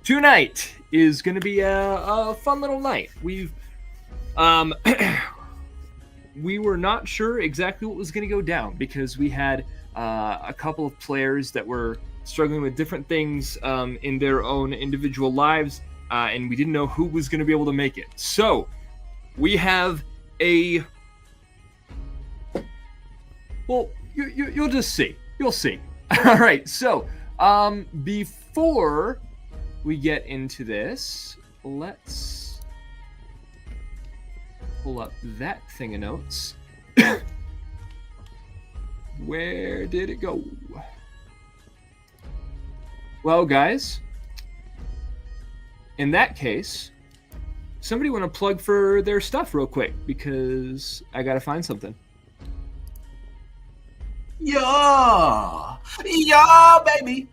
Tonight is going to be a fun little night. We were not sure exactly what was going to go down because we had a couple of players that were struggling with different things in their own individual lives, and we didn't know who was going to be able to make it. So we have a... Well, you'll just see. You'll see. All right, so before we get into this, let's pull up that thing of notes. Where did it go? Well, guys, in that case, somebody want to plug for their stuff real quick because I got to find something. Yeah, baby.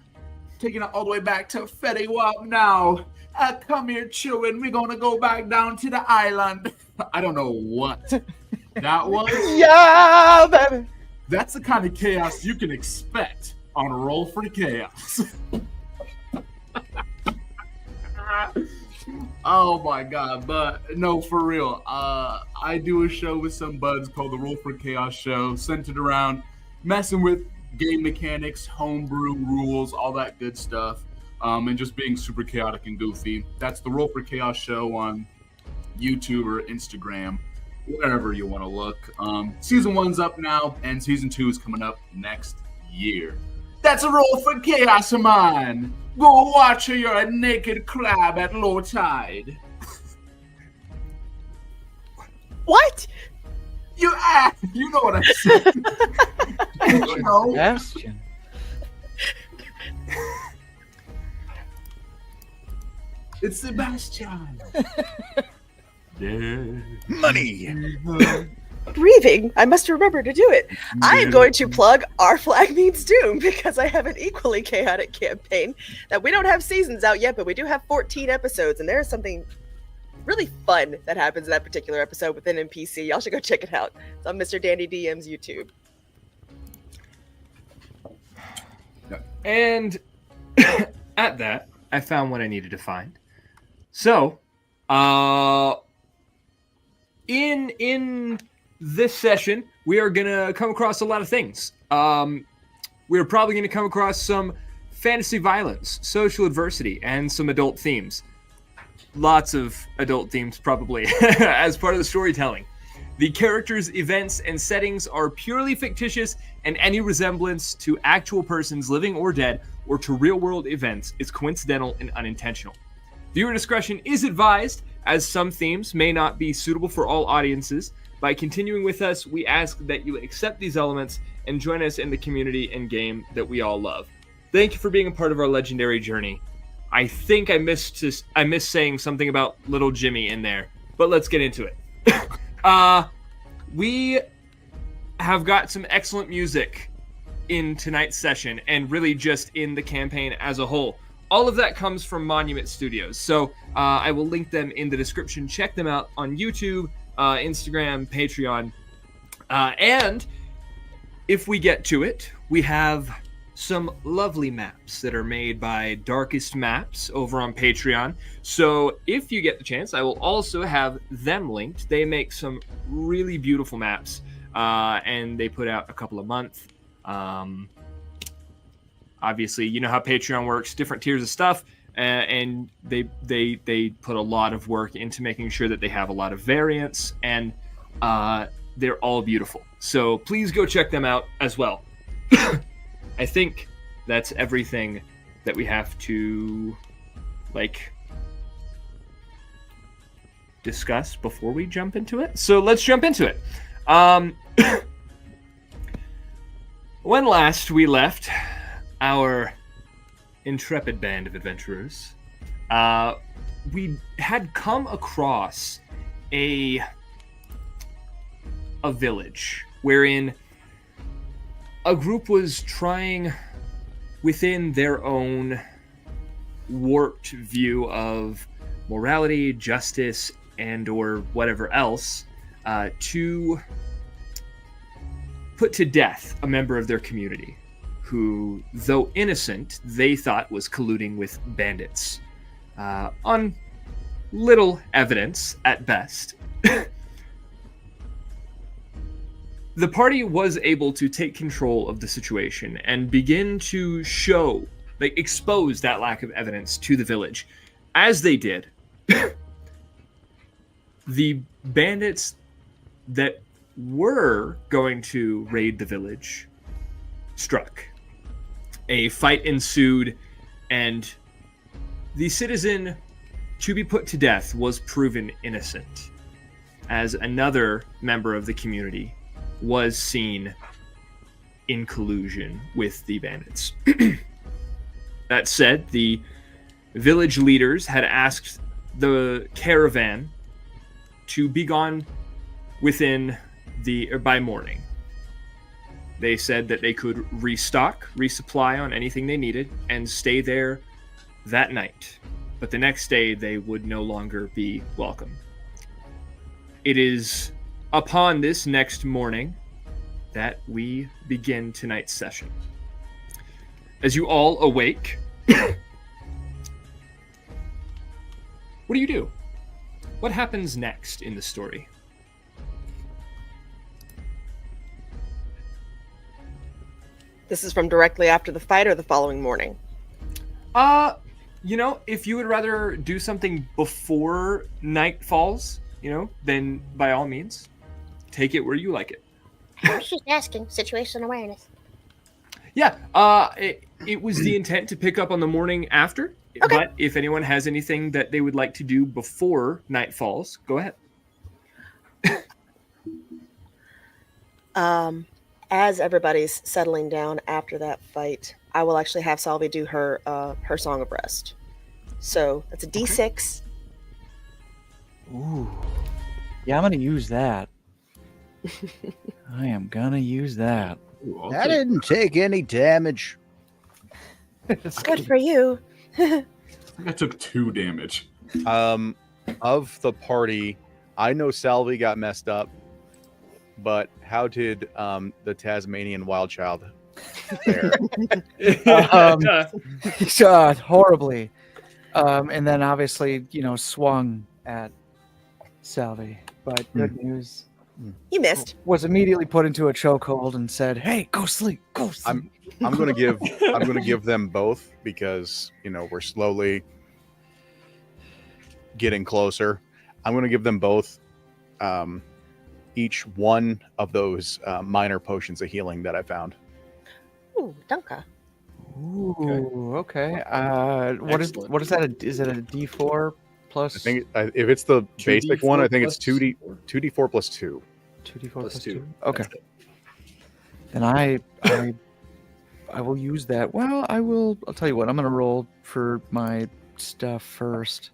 Taking it all the way back to Fetty Wap now. Come here, children. We're going to go back down to the island. I don't know what that was. Yeah, baby. That's the kind of chaos you can expect on Roll for Chaos. Oh my god, but no, for real. I do a show with some buds called the Roll for Chaos Show, centered around messing with game mechanics, homebrew rules, all that good stuff, and just being super chaotic and goofy. That's the Roll for Chaos Show on YouTube or Instagram, wherever you want to look. Season 1's up now, and Season 2 is coming up next year. That's a Roll for Chaos of mine. Go watch her, you're a naked crab at low tide. What? You know what I said. You know. Bastion. It's Sebastian. Yeah. Money. Breathing. I must remember to do it. I am going to plug Our Flag Means Doom because I have an equally chaotic campaign that we don't have seasons out yet, but we do have 14 episodes, and there is something really fun that happens in that particular episode with an NPC. Y'all should go check it out. It's on Mr. Dandy DM's YouTube. And at that, I found what I needed to find. So, in this session, we are gonna come across a lot of things. We're probably gonna come across some fantasy violence, social adversity, and some adult themes. Lots of adult themes, probably, as part of the storytelling. The characters, events, and settings are purely fictitious, and any resemblance to actual persons, living or dead, or to real-world events is coincidental and unintentional. Viewer discretion is advised, as some themes may not be suitable for all audiences. By continuing with us, we ask that you accept these elements and join us in the community and game that we all love. Thank you for being a part of our legendary journey. I think I missed saying something about little Jimmy in there, but let's get into it. We have got some excellent music in tonight's session, and really just in the campaign as a whole. All of that comes from Monument Studios, so I will link them in the description. Check them out on YouTube, Instagram, Patreon, and if we get to it, we have some lovely maps that are made by Darkest Maps over on Patreon. So if you get the chance, I will also have them linked. They make some really beautiful maps, and they put out a couple a month. Obviously, you know how Patreon works, different tiers of stuff, and they put a lot of work into making sure that they have a lot of variants, and they're all beautiful. So please go check them out as well. I think that's everything that we have to, discuss before we jump into it. So let's jump into it. When last we left our intrepid band of adventurers, we had come across a village wherein a group was trying, within their own warped view of morality, justice, and or whatever else, to put to death a member of their community who, though innocent, they thought was colluding with bandits. on little evidence at best. The party was able to take control of the situation and begin to expose that lack of evidence to the village. As they did, the bandits that were going to raid the village struck. A fight ensued, and the citizen to be put to death was proven innocent, as another member of the community was seen in collusion with the bandits. That said, the village leaders had asked the caravan to be gone by morning. They said that they could resupply on anything they needed, and stay there that night. But the next day, they would no longer be welcome. It is upon this next morning that we begin tonight's session. As you all awake, what do you do? What happens next in the story? This is from directly after the fight or the following morning? If you would rather do something before night falls, then by all means, take it where you like it. I was just asking. Situation awareness. Yeah, it was the intent to pick up on the morning after, Okay. But if anyone has anything that they would like to do before night falls, go ahead. As everybody's settling down after that fight, I will actually have Salvi do her Song of Rest. So that's a D6. Ooh. Yeah, I'm going to use that. I am going to use that. Ooh, I didn't take any damage. Good for you. I think I took 2 damage. Of the party, I know Salvi got messed up, but how did the Tasmanian wild child fare? Shot horribly. And then obviously, swung at Salvi. But good news. You missed. Was immediately put into a chokehold and said, "Hey, go sleep, go sleep." I'm gonna give them both because we're slowly getting closer. I'm gonna give them both each one of those minor potions of healing that I found. Ooh, Dunka. Ooh, okay. What is that? Is it a D4 plus? I think if it's the 2d4 basic one, I think it's plus 2d4 plus 2. 2d4 plus plus 2. 2. Okay. Then I will use that. Well, I'll tell you what. I'm gonna roll for my stuff first.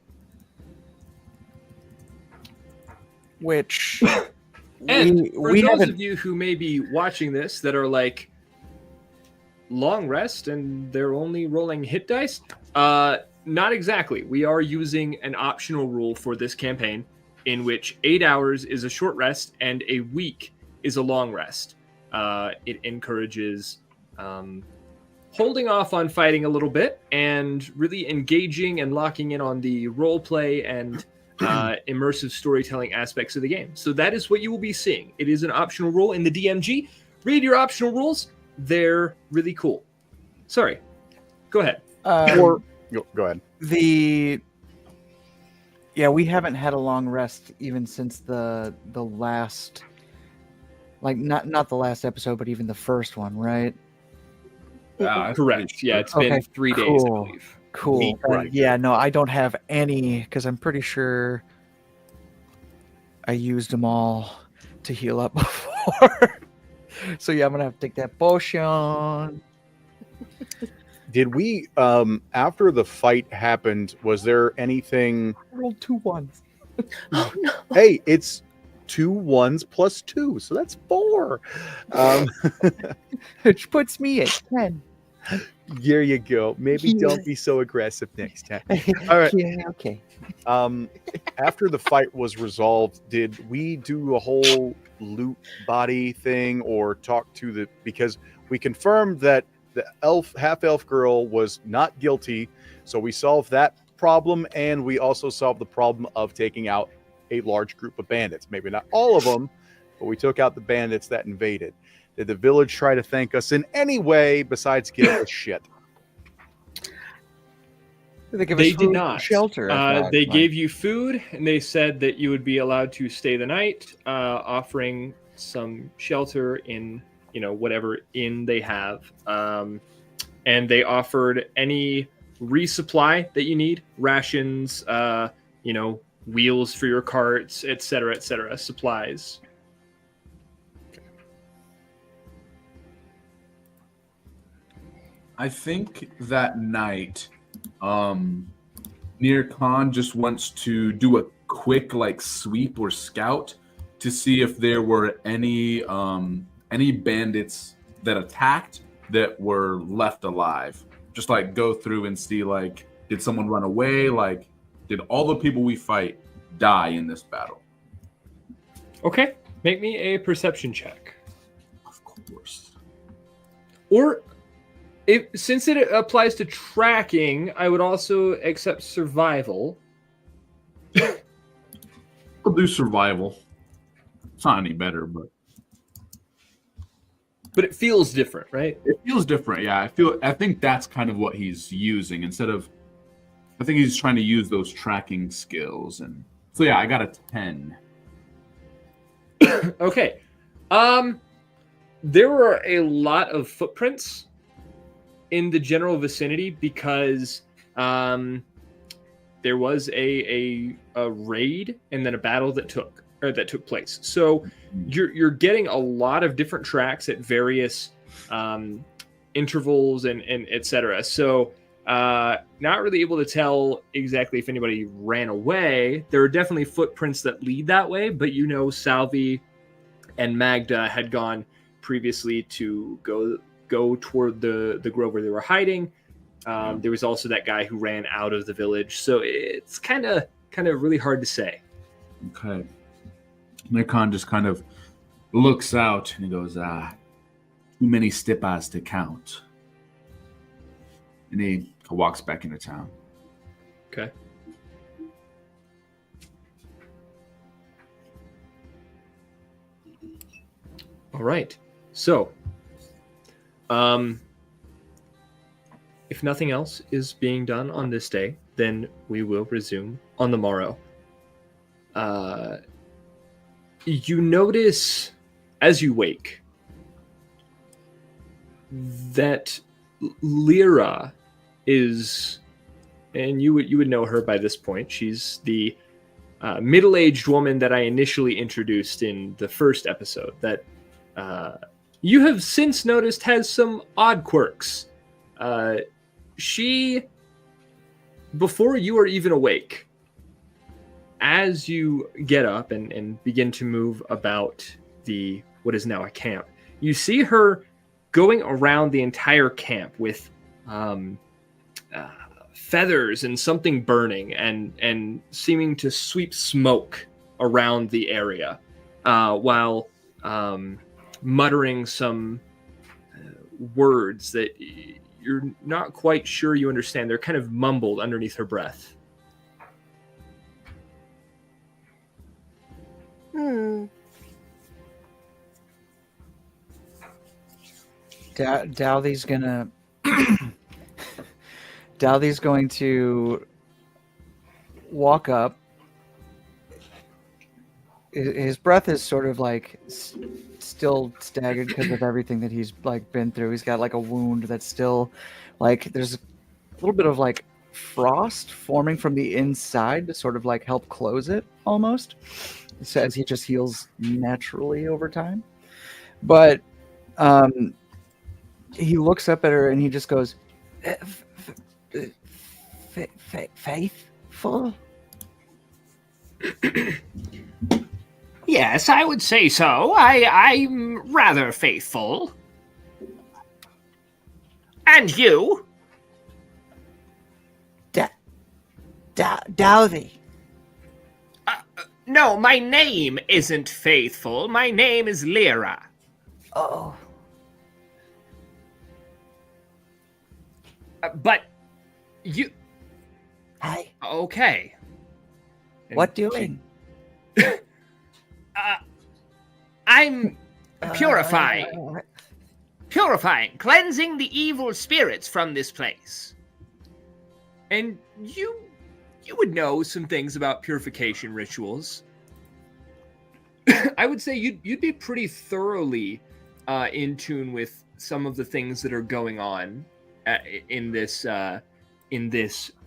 Which And for we those haven't. of you who may be watching this that are like long rest and they're only rolling hit dice, not exactly. We are using an optional rule for this campaign in which 8 hours is a short rest and a week is a long rest. It encourages holding off on fighting a little bit and really engaging and locking in on the role play and immersive storytelling aspects of the game. So that is what you will be seeing. It is an optional rule in the DMG. Read your optional rules. They're really cool. Sorry. Go ahead. Or go ahead. We haven't had a long rest even since the last, like not the last episode, but even the first one, right? Correct. Yeah, it's Okay, been 3 days, I cool. believe. Cool. Right. Yeah, no, I don't have any because I'm pretty sure I used them all to heal up before. So yeah, I'm gonna have to take that potion. Did we after the fight happened, was there anything? I rolled 2 1s. Oh no. Hey, it's 2 1s plus 2, so that's 4. Which puts me at 10. There you go. Maybe don't be so aggressive next time. All right. Yeah, okay. After the fight was resolved, did we do a whole loot body thing or talk to because we confirmed that the half elf girl was not guilty, so we solved that problem, and we also solved the problem of taking out a large group of bandits. Maybe not all of them, but we took out the bandits that invaded. Did the village try to thank us in any way besides give us shit? They give They us did food, not. shelter. I thought, They like- gave you food, and they said that you would be allowed to stay the night, offering some shelter in, whatever inn they have. And they offered any resupply that you need, rations, wheels for your carts, etc., supplies. I think that night, Near Khan just wants to do a quick sweep or scout to see if there were any bandits that attacked that were left alive. Just go through and see did someone run away? Did all the people we fight die in this battle? Okay, make me a perception check. Of course. Or, since it applies to tracking, I would also accept survival. I'll do survival. It's not any better, but But it feels different, right? it feels different. Yeah, I think that's kind of what he's using instead of. I think he's trying to use those tracking skills, and so yeah, I got a 10. Okay. There were a lot of footprints in the general vicinity because there was a raid and then a battle that took place. So you're getting a lot of different tracks at various intervals and etc. So not really able to tell exactly if anybody ran away. There are definitely footprints that lead that way, but Salvi and Magda had gone previously to go toward the grove where they were hiding. There was also that guy who ran out of the village, so it's kind of really hard to say. Okay. Nikon just kind of looks out and he goes, too many stipas to count. And he walks back into town. Okay. All right. So, if nothing else is being done on this day, then we will resume on the morrow. You notice as you wake that Lyra is, and you would know her by this point. She's the middle-aged woman that I initially introduced in the first episode that you have since noticed has some odd quirks. She, before you are even awake, as you get up and begin to move about what is now a camp, you see her going around the entire camp with feathers and something burning and seeming to sweep smoke around the area while muttering some words that you're not quite sure you understand. They're kind of mumbled underneath her breath. Dowthy's gonna Dowthy's going to walk up. His breath is sort of still staggered because of everything that he's been through. He's got a wound that's still there's a little bit of frost forming from the inside to sort of help close it almost. It says he just heals naturally over time. But he looks up at her and he just goes, faithful? Yes, I would say so. I'm rather faithful. And you? Dowthy. No, my name isn't Faithful. My name is Lyra. Oh. But you... Hey. Okay. And What doing? I'm purifying. Purifying, cleansing the evil spirits from this place. And you would know some things about purification rituals. I would say you'd be pretty thoroughly in tune with some of the things that are going on in this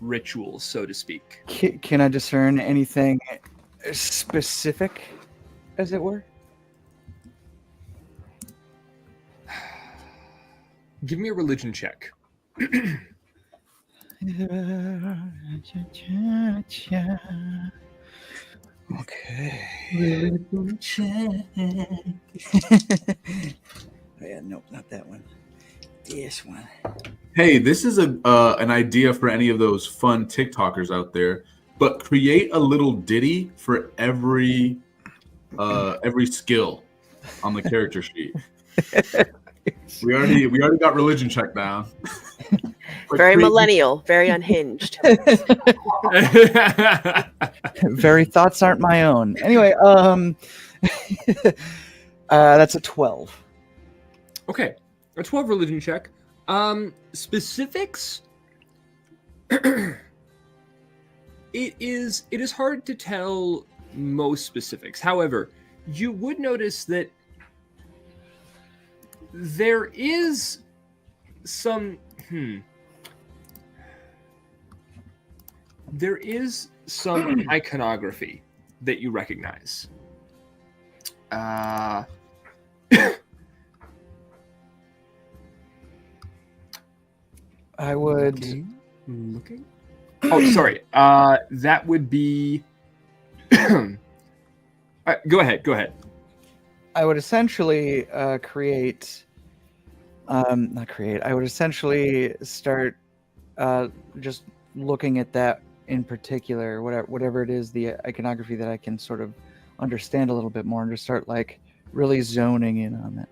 ritual, so to speak. Can I discern anything specific, as it were? Give me a religion check. Okay. Yeah, nope, not that one. This one. Hey, this is an idea for any of those fun TikTokers out there. But create a little ditty for every skill on the character sheet. We already got religion checked down. Very millennial, very unhinged. Very thoughts aren't my own. Anyway, that's a 12. Okay, a 12 religion check. Specifics. It is hard to tell most specifics. However, you would notice that there is some there is some iconography that you recognize. I would looking. Oh, sorry. That would be. Go ahead. I would essentially create. Not create. I would essentially start just looking at that in particular, whatever it is, the iconography that I can sort of understand a little bit more, and just start like really zoning in on that.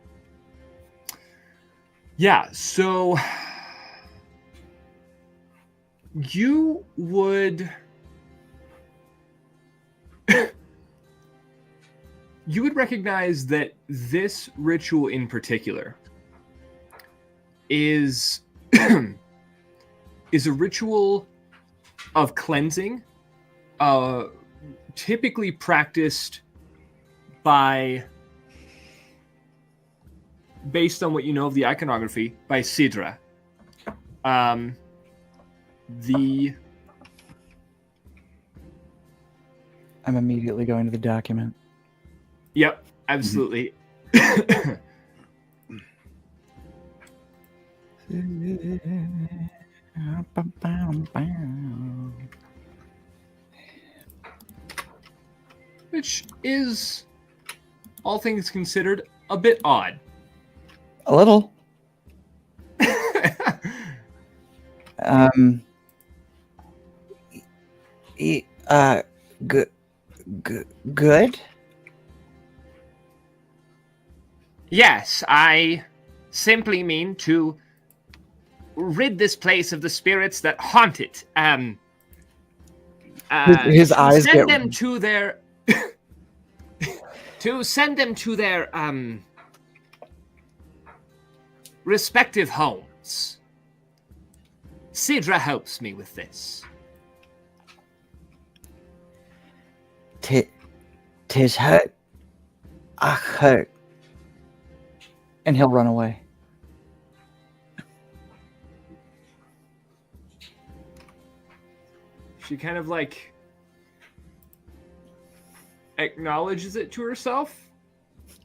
Yeah. So you would. You would recognize that this ritual in particular is is a ritual of cleansing, typically practiced based on what you know of the iconography, by Sidra. I'm immediately going to the document. Yep, absolutely. Which is, all things considered, a bit odd. A little. Good. Yes, I simply mean to rid this place of the spirits that haunt it. His eyes send get them to their to send them to their respective homes. Sidra helps me with this. Tis hurt. I hurt. And he'll run away. She kind of like acknowledges it to herself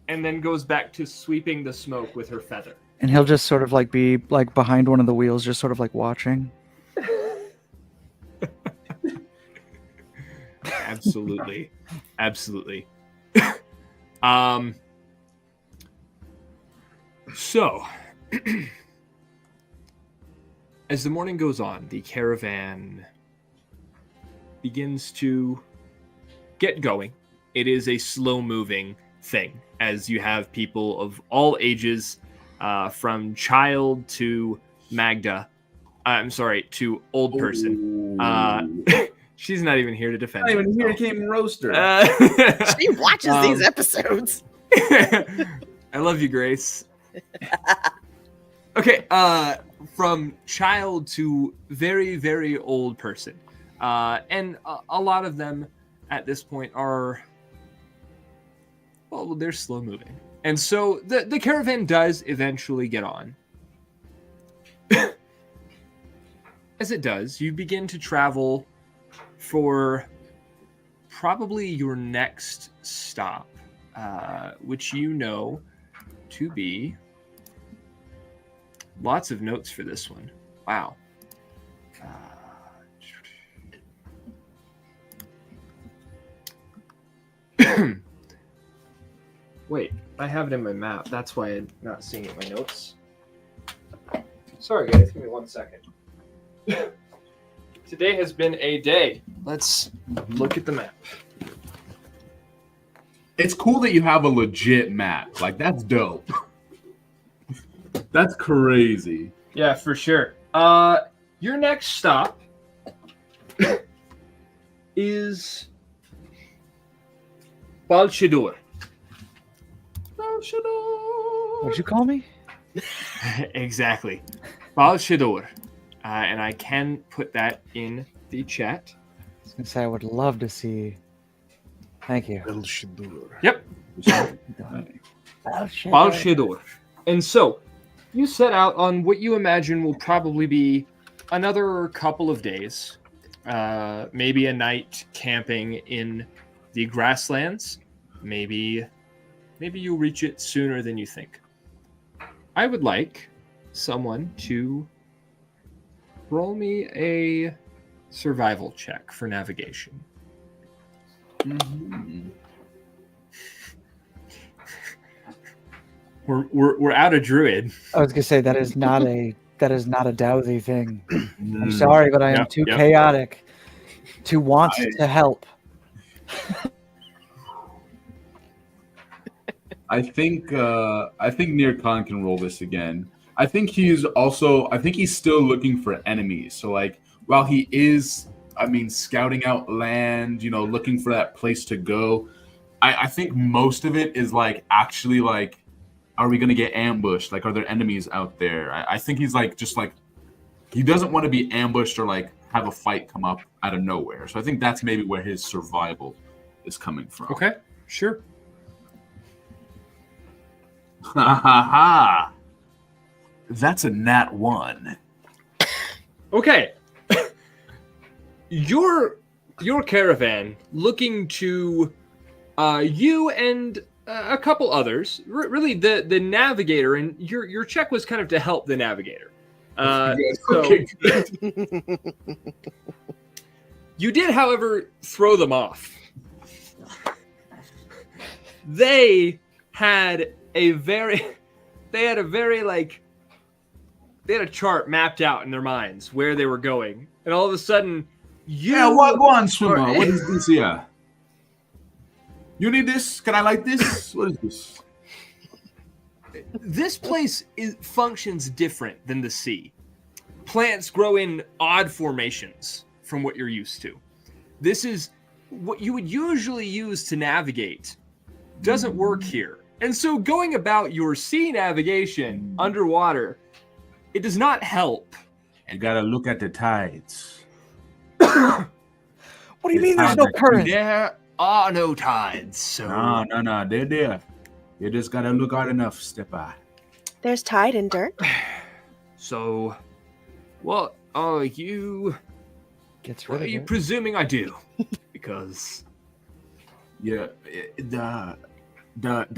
and then goes back to sweeping the smoke with her feather. And he'll just sort of like be like behind one of the wheels, just sort of like watching. Absolutely. So, as the morning goes on, the caravan begins to get going. It is a slow-moving thing, as you have people of all ages, from child to Magda. I'm sorry, to old person. She's not even here to defend. Not even here herself. came Rooster. She watches these episodes. I love you, Grace. Okay, from child to very, very old person. And a lot of them at this point are, well, they're slow moving. And so the caravan does eventually get on. As it does, you begin to travel for probably your next stop, which you know to be lots of notes for this one. Wow. Wait, I have it in my map. That's why I'm not seeing it in my notes. Sorry, guys. Give me 1 second. Today has been a day. Let's look at the map. It's cool that you have a legit map. Like, that's dope. That's crazy. Yeah, for sure. Your next stop is Balshadur. What'd you call me? Exactly. Balshadur. And I can put that in the chat. I was gonna say I would love to see. Thank you. Yep. Balshadur. Balshadur. And so, you set out on what you imagine will probably be another couple of days. Maybe a night camping in the grasslands. Maybe you'll reach it sooner than you think. I would like someone to roll me a survival check for navigation. Mm-hmm. We're out of druid. I was gonna say that is not a Dowsy thing. I'm sorry, but I am too chaotic to want to help. I think Near Khan can roll this again. I think he's still looking for enemies. So like while he is, scouting out land, looking for that place to go, I think most of it is like actually like, are we gonna get ambushed? Like, are there enemies out there? I think he's like he doesn't want to be ambushed or like have a fight come up out of nowhere. So I think that's maybe where his survival is coming from. Okay, sure. Ha ha ha! That's a nat 1. Okay. Your caravan looking to you and a couple others. Really, the navigator, and your check was kind of to help the navigator. Okay. You did, however, throw them off. They had a chart mapped out in their minds where they were going, and all of a sudden, what go on, swimmer? What is this here? You need this? Can I like this? What is this? This place functions different than the sea. Plants grow in odd formations from what you're used to. This is what you would usually use to navigate. Doesn't work here. And so going about your sea navigation underwater, it does not help. You gotta look at the tides. What do you mean there's no current? There are no tides. So No, they're there. You just gotta look out enough, Stepper. There's tide and dirt. So, what are you? Gets What rid are of you it. presuming I do? Because Yeah, the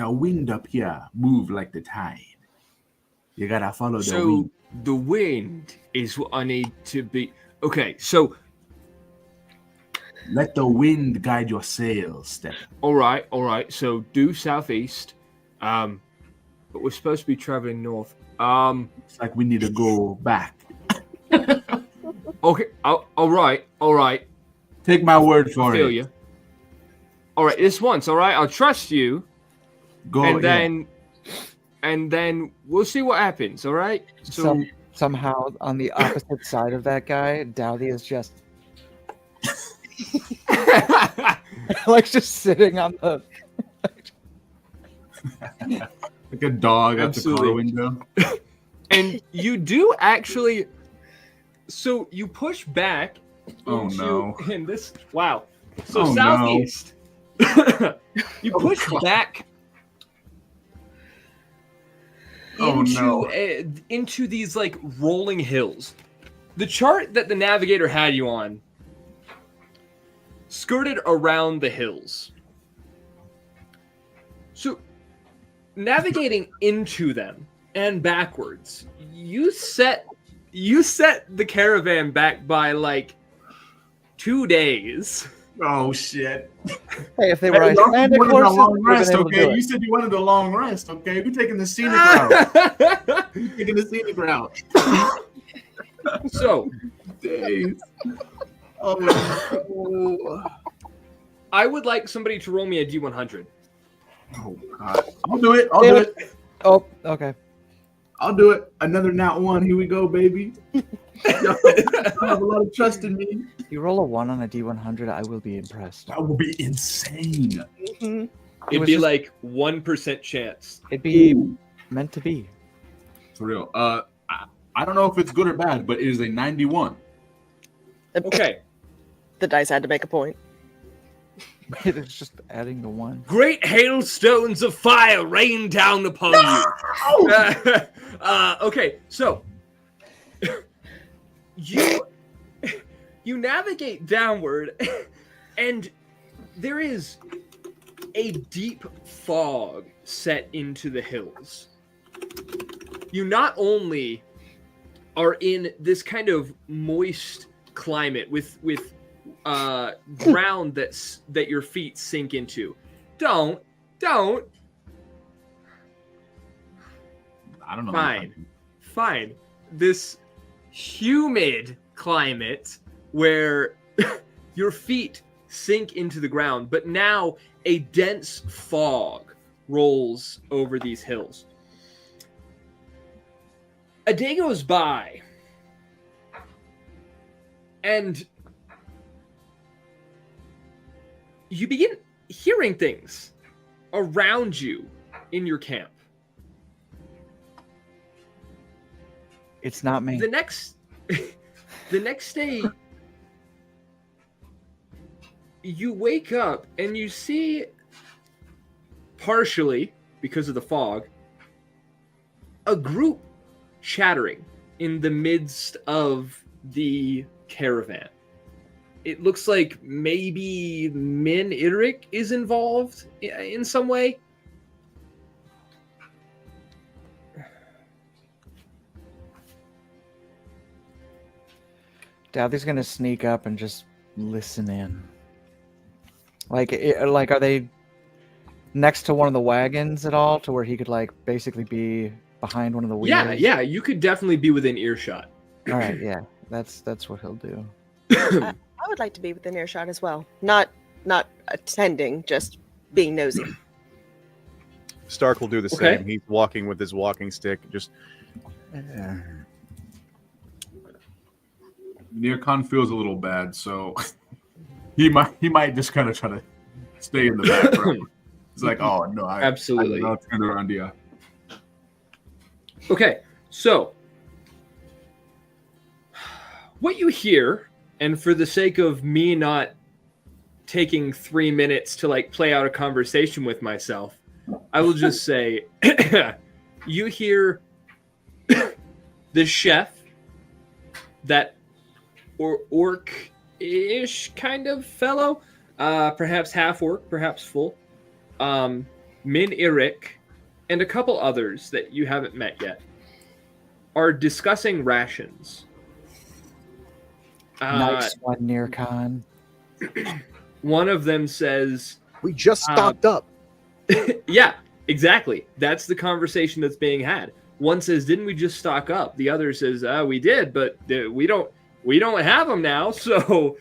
wind up here move like the tide. You gotta follow the so wind. the wind is what I need to be. Okay, so Let the wind guide your sails, Stepper. all right. So due southeast, but we're supposed to be traveling north. It's like we need to go back. Okay. All right. Take my word I for feel it. you. All right, this once. All right, I'll trust you, Go and then we'll see what happens. All right. So Somehow on the opposite side of that guy, Dowdy is just Like just sitting on the. Like a dog at the car Absolutely. window. And you do actually. So you push back. Oh, into, no. And this. Wow. So Oh, no. southeast. You Oh, push God. back Oh, no. into these like rolling hills. The chart that the navigator had you on skirted around the hills. So navigating into them and backwards, you set the caravan back by like 2 days. Oh, shit. Hey, if they Hey, were y'all Icelandic wanted a horses, long we would've rest, been able to okay? do You it. said you wanted a long rest, okay? We're taking the scenic route. We're taking the scenic route. So Days. Oh, no. I would like somebody to roll me a D100. Oh, God. I'll do it. I'll do it. Oh, okay. I'll do it. Another nat 1. Here we go, baby. Y'all have a lot of trust in me. If you roll a 1 on a D100, I will be impressed. That will be insane. Mhm. It It'd was be just- like 1% chance. It'd be meant to be. For real. I don't know if it's good or bad, but it is a 91. Okay. The dice had to make a point. It's just adding the 1. Great hailstones of fire rain down upon you. Okay, so you navigate downward, and there is a deep fog set into the hills. You not only are in this kind of moist climate with ground that your feet sink into. Don't. I don't know. Fine. This humid climate where your feet sink into the ground, but now a dense fog rolls over these hills. A day goes by, and you begin hearing things around you in your camp. It's not me. The next day, you wake up and you see, partially because of the fog, a group chattering in the midst of the caravan. It looks like maybe Min Idric is involved in some way. Dathy's gonna sneak up and just listen in. Like are they next to one of the wagons at all, to where he could like basically be behind one of the wheels? Yeah, you could definitely be within earshot. All right, yeah, that's what he'll do. I would like to be within earshot as well. Not attending, just being nosy. Stark will do the Okay. same. He's walking with his walking stick. Just Nearcon feels a little bad, so he might just kind of try to stay in the background. It's like, oh no, Absolutely. I'll turn around, yeah. Okay, so what you hear, and for the sake of me not taking 3 minutes to like play out a conversation with myself, I will just say you hear the chef, that orc-ish kind of fellow, perhaps half orc, perhaps full, Min Idric, and a couple others that you haven't met yet, are discussing rations. Nice one, Nearcon. One of them says, we just stocked up. yeah, exactly. That's the conversation that's being had. One says, didn't we just stock up? The other says, we did, but we don't have them now. So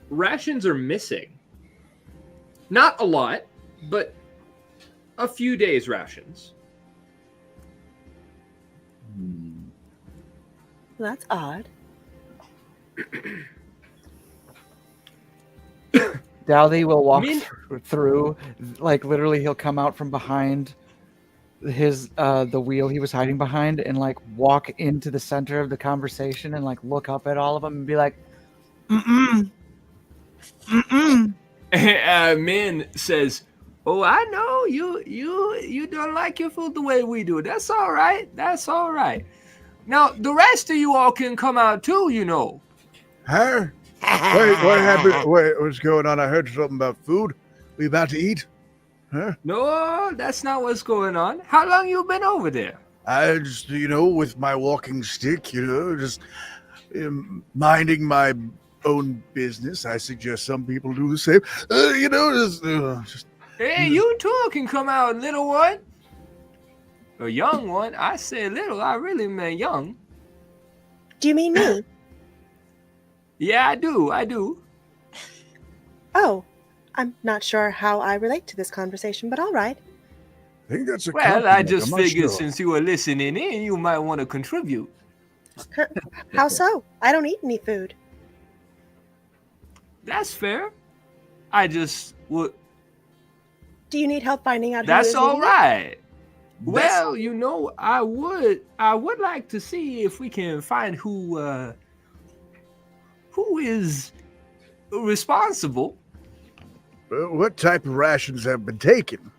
rations are missing. Not a lot, but a few days rations. Well, that's odd. Dowdy will walk Min- through, like literally, he'll come out from behind his the wheel he was hiding behind, and like walk into the center of the conversation, and like look up at all of them and be like, "Mm-mm, mm-mm." Min says, "Oh, I know you don't like your food the way we do. That's all right. That's all right. Now the rest of you all can come out too. You know." Huh? Wait, what happened? Wait, what's going on? I heard something about food. We about to eat? Huh? No, that's not what's going on. How long you been over there? I just, with my walking stick, just minding my own business. I suggest some people do the same. Just Hey, you too can come out, little one. A young one. I said little. I really meant young. Do you mean me? Yeah, I do. I do. Oh, I'm not sure how I relate to this conversation, but all right. I think that's a Well, I compliment. just I'm not figured sure. since you were listening in, you might want to contribute. How so? I don't eat any food. That's fair. I just would. Do you need help finding out who That's is all eating it? right. Well, I would like to see if we can find who is responsible. What type of rations have been taken?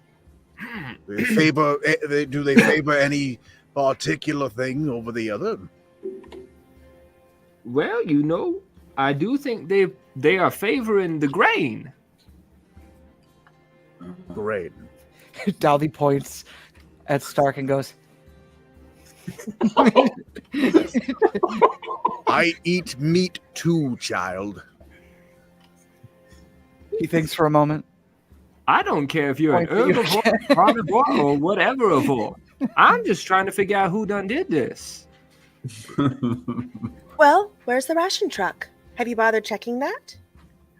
Do they favor any particular thing over the other? Well, I do think they are favoring the grain. Great. Dowdy points at Stark and goes, I eat meat too, child. he thinks for a moment. I don't care if you're an Point to your herbivore, carnivore, or whatever. I'm just trying to figure out who done did this. Well, where's the ration truck? Have you bothered checking that?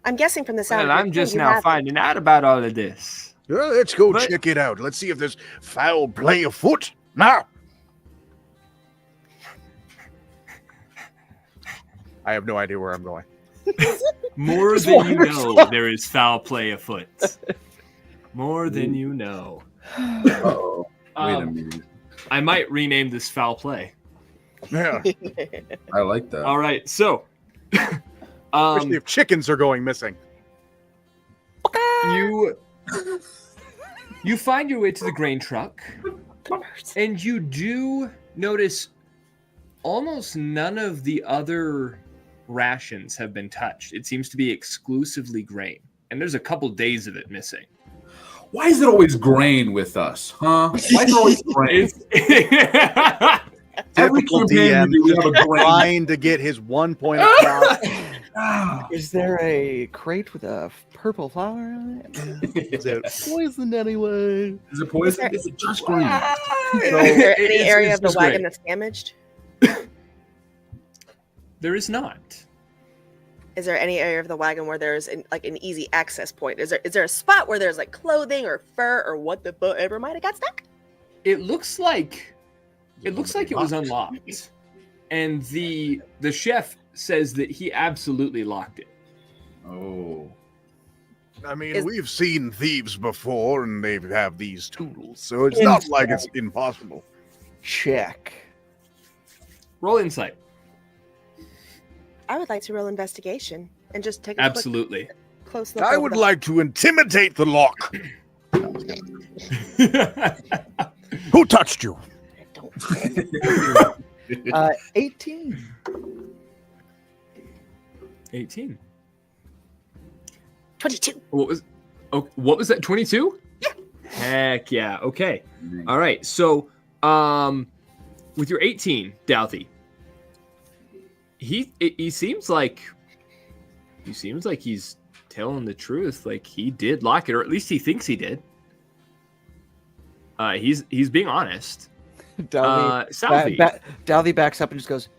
I'm guessing from the sound Well, of your I'm just tune you now haven't. finding out about all of this. Well, let's go But- check it out. Let's see if there's foul play afoot. Now. I have no idea where I'm going. More Just than you wander know, slow. there is foul play afoot. More than you know. Uh-oh. Wait a Um, minute. I might rename this foul play. Yeah. I like that. All right, so Especially if chickens are going missing. you find your way to the grain truck, and you do notice almost none of the other rations have been touched. It seems to be exclusively grain, and there's a couple days of it missing. Why is it always grain with us, huh? Why is it always grain? Every Typical campaign we do, we have a grain. trying to get his 1 point across. Is there a crate with a purple flower on it? Is it poisoned anyway? Is it poison? Is it just grain? Is there any It's- area it's of the just wagon grain. that's damaged? There is not. Is there any area of the wagon where there's an easy access point? Is there a spot where there's like clothing or fur or what the fuck ever might have got stuck? It looks like it was unlocked, and the chef says that he absolutely locked it. Oh. I mean, Is- we've seen thieves before, and they have these tools, so it's not like it's impossible. Check. Roll insight. I would like to roll investigation and just take a Absolutely. close look. I over would the- like to intimidate the lock. Who touched you? Don't. 18. 18. 22. What was that? 22? Yeah. Heck yeah. Okay. All right. So, with your 18, Douthie, he seems like he's telling the truth. Like he did lock it, or at least he thinks he did. He's being honest. Dowdy, Salvi. Dowdy backs up and just goes,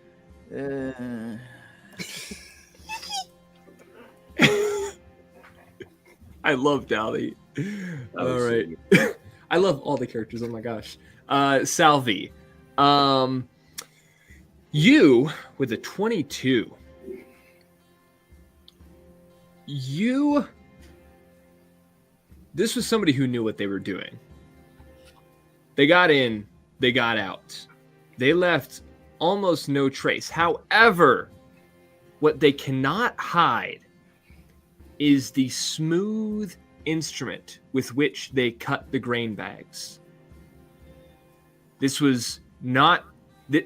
I love Dowdy. All right. I love all the characters. Oh my gosh. Salvi. You with a 22. This was somebody who knew what they were doing. They got in, they got out. They left almost no trace. However, what they cannot hide is the smooth instrument with which they cut the grain bags. This was not...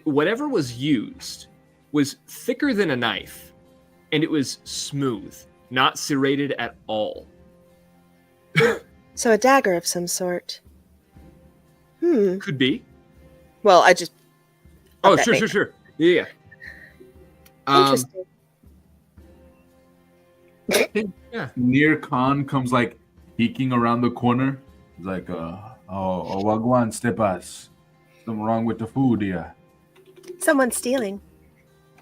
Whatever was used was thicker than a knife, and it was smooth, not serrated at all. So a dagger of some sort. Could be. Well, I just... Oh, that makes- sure. Yeah. Interesting. Yeah. Near Khan comes like peeking around the corner. He's like, wagwan stepas. Something wrong with the food here. Someone's stealing.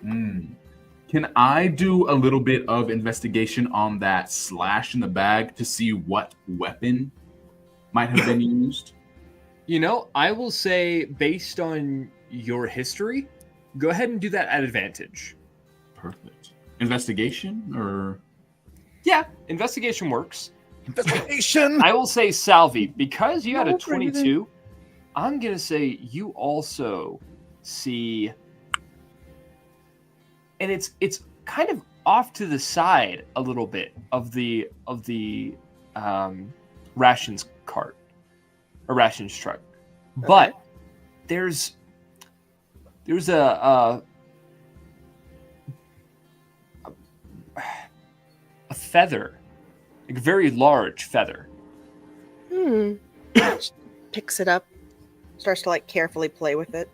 Can I do a little bit of investigation on that slash in the bag to see what weapon might have been used? I will say, based on your history, go ahead and do that at advantage. Perfect. Investigation or... Yeah, investigation works. Investigation. I will say Salvi, because you had a 22, I'm going to say you also see... And it's kind of off to the side a little bit of the rations cart or rations truck, but there's a feather, like a very large feather. Picks it up, starts to carefully play with it.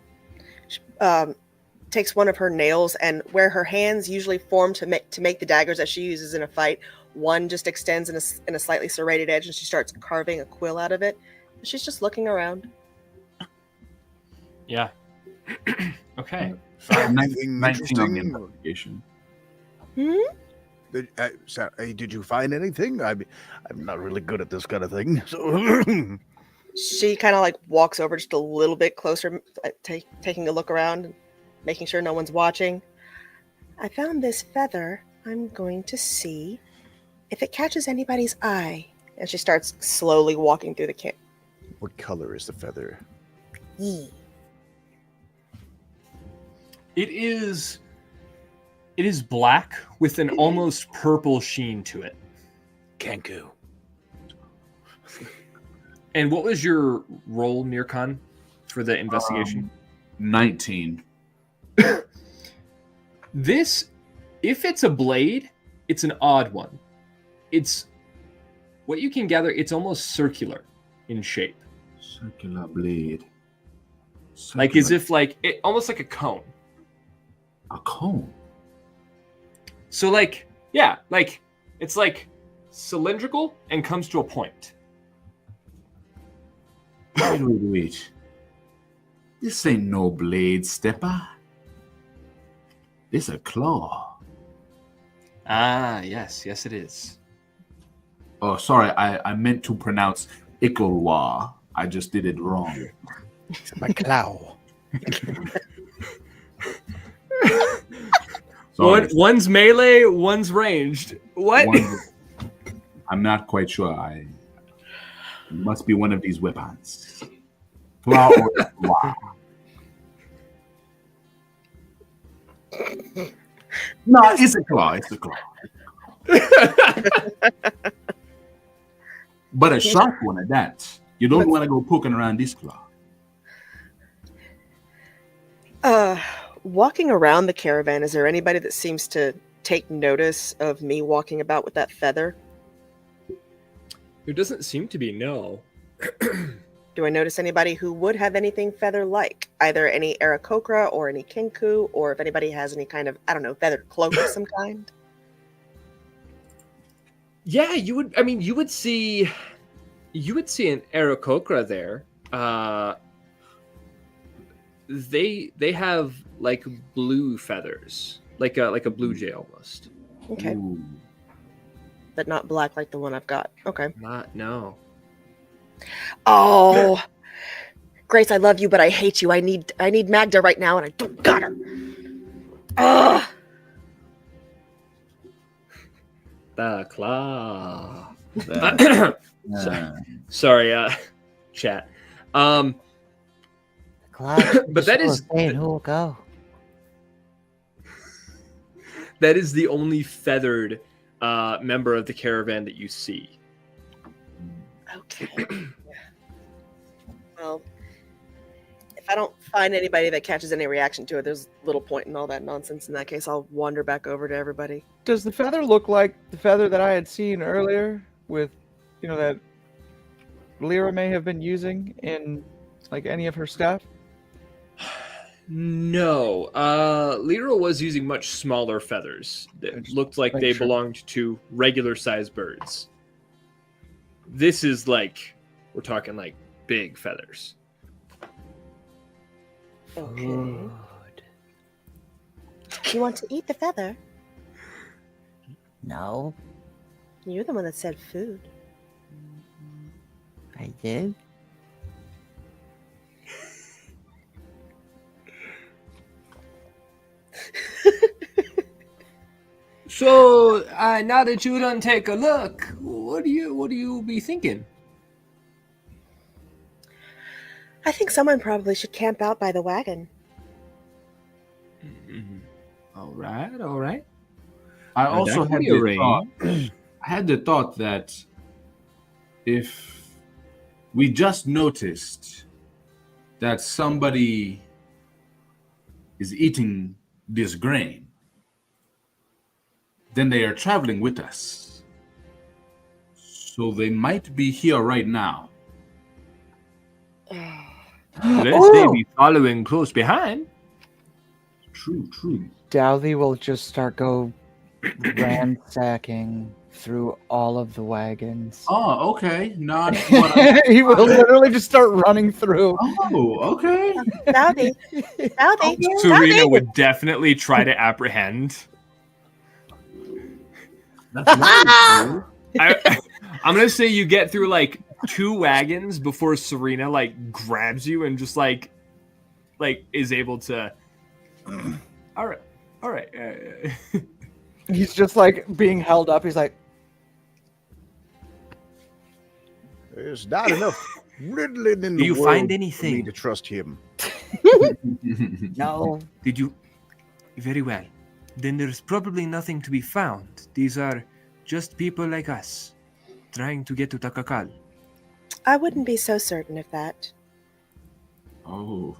Takes one of her nails, and where her hands usually form to make the daggers that she uses in a fight, one just extends in a slightly serrated edge, and she starts carving a quill out of it. She's just looking around. Yeah. Okay. 19 on the investigation. Did you find anything? I'm not really good at this kind of thing. So She kind of walks over just a little bit closer, taking a look around, making sure no one's watching. I found this feather. I'm going to see if it catches anybody's eye. And she starts slowly walking through the camp. what color is the feather? It is black with an almost purple sheen to it. Kenku. And what was your roll, Nirkan, for the investigation? 19. This, if it's a blade, it's an odd one. It's, what you can gather, it's almost circular in shape. Circular blade. Like as if almost like a cone. A cone? So it's cylindrical and comes to a point. Wait. This ain't no blade, stepper. This a claw. Ah, yes, it is. Oh, sorry, I meant to pronounce Ikolwa. I just did it wrong. It's my claw. One's melee, one's ranged. What? I'm not quite sure. It must be one of these weapons. Claw or claw. No, it's a claw. It's a claw. But a sharp one at that. You don't want to go poking around this claw. Walking around the caravan, is there anybody that seems to take notice of me walking about with that feather? There doesn't seem to be, no. Do I notice anybody who would have anything feather-like? Either any Aarakocra or any Kenku, or if anybody has any kind of, feathered cloak of some kind? Yeah, you would see an Aarakocra there. They have blue feathers, like a blue jay almost. Okay. Ooh. But not black like the one I've got. Okay. No. Oh, Grace, I love you, but I hate you. I need Magda right now, and I don't got her. Ugh. The claw. That- Sorry, chat. Cloud, But that is saying who will go. that is the only feathered member of the caravan that you see. Okay. Well, if I don't find anybody that catches any reaction to it, there's little point in all that nonsense. In that case, I'll wander back over to everybody. Does the feather look like the feather that I had seen earlier with, that Lyra may have been using in, like, any of her stuff? No, Lyra was using much smaller feathers that looked like they belonged to regular sized birds. This is like, we're talking like big feathers. Okay. You want to eat the feather? No, You're the one that said food. I did. So now that you done take a look, what do you be thinking? I think someone probably should camp out by the wagon. All right. I Now, also that had could be a the range. thought. I had the thought that if we just noticed that somebody is eating this grain, then they are traveling with us. So they might be here right now. Unless they be following close behind. True. Dowthy will just start ransacking through all of the wagons. Oh, okay. Not what I... He will literally just start running through. Oh, okay. Howdy. Howdy. Serena would definitely try to apprehend. That's nice. I'm gonna say you get through like 2 wagons before Serena like grabs you and just like is able to. All right. He's just like being held up. He's like, There's not enough riddling in Do the you world find for me anything? to trust him. no. Did you? Very well. Then there's probably nothing to be found. These are just people like us, trying to get to Takakal. I wouldn't be so certain of that. Oh.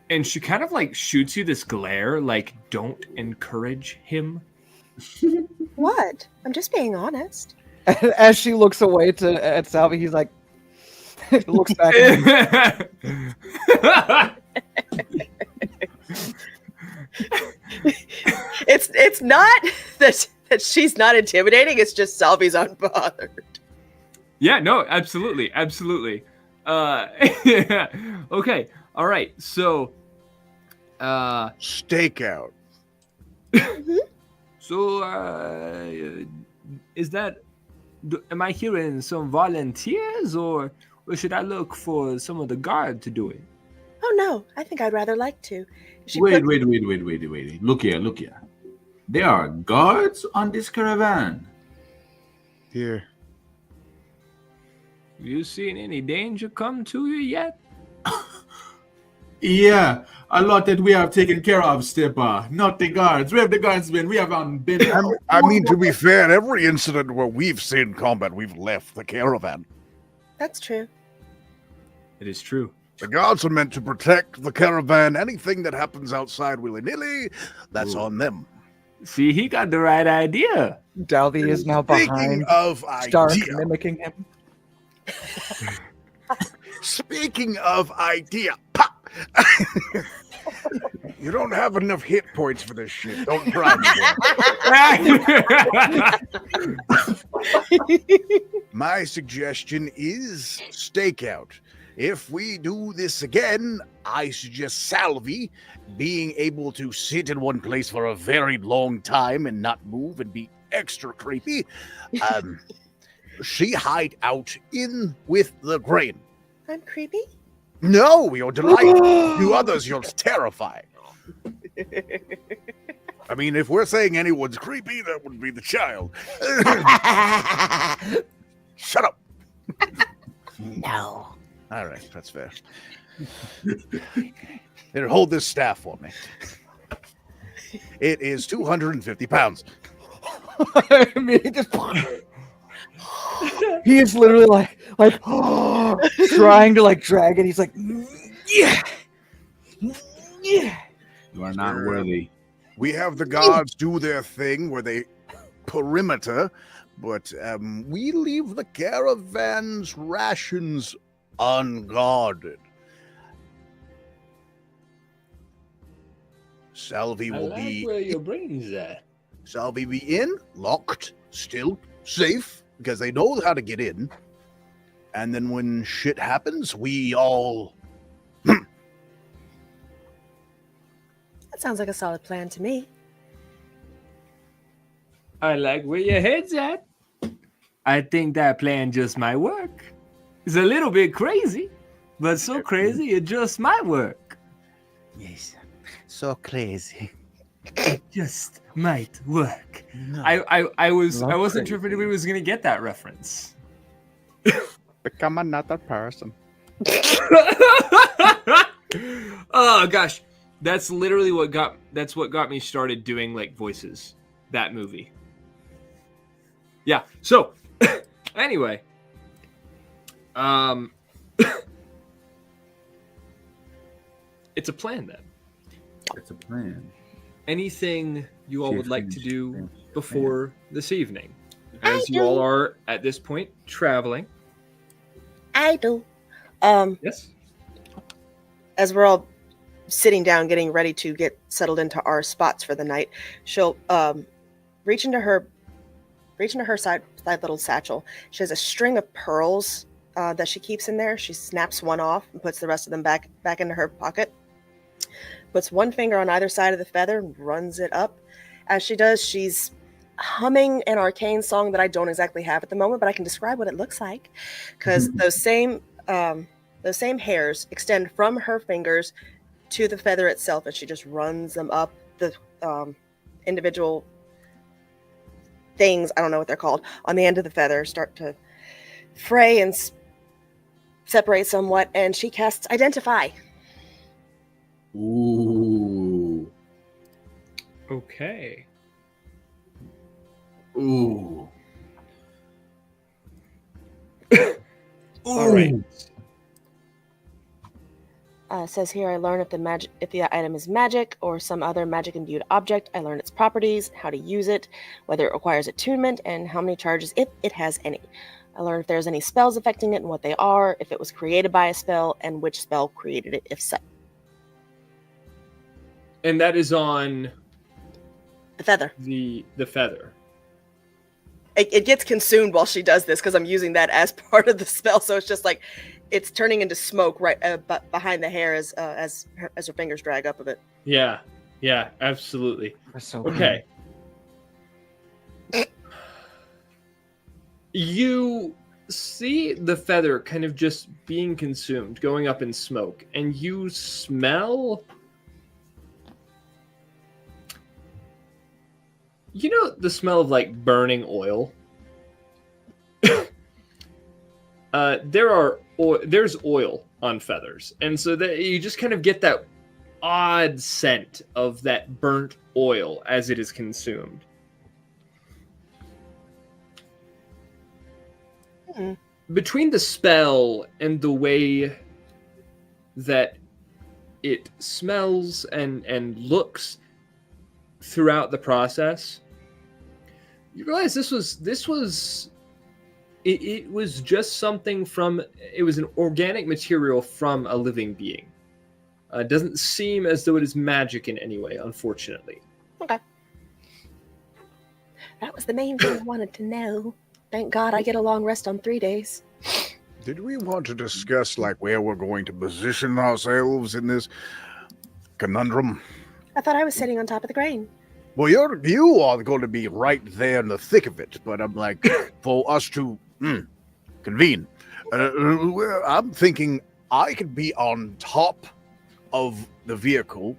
And she kind of like shoots you this glare, like, don't encourage him. What? I'm just being honest. As she looks away at Salvi, he's like, looks back at him. It's not that she's not intimidating. It's just Salvi's unbothered. Yeah, no, absolutely. Okay, all right. So, Stakeout. so is that? Am I hearing some volunteers, or should I look for some of the guard to do it? Oh no, I think I'd rather like to. Wait. Look here. There are guards on this caravan. Here. You seen any danger come to you yet? Yeah, a lot that we have taken care of, Steppa. Not the guards. Where have the guards been? We haven't been. I mean, to be fair, every incident where we've seen combat, we've left the caravan. That's true. It is true. The guards are meant to protect the caravan. Anything that happens outside willy-nilly, that's on them. See, he got the right idea. Dowthy is now Speaking behind of Stark, idea, mimicking him. speaking of idea, pop! You don't have enough hit points for this shit. Don't try me. My suggestion is stakeout. If we do this again, I suggest Salvi being able to sit in one place for a very long time and not move and be extra creepy. She hide out in with the grain. I'm creepy? No, you're delighted. You others, you're terrified. I mean, if we're saying anyone's creepy, that would be the child. Shut up. No. All right, that's fair. Here, hold this staff for me. It is 250 pounds. I mean, he is literally like trying to like drag it. He's like, yeah. You are not worthy. We have the guards do their thing where they perimeter, but we leave the caravan's rations unguarded. Salvi will be where your brain's at. Salvi be in, locked, still safe, because they know how to get in. And then when shit happens, we all That sounds like a solid plan to me. I like where your head's at. I think that plan just might work. It's a little bit crazy, but so crazy it just might work. Yes. So crazy. It just might work. No. I wasn't sure if anybody was gonna get that reference. Become another person. Oh gosh, that's literally what got me started doing like voices. That movie. Yeah. So anyway, it's a plan then. It's a plan. Anything you all would like to do Change. before this evening, as you all are at this point traveling? I do. Yes. As we're all sitting down, getting ready to get settled into our spots for the night, she'll reach into her side little satchel. She has a string of pearls that she keeps in there. She snaps one off and puts the rest of them back into her pocket. Puts one finger on either side of the feather and runs it up. As she does, she's humming an arcane song that I don't exactly have at the moment, but I can describe what it looks like, because those same hairs extend from her fingers to the feather itself, and she just runs them up the individual things, I don't know what they're called, on the end of the feather, start to fray and separate somewhat, and she casts Identify. Ooh. Okay. Ooh. All right. Says here, I learn if the item is magic or some other magic imbued object. I learn its properties, how to use it, whether it requires attunement, and how many charges, if it has any. I learn if there's any spells affecting it and what they are, if it was created by a spell, and which spell created it, if so. And that is on The feather. the feather. It gets consumed while she does this because I'm using that as part of the spell. So it's just like it's turning into smoke right behind the hair as her fingers drag up of it. Yeah, absolutely. That's so Okay. You see the feather kind of just being consumed, going up in smoke, and you smell. You know the smell of like burning oil? There's oil on feathers, and so that you just kind of get that odd scent of that burnt oil as it is consumed. Between the spell and the way that it smells and looks throughout the process, you realize it was just something from, it was an organic material from a living being. It doesn't seem as though it is magic in any way, unfortunately. Okay. That was the main thing I wanted to know. Thank God I get a long rest on 3 days. Did we want to discuss like where we're going to position ourselves in this conundrum? I thought I was sitting on top of the grain. Well, you are going to be right there in the thick of it, but I'm like, for us to convene, I'm thinking I could be on top of the vehicle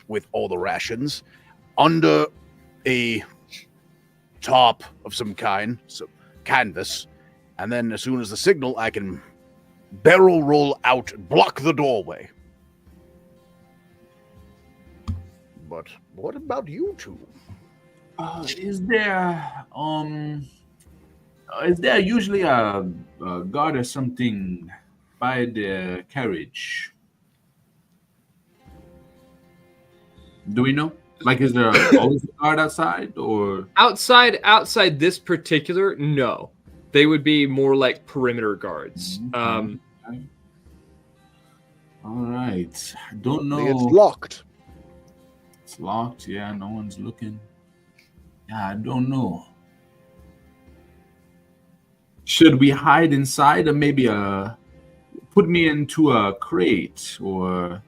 with all the rations, under a top of some kind, some canvas, and then as soon as the signal, I can barrel roll out, block the doorway. But what about you two? Is there usually a guard or something by the carriage? Do we know? Like, is there always a guard outside, or Outside this particular, no. They would be more like perimeter guards. Okay. All right. I don't know. It's locked. It's locked. Yeah, no one's looking. Yeah, I don't know. Should we hide inside, or maybe put me into a crate, or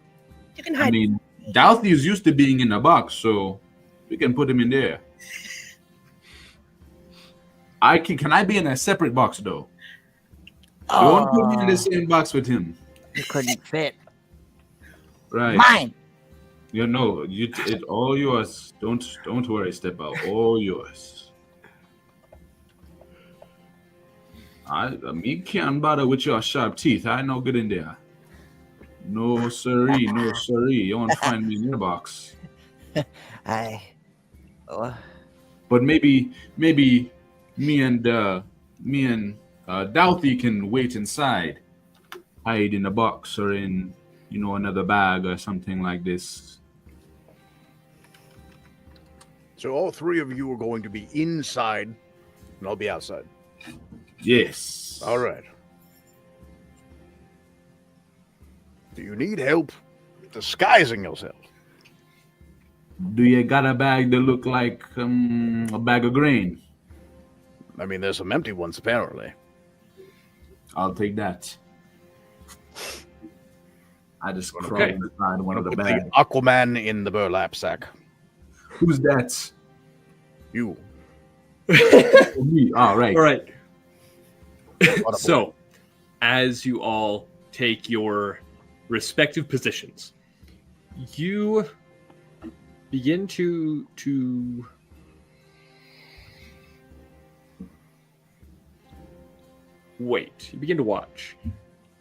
You can I hide. mean, Douthie is used to being in a box, so we can put him in there. Can I be in a separate box though? Don't put me in the same box with him. You couldn't fit. Right. Mine. You know, it's all yours. Don't worry, Step Out. All yours. Me can't bother with your sharp teeth. I know good in there. No siree, no siree. You won't find me in your box. I. But maybe me and Douthie can wait inside, hide in a box or in another bag or something like this. So all three of you are going to be inside, and I'll be outside. Yes. All right. Do you need help disguising yourself? Do you got a bag that look like a bag of grain? I mean, there's some empty ones, apparently. I'll take that. I just crawl Okay. inside one of the Put bags. the Aquaman in the burlap sack. Who's that? You. Me. All right. All right. What a So, as you all take your respective positions, you begin to wait. You begin to watch.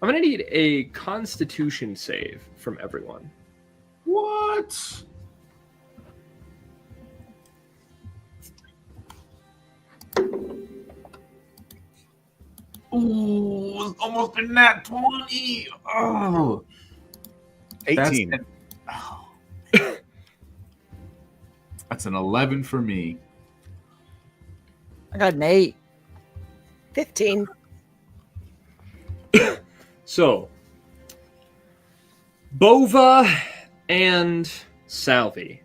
I'm gonna need a Constitution save from everyone. What? Ooh, it's almost a nat 20. Oh. 18. That's an 11 for me. I got an 8. 15. So, Bova and Salvi,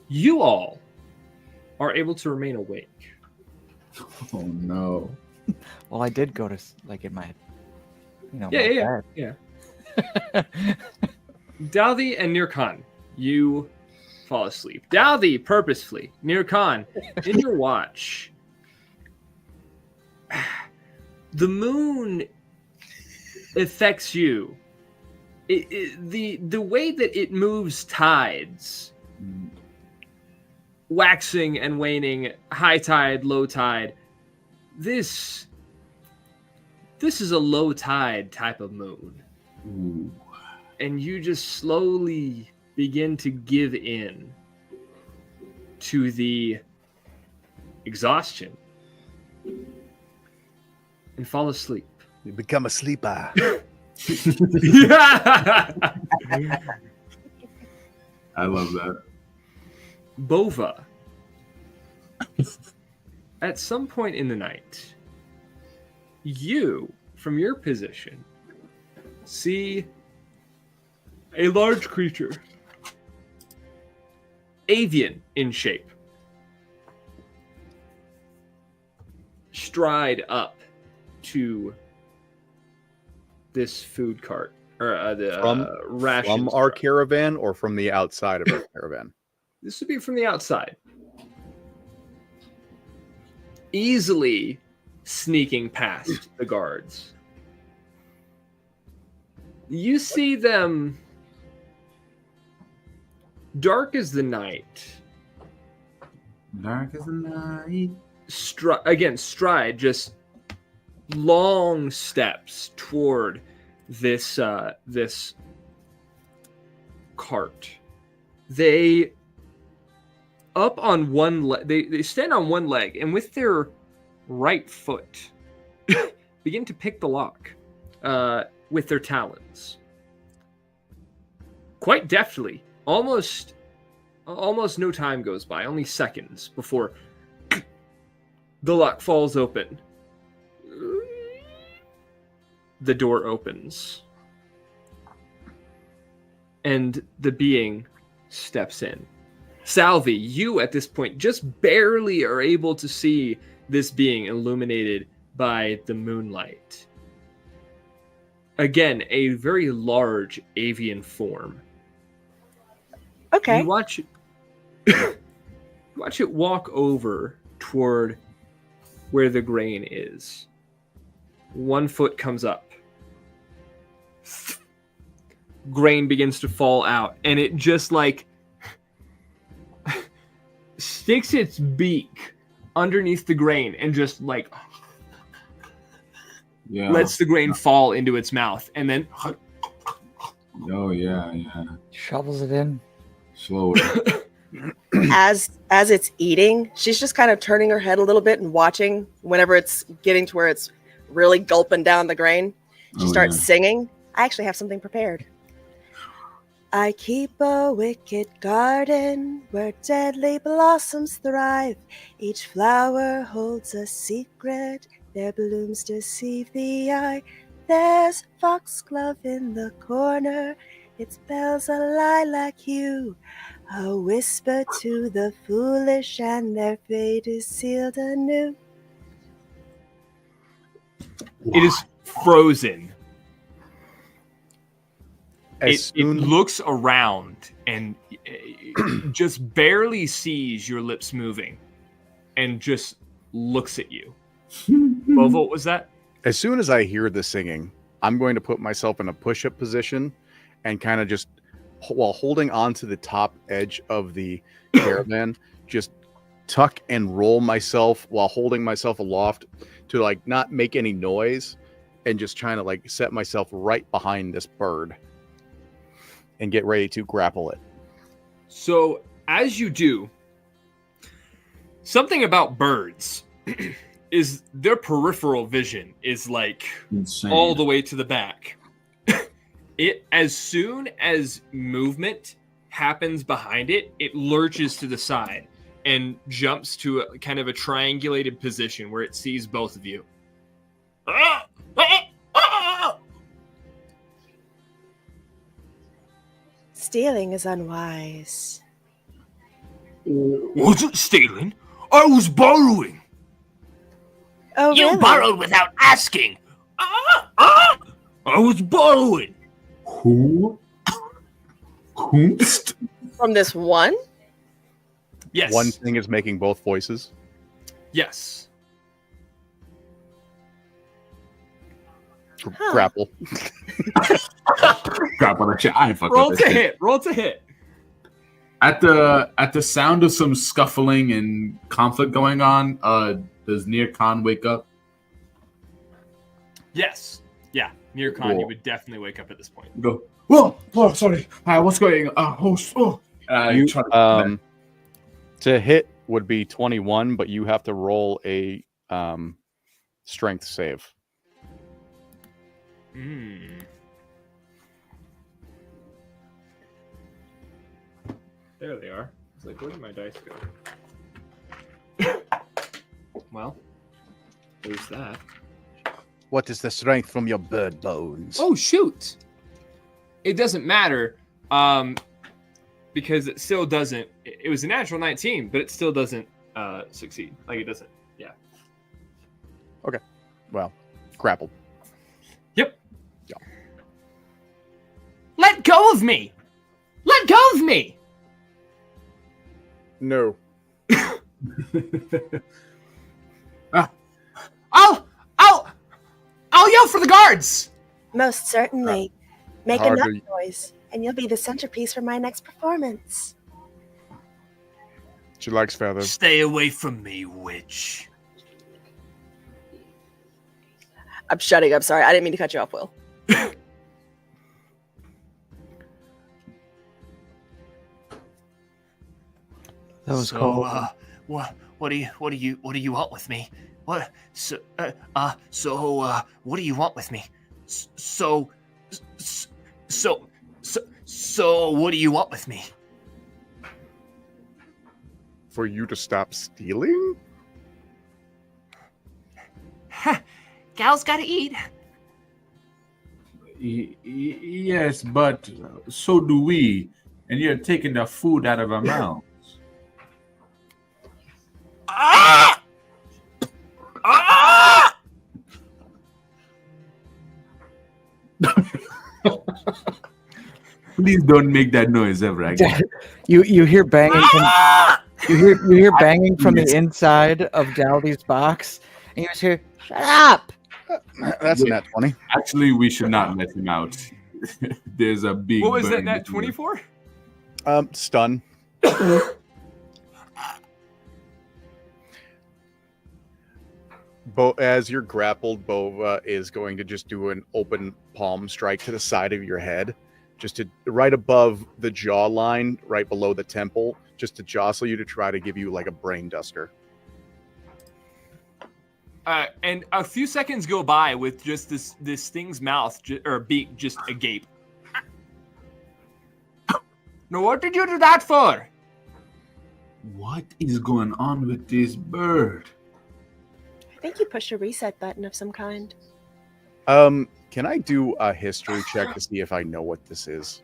you all are able to remain awake. Oh no. Well, I did go to in my, Yeah, my yeah, bed. yeah. Daldi and Nirkan, you fall asleep. Daldi, purposefully. Nirkan, in your watch, the moon affects you. The way that it moves tides, waxing and waning, high tide, low tide. This is a low tide type of moon. Ooh. And you just slowly begin to give in to the exhaustion and fall asleep. You become a sleeper. I love that. Bova, at some point in the night, you, from your position, see a large creature, avian in shape, stride up to this food cart, or the rations From our cart. caravan or from the outside of our caravan? This would be from the outside. Easily sneaking past the guards. You see them dark as the night. Dark as the night. Stride, just long steps toward this this cart. They up on one leg. They stand on one leg, and with their right foot begin to pick the lock with their talons. Quite deftly. Almost no time goes by, only seconds before the lock falls open. The door opens. And the being steps in. Salvi, you at this point just barely are able to see this being illuminated by the moonlight. Again, a very large avian form. Okay. You watch it walk over toward where the grain is. One foot comes up. Grain begins to fall out, and it just like sticks its beak underneath the grain and just like lets the grain fall into its mouth, and then Oh yeah. Shovels it in. Slowly. As it's eating, she's just kind of turning her head a little bit and watching. Whenever it's getting to where it's really gulping down the grain, she starts singing. I actually have something prepared. I keep a wicked garden where deadly blossoms thrive. Each flower holds a secret, their blooms deceive the eye. There's foxglove in the corner, its bells a lilac hue, a whisper to the foolish, and their fate is sealed anew. it is frozen. As It soon looks around and just barely sees your lips moving and just looks at you. Well, what was that? as soon as I hear the singing, I'm going to put myself in a push-up position and kind of just, while holding on to the top edge of the caravan, just tuck and roll myself while holding myself aloft to like not make any noise, and just trying to like set myself right behind this bird and get ready to grapple it. So as you do, something about birds is their peripheral vision is like Insane. all the way to the back. It, as soon as movement happens behind it, it lurches to the side and jumps to a kind of a triangulated position where it sees both of you. Stealing is unwise. Wasn't stealing. I was borrowing. Oh, You really? borrowed without asking. I was borrowing. Who? Kunst? From this one? Yes. One thing is making both voices. Yes. Huh. Grapple. Crap on that shit. I ain't fucking Roll with to that shit. hit. Roll to hit. At the sound of some scuffling and conflict going on, does Near Khan wake up? Yes. Yeah. Near Con, Cool. you would definitely wake up at this point. Go. Oh, sorry. What's going on? You, to hit would be 21, but you have to roll a strength save. There they are. It's like, where did my dice go? Well, there's that. What is the strength from your bird bones? Oh, shoot! It doesn't matter, because it still doesn't. It was a natural 19, but it still doesn't succeed. Like, it doesn't. Yeah. Well, grappled. Yep. Let go of me! Let go of me! No. I'll yell for the guards! Most certainly. Make hard enough to- noise, and you'll be the centerpiece for my next performance. She likes feathers. Stay away from me, witch. I'm shutting up. Sorry, I didn't mean to cut you off, Will. That was cold. What do you want with me? What what do you want with me? So what do you want with me? For you to stop stealing? Gal's gotta eat. Yes, but so do we. And you're taking the food out of our mouths. Ah! Ah! Please don't make that noise ever again. You hear banging from Ah! you hear banging from the inside of Daldy's box, and you just hear, "Shut up!" That's a nat 20. Actually, we should not let him out. There's a big. What was that burn nat between 20 for? Stun. As you're grappled, Bova is going to just do an open palm strike to the side of your head, just to right above the jawline, right below the temple, just to jostle you to try to give you like a brain duster. And a few seconds go by with just this thing's mouth or beak just agape. Now, what did you do that for? What is going on with this bird? I think you pushed a reset button of some kind. Can I do a history check to see if I know what this is?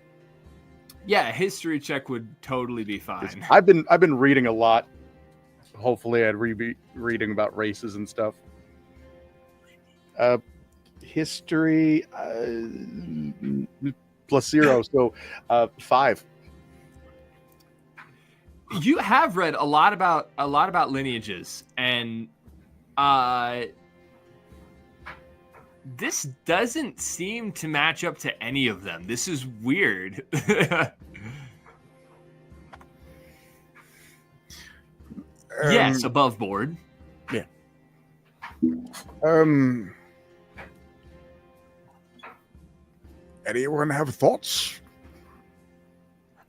Yeah, a history check would totally be fine. I've been reading a lot. Hopefully, I'd be reading about races and stuff. History +0, so 5. You have read a lot about lineages, and this doesn't seem to match up to any of them. This is weird. Yes, above board. Yeah. Anyone have thoughts?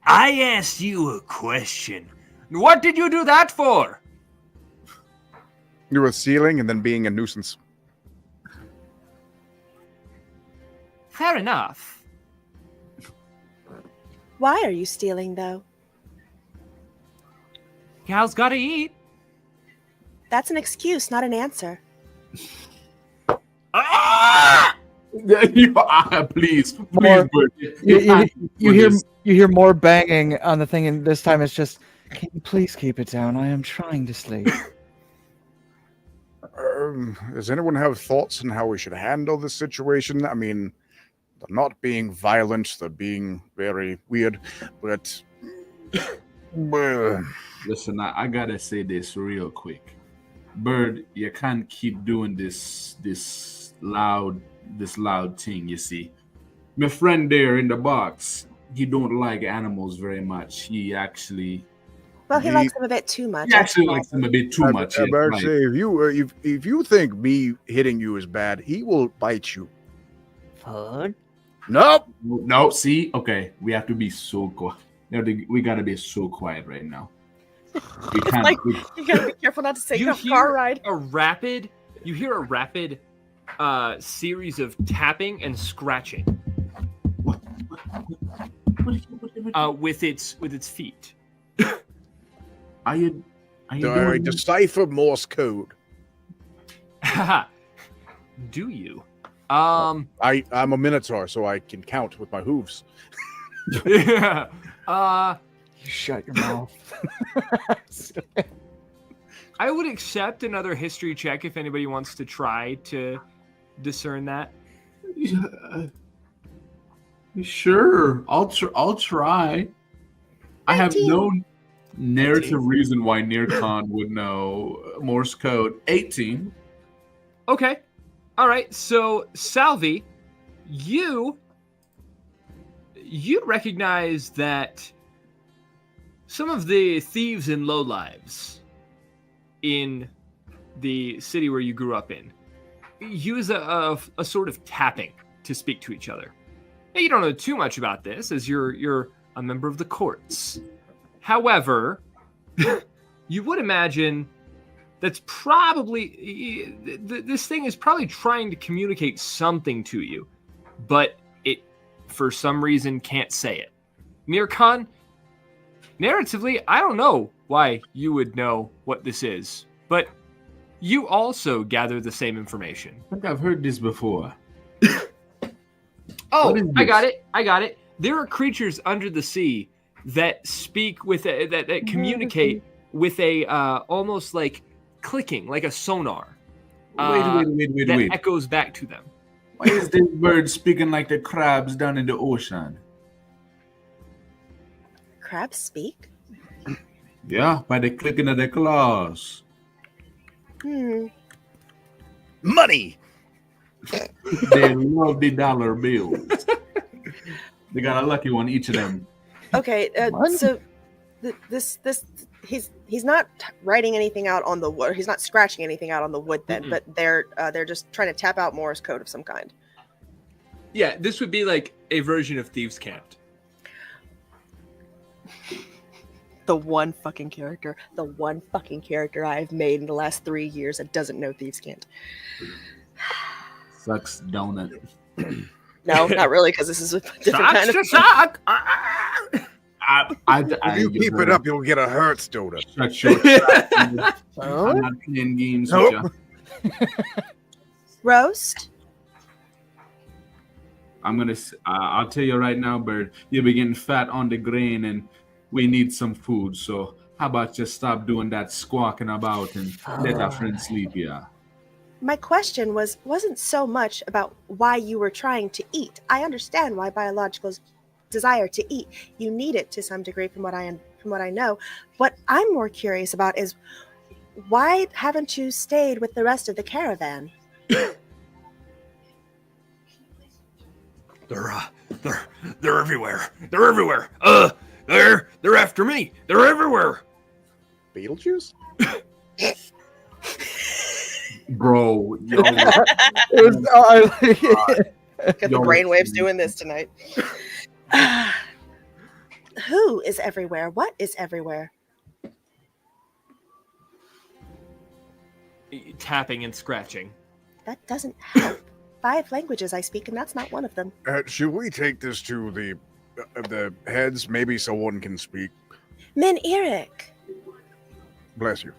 I asked you a question. What did you do that for? You were stealing and then being a nuisance. Fair enough. Why are you stealing, though? Gal's gotta eat. That's an excuse, not an answer. Ah! Please, More- Bird. You hear more banging on the thing, and this time it's just, "Can you please keep it down? I am trying to sleep." Does anyone have thoughts on how we should handle this situation? I mean, they're not being violent, they're being very weird, but... Listen, I gotta say this real quick. Bird, you can't keep doing this loud thing, you see. My friend there in the box, he don't like animals very much. He actually Well, he likes them a bit too much. likes them a bit too much. I'm yeah, about to right. say, if you think me hitting you is bad, he will bite you. Fud? Nope. No, see? Okay, we have to be so quiet. We gotta be so quiet right now. We can't. Like, you gotta be careful not to take You a car ride. You hear a rapid series of tapping and scratching with its feet. Are you I doing this? decipher Morse code. Do you? I'm a minotaur, so I can count with my hooves. Yeah. You shut your mouth. I would accept another history check if anybody wants to try to discern that. Sure, I'll try. I have 19. no narrative reason why Nearcon would know Morse code. 18. Okay. All right. So, Salvi, you recognize that some of the thieves and lowlives in the city where you grew up in use a sort of tapping to speak to each other. Now, you don't know too much about this, as you're a member of the courts. However, you would imagine that's probably this thing is probably trying to communicate something to you, but it for some reason can't say it. Mirkan, narratively, I don't know why you would know what this is, but you also gather the same information. I think I've heard this before. Oh, What is I got this? it. I got it. There are creatures under the sea that speak with that communicate with a almost like clicking, like a sonar. Wait. That echoes back to them. Why is this bird speaking like the crabs down in the ocean? Crabs speak? Yeah, by the clicking of their claws. Money. They love the dollar bills. They got a lucky one, each of them. Okay, so this he's not writing anything out on the wood. He's not scratching anything out on the wood then, but they're just trying to tap out Morse code of some kind. Yeah, this would be like a version of Thieves' Cant. The one fucking character I've made in the last 3 years that doesn't know Thieves' Cant. Sucks, don't it? No, not really, because this is a different kind of. Suck. If you keep it up, you'll get a Hertz donut. Shut your trap. I'm not playing games with Nope. you. Roast? I'll tell you right now, Bird, you'll be getting fat on the grain and we need some food. So how about just stop doing that squawking about and let our friend sleep here? My question wasn't so much about why you were trying to eat. I understand why biologicals desire to eat. You need it to some degree from what I know. What I'm more curious about is why haven't you stayed with the rest of the caravan? They're everywhere. They're everywhere. They're after me. They're everywhere. Beetlejuice? Bro, yo, Got the brainwaves doing this tonight. Who is everywhere? What is everywhere? Tapping and scratching. That doesn't help. 5 languages I speak, and that's not one of them. Should we take this to the heads? Maybe someone can speak. Min Eric. Bless you.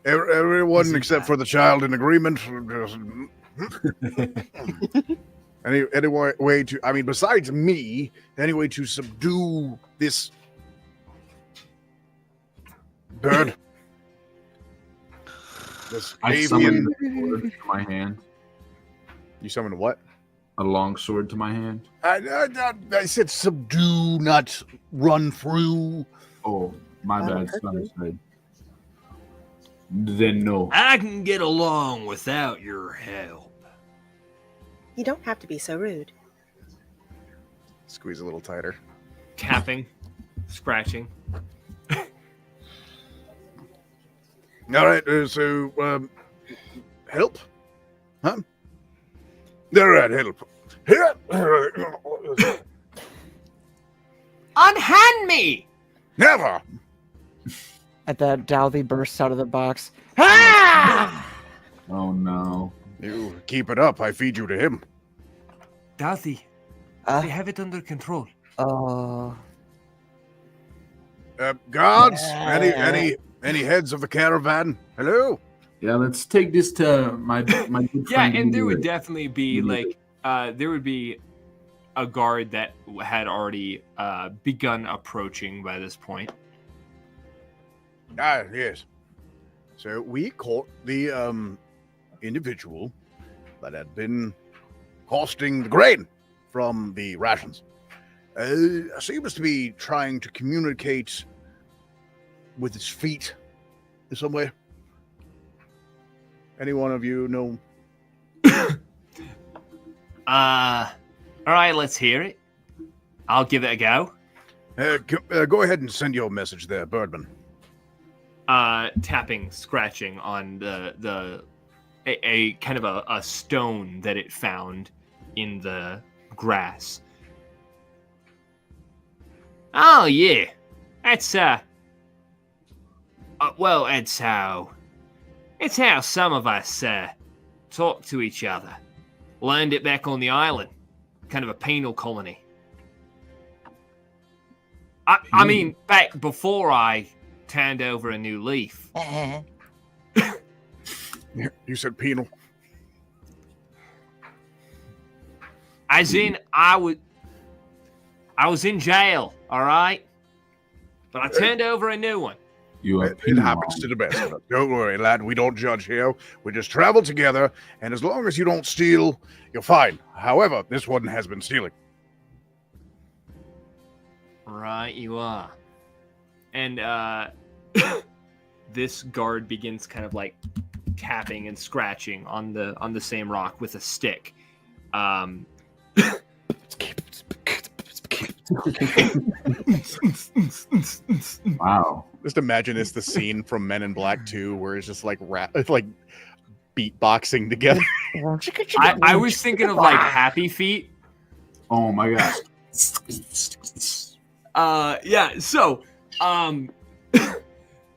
Everyone except for the child in agreement. Any way to, I mean, besides me, any way to subdue this bird? This I avian. summoned a sword to my hand. You summoned what? A long sword to my hand. I said subdue, not run through. Oh, my That'll bad, hurt son you. said. Then no. I can get along without your help. You don't have to be so rude. Squeeze a little tighter. Tapping, scratching. All right, so help, huh? All right, help. Unhand me! Never. At that, Douthie bursts out of the box. Ah! Oh no. You keep it up. I feed you to him. Douthie, Uh, we have it under control. oh. Guards, any heads of the caravan? Hello. Yeah, let's take this to my good Yeah, friend. and there would Moonlit. definitely be Moonlit. like there would be a guard that had already begun approaching by this point. Ah, yes. So we caught the individual that had been costing the grain from the rations. Seems to be trying to communicate with his feet in some way. Any one of you know? All right, let's hear it. I'll give it a go. Go ahead and send your message there, Birdman. Tapping, scratching on a kind of a stone that it found in the grass. Oh yeah, that's well, it's how some of us talk to each other. Learned it back on the island, kind of a penal colony. I mean, back before I turned over a new leaf. You said penal. As in, I was in jail, all right? But I turned over a new one. It happens to the best of us. Don't worry, lad. We don't judge here. We just travel together, and as long as you don't steal, you're fine. However, this one has been stealing. Right, you are. And this guard begins kind of like tapping and scratching on the same rock with a stick. Wow. Just imagine it's the scene from Men in Black 2 where it's just like it's like beatboxing together. I was thinking of like Happy Feet. Oh my gosh. Yeah, so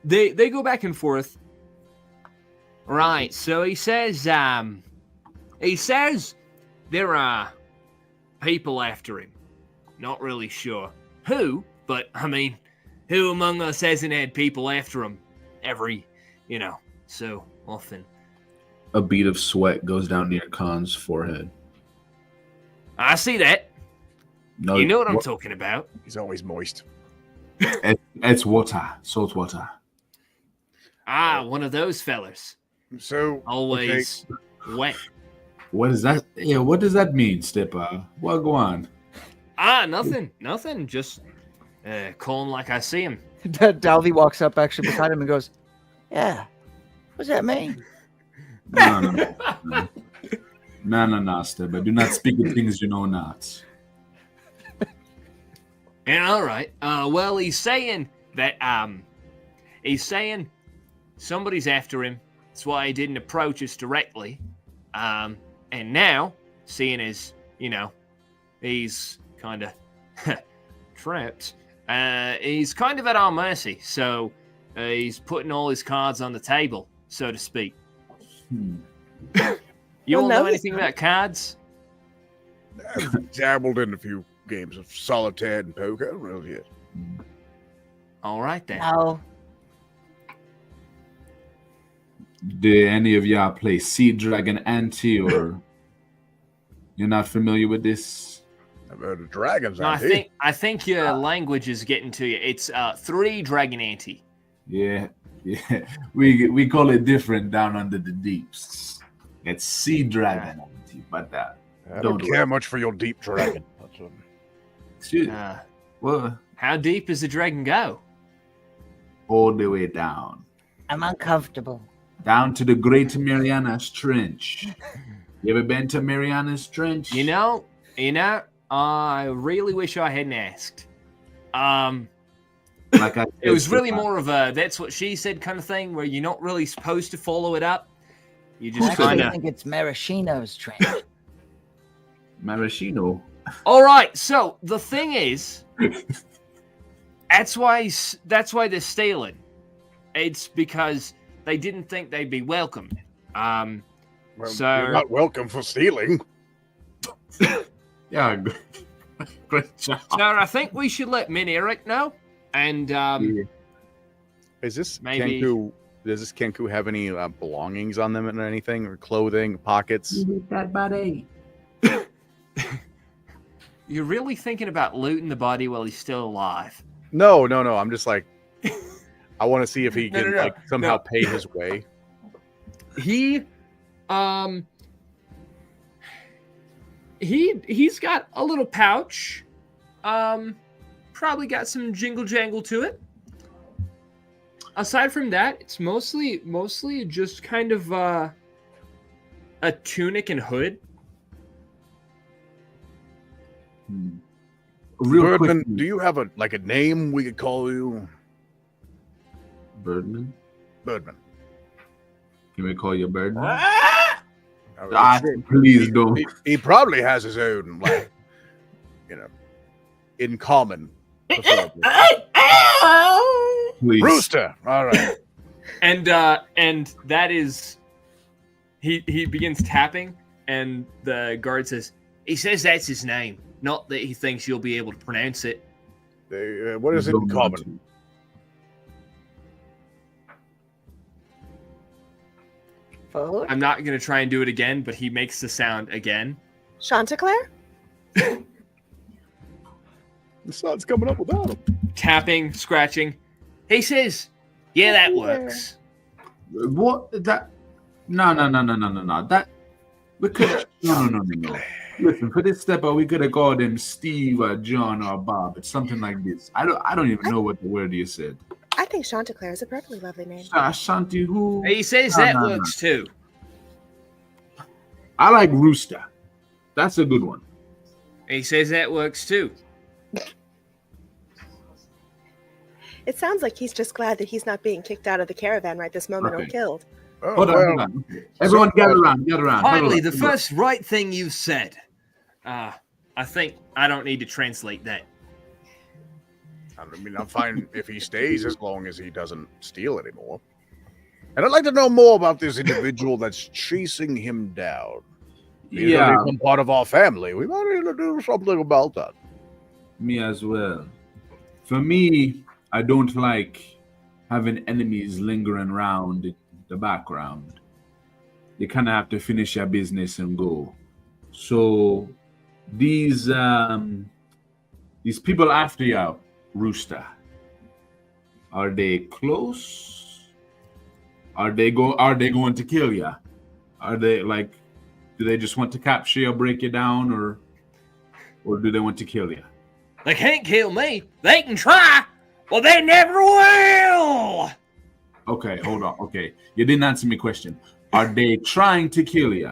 they go back and forth. Right, so he says there are people after him. Not really sure who, but I mean, who among us hasn't had people after him every, so often? A bead of sweat goes down near Khan's forehead. I see that. No, You know what I'm talking about. He's always moist. It's water, salt water. Ah, one of those fellers. So Always wet. What is that? Yeah, what does that mean, Stipper? What go on? Ah, nothing. Just call him like I see him. Dalvey walks up actually beside him and goes, "Yeah, what's that mean?" No, Stipper. Do not speak of things you know not. Yeah, all right. Well, he's saying that somebody's after him. That's why he didn't approach us directly. And now, seeing as he's kind of trapped, he's kind of at our mercy. So he's putting all his cards on the table, so to speak. You all know anything about cards? I've dabbled in a few games of solitaire and poker. Really, yes. All right then. No. Do any of y'all play Sea Dragon Ante, or you're not familiar with this? I've heard of dragons. No, I think your language is getting to you. It's 3 Dragon Ante. Yeah. We call it different down under the deeps. It's Sea Dragon Ante, but I don't care much for your deep dragon. Excuse me. Well, How deep does the dragon go? all the way down. I'm uncomfortable. Down to the Great Marianas Trench. You ever been to Marianas Trench? I really wish I hadn't asked. Like I It was really more of a that's what she said kind of thing, where you're not really supposed to follow it up. You I just actually kind of. think it's Maraschino's trench. Maraschino. All right. So the thing is, that's why they're stealing. It's because they didn't think they'd be welcomed. Well, So- you're not welcome for stealing. Yeah, great job. So I think we should let Min Eric know. And Is this Maybe. Kenku? Does this Kenku have any belongings on them or anything, or clothing, pockets? That body. you're really thinking about looting the body while he's still alive. No. I'm just like, I want to see if he No, can no. like somehow pay his way. He's got a little pouch. Probably got some jingle jangle to it. Aside from that, it's mostly just kind of a tunic and hood. Real Birdman, quick, do you have a name we could call you? Birdman. Birdman. Can we call you Birdman? I mean, Please don't. he probably has his own, in common. preferably. Please. Rooster. All right. And that is, he begins tapping, and the guard says, He says that's his name, not that he thinks you'll be able to pronounce it. What is it in common? Vote. I'm not going to try and do it again, but he makes the sound again. Chanticleer? The sun's coming up without him. Tapping, scratching. He says, yeah, that works. What? That? No. That we could. No. Listen, for this step, we could have called him Steve or John or Bob. It's something like this. I don't even know what the word you said. I think Chanticleer is a perfectly lovely name. Shanti who? He says that works too. I like Rooster. That's a good one. He says that works too. It sounds like he's just glad that he's not being kicked out of the caravan right this moment or Okay. killed. Oh, Hold well, on. Everyone, gather around. Finally, the Hold on. first right thing you've said. I think I don't need to translate that. I mean, I'm fine if he stays as long as he doesn't steal anymore. And I'd like to know more about this individual that's chasing him down. He's Yeah, gonna become part of our family. We might need to do something about that. me as well. For me, I don't like having enemies lingering around the background. You kind of have to finish your business and go. So these people after you, Rooster, are they close? Are they going to kill you? Are they like? Do they just want to capture you, break you down, or do they want to kill you? They can't kill me. They can try. Well, they never will. Okay, hold on. Okay, you didn't answer my question. Are they trying to kill you?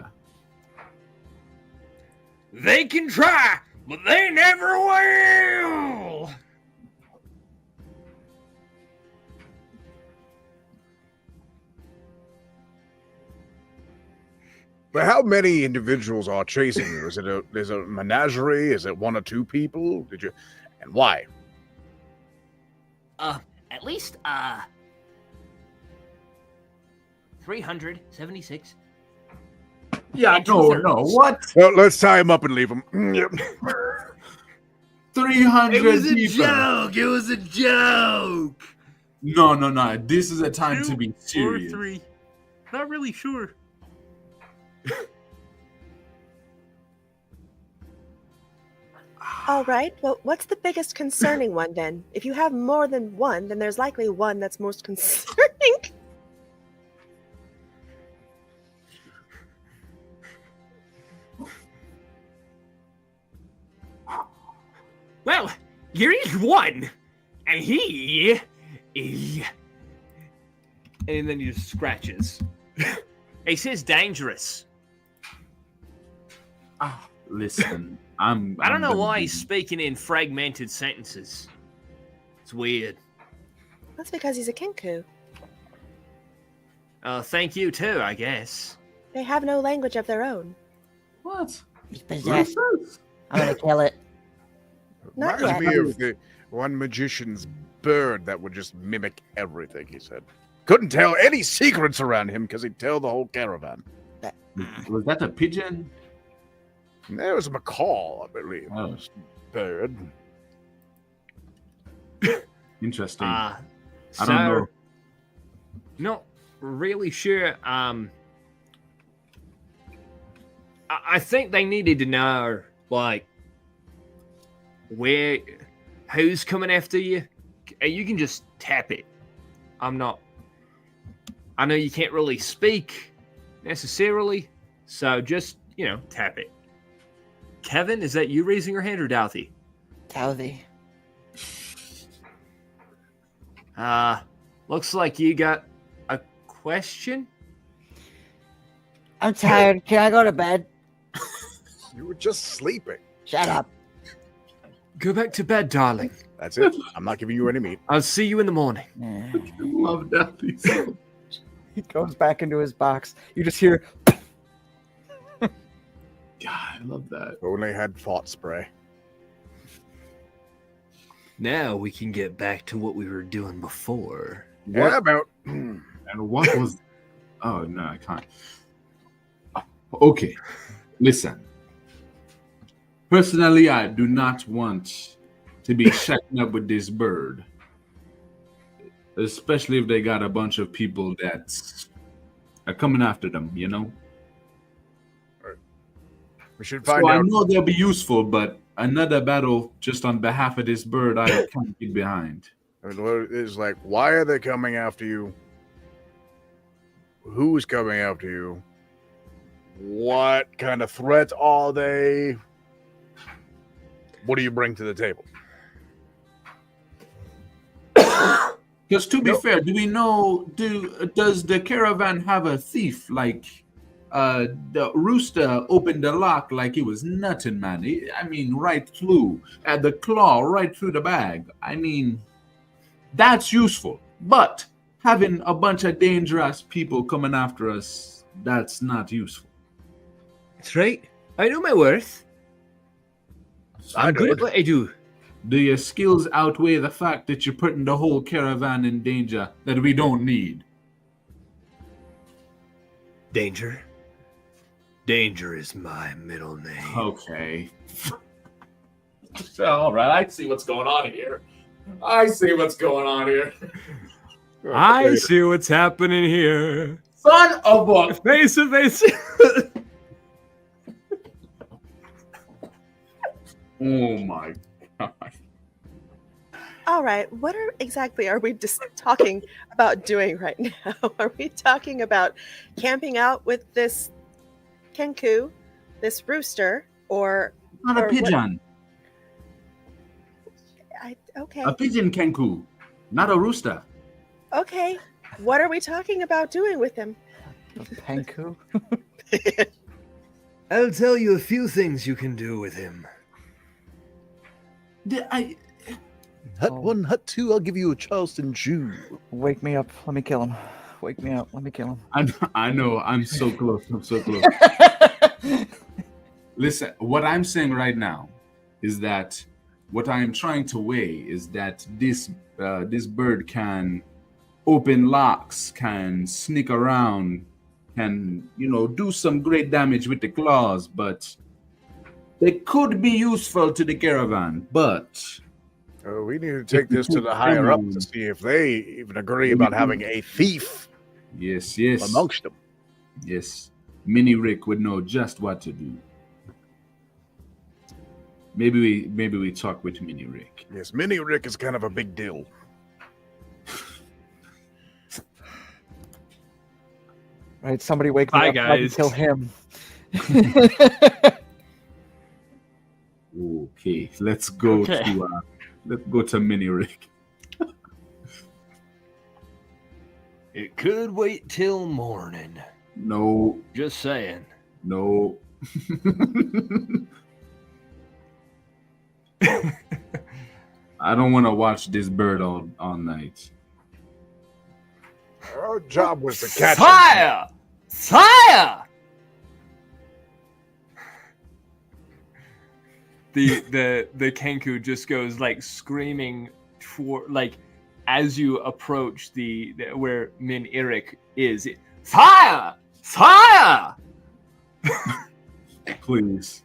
They can try, but they never will. But how many individuals are chasing you? Is it a menagerie? Is it one or two people? And why? At least 376. Yeah, And no, two-thirds. what? Well, let's tie him up and leave him. 300 It was a people. joke. It was a joke. No. This is a time to Two be or serious. three. Not really sure. All right. Well, what's the biggest concerning one then? If you have more than one, then there's likely one that's most concerning. Well, there is one, and he is. And then he just scratches. He says dangerous. Listen, I don't know why he's he's speaking in fragmented sentences. It's weird. That's because he's a kinku. Thank you too, I guess. They have no language of their own. What? He's possessed. I'm gonna kill it. Not Reminds yet. me of the one magician's bird that would just mimic everything, he said. Couldn't tell any secrets around him because he'd tell the whole caravan. Was that a pigeon? There was a macaw, I believe. Oh. Bird. Interesting. I I don't know. Not really sure. I think they needed to know, like, who's coming after you. You can just tap it. I know you can't really speak necessarily, so just, tap it. Kevin, is that you raising your hand or Douthie? Touthy. Looks like you got a question? I'm tired. Can I go to bed? You were just sleeping. Shut up. Go back to bed, darling. That's it. I'm not giving you any meat. I'll see you in the morning. Yeah. Love Daffy so much. He goes back into his box. You just hear. God, I love that. Only had thought spray. Now we can get back to what we were doing before. Yeah, about. And what was? Oh no, I can't. Okay, listen. Personally, I do not want to be shacking up with this bird, especially if they got a bunch of people that are coming after them. You know. We should find So I out. know they'll be useful, but another battle just on behalf of this bird, I can't get behind. I mean, what is like, why are they coming after you? Who's coming after you? What kind of threat are they? What do you bring to the table? Because to be fair, do we know? Does the caravan have a thief? Like, the Rooster opened the lock like it was nothing, man. I mean, right through at the claw, right through the bag. I mean, that's useful. But having a bunch of dangerous people coming after us, that's not useful. That's right. I know my worth. I I'm good do. at what I do. Do your skills outweigh the fact that you're putting the whole caravan in danger that we don't need? Danger. Danger is my middle name. Okay. All right, I see what's going on here. I see what's going on here. I see what's happening here. Son of a... Face to face. Oh my god. All right, what exactly are we just talking about doing right now? Are we talking about camping out with this Kenku, this Rooster, or Not a or what- pigeon. Okay, A pigeon Kenku. Not a rooster. okay. What are we talking about doing with him? Panku. I'll tell you a few things you can do with him. Hut Oh. 1, Hut 2, I'll give you a Charleston Jew. Wake me up. Let me kill him. Wake me up. Let me kill him. I know. I'm so close. I'm so close. Listen, what I'm saying right now is that what I am trying to weigh is that this bird can open locks, can sneak around, can do some great damage with the claws, but they could be useful to the caravan. But We need to take this to the higher up to see if they even agree about having a thief yes, amongst them. yes, Mini Rick would know just what to do. Maybe we talk with Mini Rick. Yes, Mini Rick is kind of a big deal. Right, somebody wake me Bye, up. So I can guys. kill him. Okay, let's go to Mini Rick. It could wait till morning. No, Just saying. no. I don't want to watch this bird all night. Our job was to catch him. Fire! Fire! The Kenku just goes like screaming for like as you approach the where Min Irik is. Fire! Fire! Please.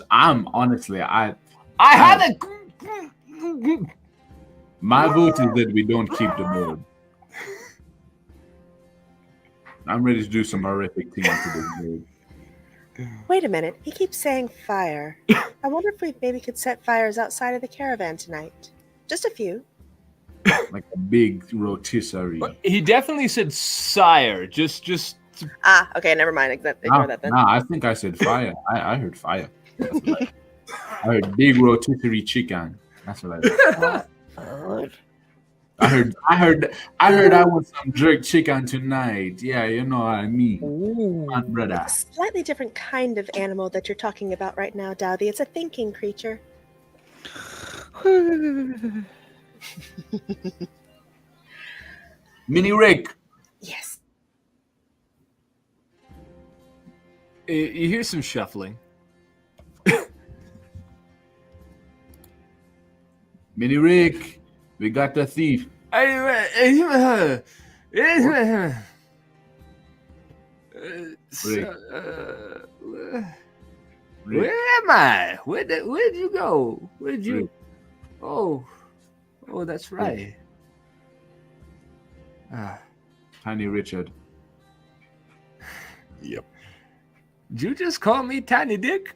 I'm honestly, I have a. my vote is that we don't keep the bird. I'm ready to do some horrific things to this bird. Wait a minute. He keeps saying fire. I wonder if we maybe could set fires outside of the caravan tonight. Just a few. Like a big rotisserie. He definitely said sire. Just Ah, okay, never mind. Ignore that then. Nah, I think I said fire. I heard fire. That's what I heard big rotisserie chicken. That's what I heard. I heard I want some jerk chicken tonight. Yeah, you know what I mean. Come on, brother. Slightly different kind of animal that you're talking about right now, Dowdy. It's a thinking creature. Mini Rick. Yes. You hear some shuffling. Mini Rick, we got the thief. Where am I? Where'd you go? Where'd you? Oh, that's right. Tiny Richard. Yep. Did you just call me Tiny Dick?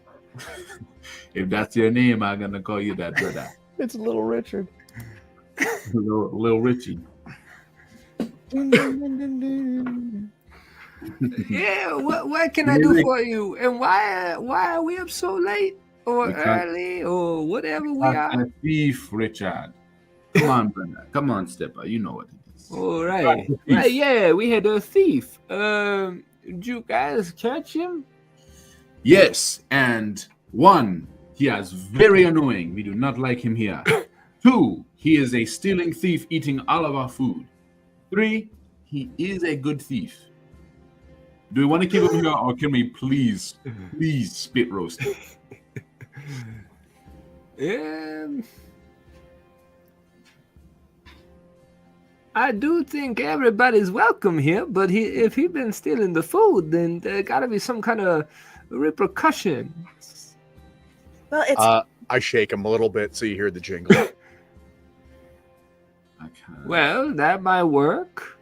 If that's your name, I'm gonna call you that, brother. It's Little Richard. Little Richie. Yeah, what can I do for you? And why are we up so late or early or whatever we are? A thief, Richard. Come on, brother. Come on, Stepper. You know what it is. All right. Right, yeah, we had a thief. Did you guys catch him? Yes, and 1, he is very annoying. We do not like him here. 2, he is a stealing thief eating all of our food. 3, he is a good thief. Do we want to keep him here, or can we please spit roast him? I do think everybody's welcome here, but if he's been stealing the food, then there gotta be some kind of repercussions. Well, it's I shake him a little bit so you hear the jingle. Well, that might work.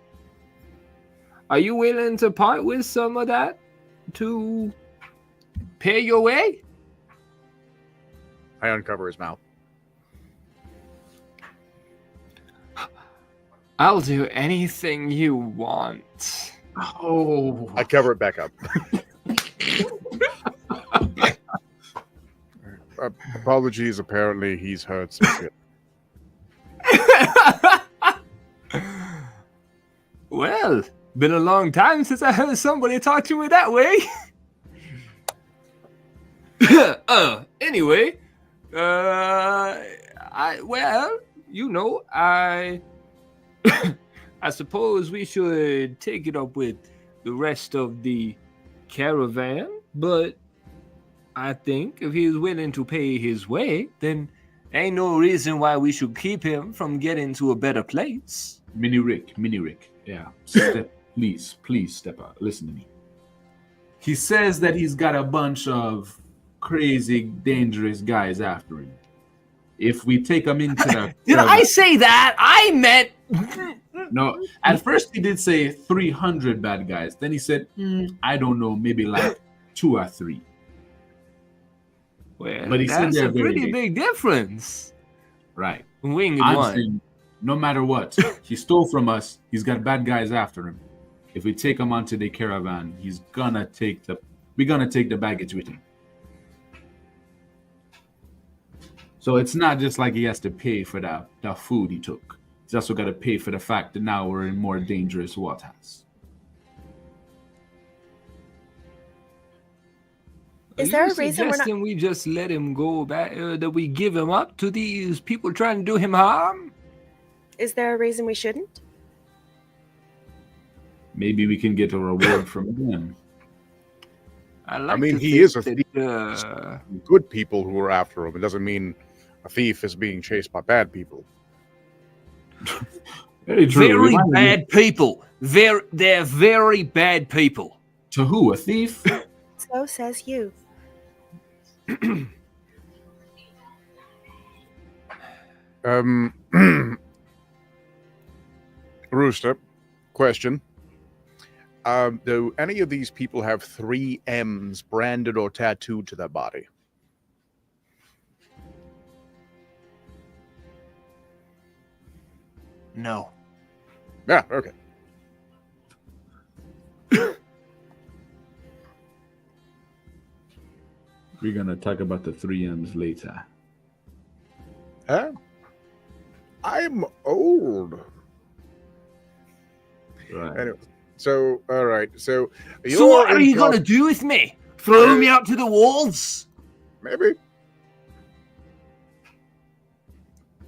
Are you willing to part with some of that to pay your way? I uncover his mouth. I'll do anything you want. Oh, I cover it back up. Apologies. Apparently, he's heard some shit. Well, been a long time since I heard somebody talk to me that way. Anyway, I suppose we should take it up with the rest of the caravan, but I think if he's willing to pay his way, then ain't no reason why we should keep him from getting to a better place. Mini Rick. Yeah. Please, Stepper, listen to me. He says that he's got a bunch of crazy, dangerous guys after him. If we take him into the... Did I say that? I meant... No, at first he did say 300 bad guys. Then he said, I don't know, maybe like 2 or 3. Well, but he that's said a pretty big difference. Right. Winged I'm one. saying, no matter what, he stole from us. He's got bad guys after him. If we take him onto the caravan, we're gonna take the baggage with him. So it's not just like he has to pay for the food he took. He's also got to pay for the fact that now we're in more dangerous waters. Is there a reason we're not... we just let him go back, that we give him up to these people trying to do him harm? Is there a reason we shouldn't? Maybe we can get a reward from them. I mean, he is a thief. Good people who are after him. It doesn't mean a thief is being chased by bad people. Very true. Very bad people. They're very bad people. To who? A thief? So says you. Rooster, question. Do any of these people have 3 M's branded or tattooed to their body? No. Yeah, okay. We're going to talk about the 3 M's later. Huh? I'm old. Right. Anyway, so, all right. So what are you going to do with me? Throw me out to the wolves? Maybe.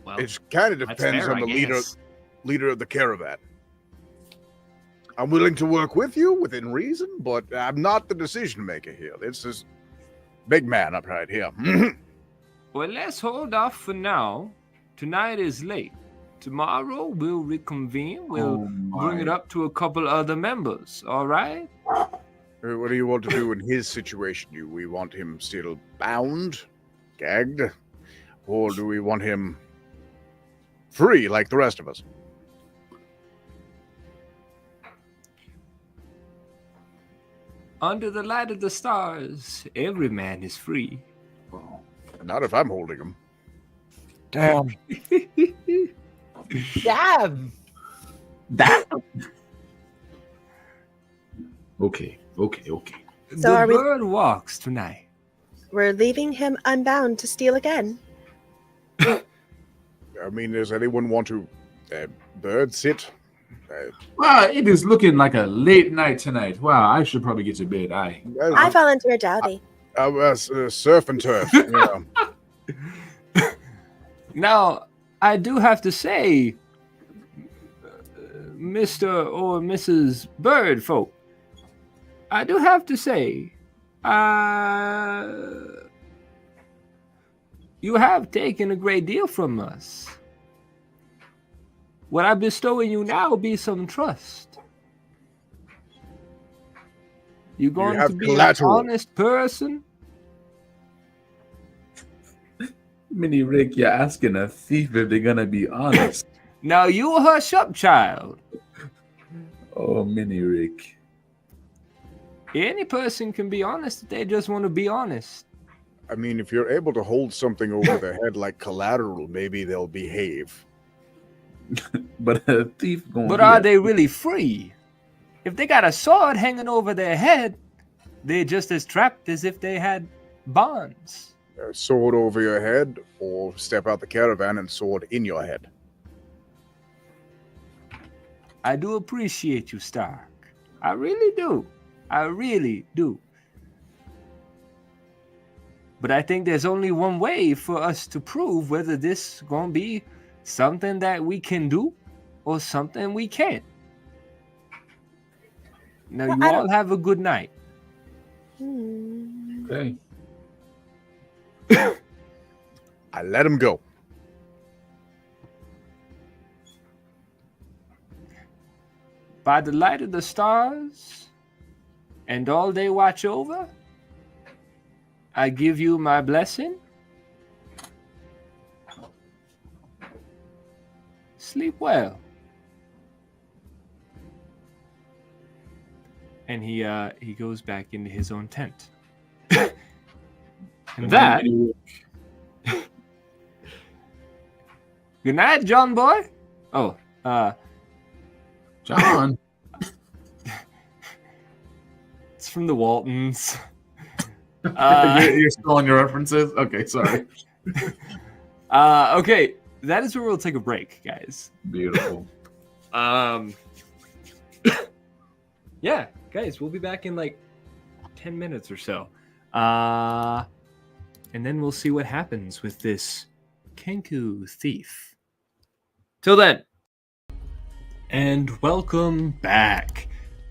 Well, It kind of that's depends fair, on the I leader guess. of the caravan. I'm willing to work with you within reason, but I'm not the decision maker here. This is big man up right here. Well, let's hold off for now. Tonight is late. Tomorrow we'll reconvene. We'll bring it up to a couple other members. All right? What do you want to do in his situation? Do we want him still bound, gagged, or do we want him free like the rest of us? Under the light of the stars, every man is free. Not if I'm holding him. Damn. Damn. Okay. So the are we- bird walks tonight. We're leaving him unbound to steal again. I mean, does anyone want to bird sit? Wow, it is looking like a late night tonight. Wow, I should probably get to bed. I volunteer Dowdy. Surf and turf. Yeah. Now, I do have to say, Mr. or Mrs. Bird folk, I do have to say, you have taken a great deal from us. What I bestow in you now will be some trust. You're going to have be collateral. an honest person. Mini Rick, you're asking a thief if they're gonna be honest. Now you hush up, child. Oh, Mini Rick. Any person can be honest if they just want to be honest. I mean, if you're able to hold something over their head like collateral, maybe they'll behave. But a thief going. But are they really free? If they got a sword hanging over their head, they're just as trapped as if they had bonds. Sword over your head, or step out the caravan and sword in your head. I do appreciate you, Stark. I really do. I really do. But I think there's only one way for us to prove whether this is going to be something that we can do or something we can't. Now, you all have a good night. Okay. I let him go. By the light of the stars and all they watch over, I give you my blessing. Sleep well. And he goes back into his own tent. And that. Good night, John boy. Oh, John. it's from the Waltons. You're still on your references? Okay, sorry. Okay, that is where we'll take a break, guys. Beautiful. Yeah, guys, we'll be back in like 10 minutes or so. And then we'll see what happens with this Kenku thief. Till then. And welcome back.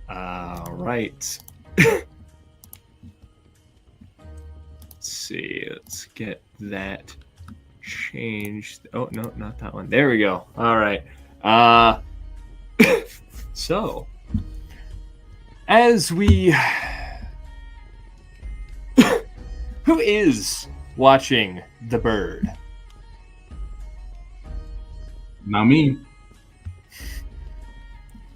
All right. Let's see. Let's get that changed. Oh, no, not that one. There we go. All right. So, as we... Who is watching The Bird? Not me.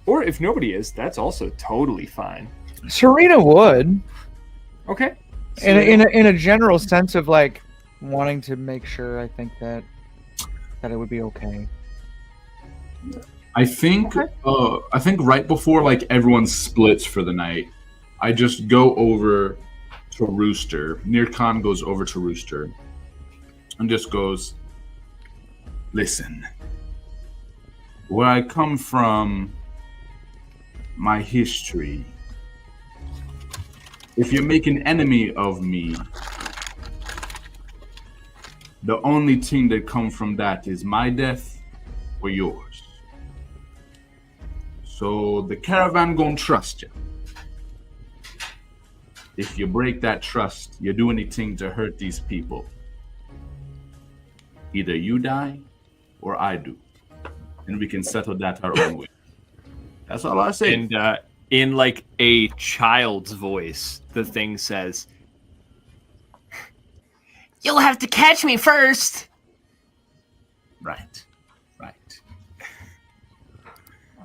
Or if nobody is, that's also totally fine. Serena would, Okay. in a general sense of like wanting to make sure. I think that it would be okay. I think right before like everyone splits for the night, I just go over to Rooster. Near Khan goes over to Rooster and just goes, listen, where I come from, my history, if you make an enemy of me, the only thing that comes from that is my death or yours. So the caravan gonna trust you. If you break that trust, you do anything to hurt these people, either you die or I do. And we can settle that our own way. That's all I say. And in like a child's voice, the thing says, You'll have to catch me first. Right.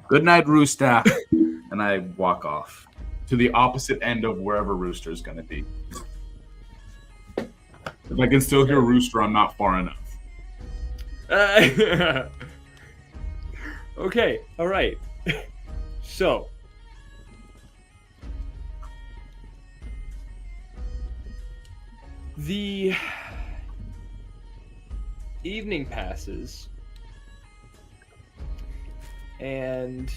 Good night, Rooster. And I walk off to the opposite end of wherever Rooster is going to be. If I can still hear Rooster, I'm not far enough. okay, all right. So, the evening passes, and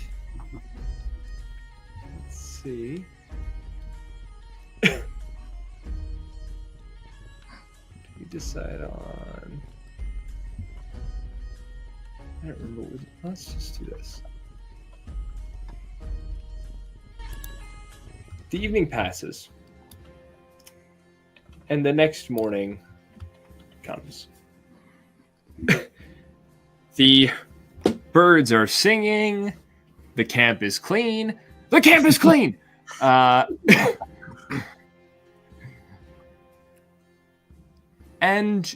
let's see. We decide on. I don't remember. Let's just do this. The evening passes, and the next morning comes. The birds are singing. The camp is clean. The camp is clean. And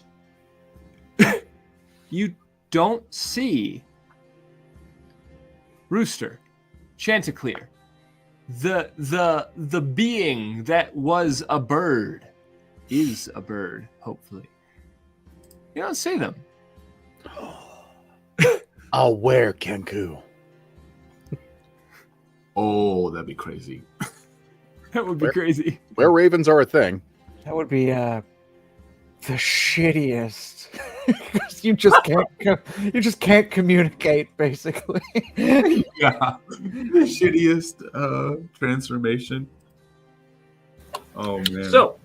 you don't see Rooster, Chanticleer, the being that was a bird, is a bird, hopefully. You don't see them. I'll wear Kenku. Oh, that'd be crazy. That would be crazy. Where ravens are a thing. That would be the shittiest. 'Cause you just can't communicate, basically. Yeah. The shittiest transformation. Oh, man. So,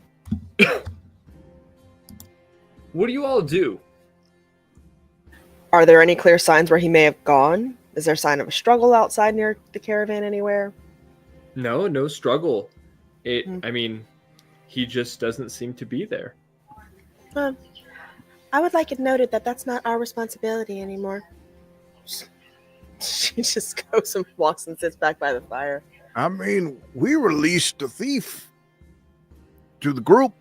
what do you all do? Are there any clear signs where he may have gone? Is there a sign of a struggle outside near the caravan anywhere? No struggle. Hmm. I mean, he just doesn't seem to be there. I would like it noted that that's not our responsibility anymore. She just goes and walks and sits back by the fire. I mean, we released a thief to the group,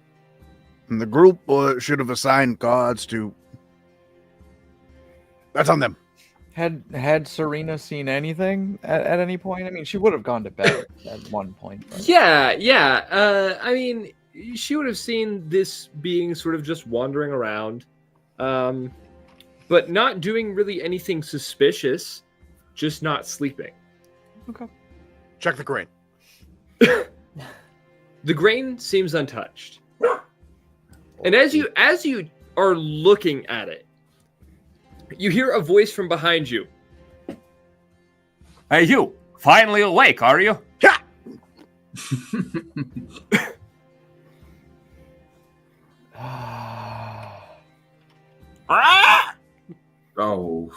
and the group should have assigned guards to. That's on them. Had Serena seen anything at any point? I mean, she would have gone to bed at one point. But... Yeah. I mean, she would have seen this being sort of just wandering around, but not doing really anything suspicious, just not sleeping. Okay. Check the grain. The grain seems untouched. And as you are looking at it, you hear a voice from behind you. Hey, you! Finally awake, are you? Yeah. Oh.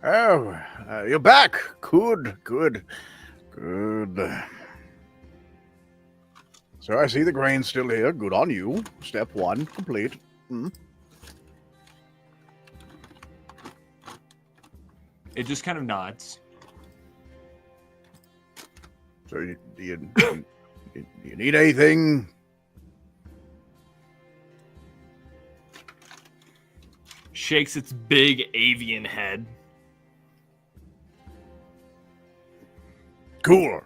Oh, you're back. Good. So I see the grain's still here. Good on you. Step 1 complete. It just kind of nods. So you need anything? Shakes its big avian head. Cool.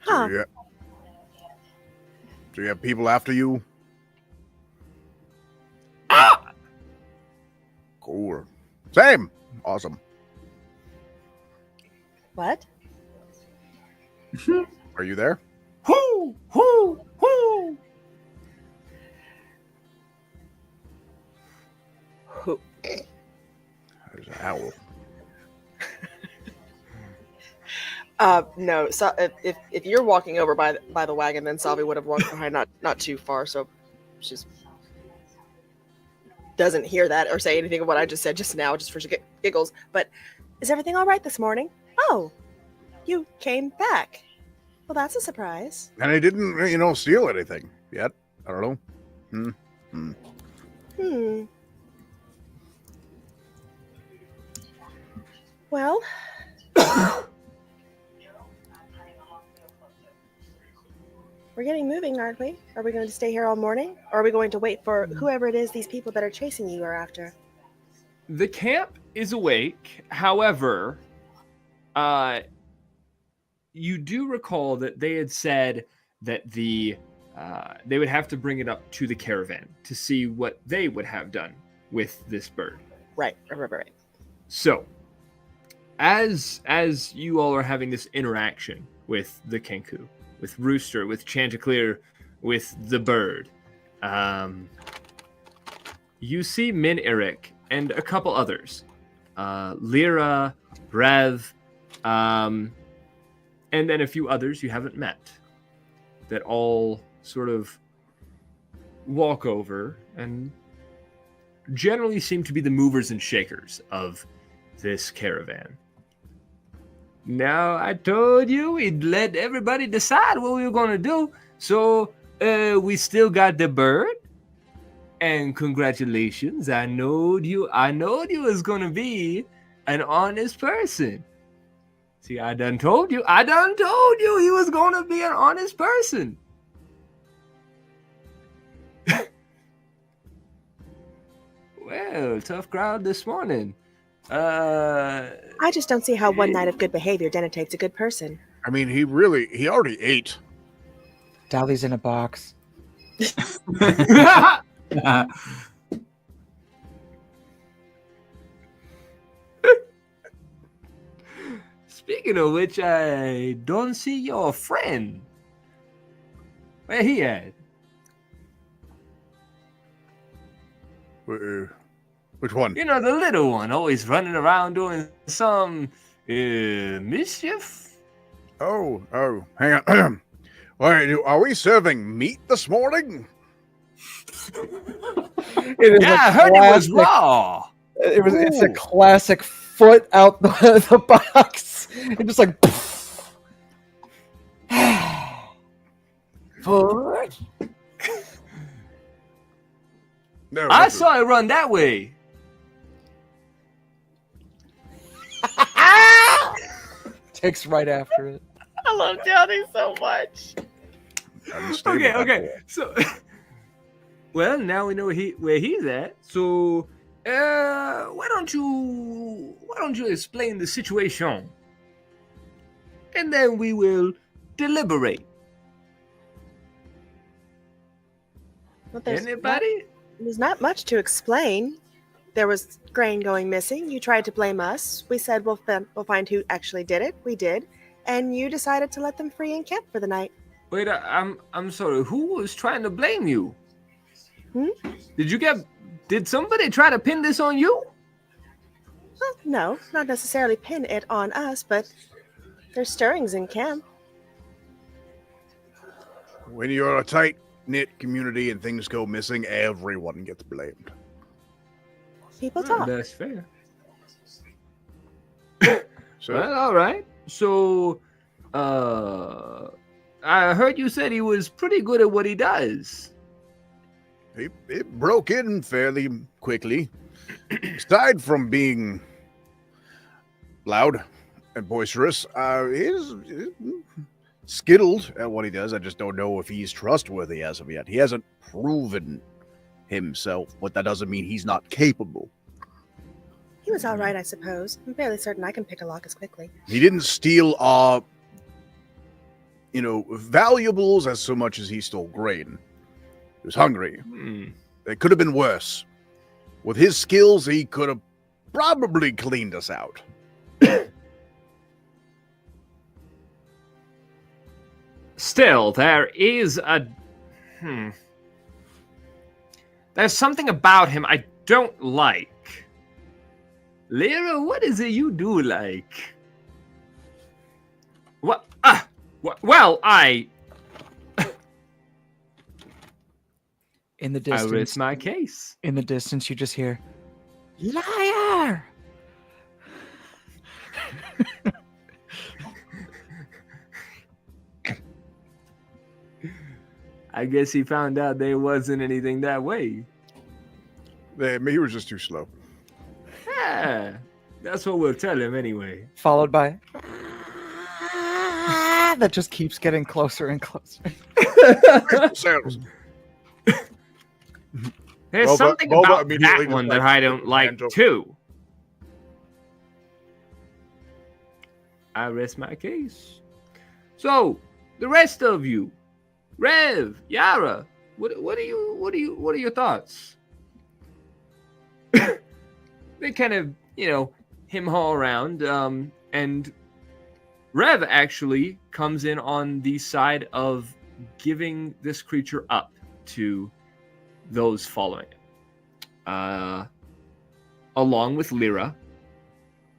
Huh. So you have people after you? Cool. Same. Awesome. What? Are you there? Whoo! Whoo! Whoo! Who? There's an owl. No. So if you're walking over by the wagon, then Salvi would have walked behind, not too far. So she's doesn't hear that or say anything of what I just said just now, just for giggles. But is everything all right this morning? Oh, you came back. Well, that's a surprise. And I didn't, steal anything yet. I don't know. Well, we're getting moving, aren't we? Are we going to stay here all morning? Or are we going to wait for whoever it is these people that are chasing you are after? The camp is awake. However, you do recall that they had said that they would have to bring it up to the caravan to see what they would have done with this bird. Right. So, as you all are having this interaction with the Kenku, with Rooster, with Chanticleer, with the bird, you see Min Eric and a couple others, Lyra, Rev, and then a few others you haven't met, that all sort of walk over and generally seem to be the movers and shakers of this caravan. Now, I told you we'd let everybody decide what we were going to do, so we still got the bird, and congratulations, I knowed you was going to be an honest person. See, I done told you he was going to be an honest person. Well, tough crowd this morning. I just don't see how one night of good behavior denotates a good person. I mean, he already ate. Dolly's in a box. Speaking of which, I don't see your friend. Where he at? Which one? You know, the little one, always running around doing some mischief. Oh, hang on. Are we serving meat this morning? Yeah, I heard it was raw. It's a classic foot out the box. And just like Foot. No, I saw it run that way. takes right after it. I love Johnny so much. Okay. So, well, now we know where he's at. So, why don't you explain the situation, and then we will deliberate. Well, Anybody? There's not much to explain. There was grain going missing. You tried to blame us. We said we'll find who actually did it. We did, and you decided to let them free in camp for the night. Wait, I'm sorry. Who was trying to blame you? Did somebody try to pin this on you? Well, no, not necessarily pin it on us, but there's stirrings in camp. When you're a tight-knit community and things go missing, everyone gets blamed. People talk. That's fair. So, Well, all right. So, I heard you said he was pretty good at what he does. it broke in fairly quickly. Aside from being loud and boisterous, he's skilled at what he does. I just don't know if he's trustworthy as of yet. He hasn't proven himself, but that doesn't mean he's not capable. He was all right, I suppose. I'm fairly certain I can pick a lock as quickly. He didn't steal our, valuables as so much as he stole grain. He was hungry. It could have been worse. With his skills, he could have probably cleaned us out. Still, there is there's something about him I don't like. Lyra, what is it you do like? Well, In the I distance, rest my case. in the distance, you just hear, "Liar!" I guess he found out there wasn't anything that way. He was just too slow. Yeah, that's what we'll tell him anyway. Followed by that just keeps getting closer and closer. Sales. There's Boba- something Boba about immediately that one just, that I don't like hands over. too. I rest my case. So, the rest of you, Rev, Yara, what are your thoughts? They kind of, him haul around, and Rev actually comes in on the side of giving this creature up to those following it, along with Lyra,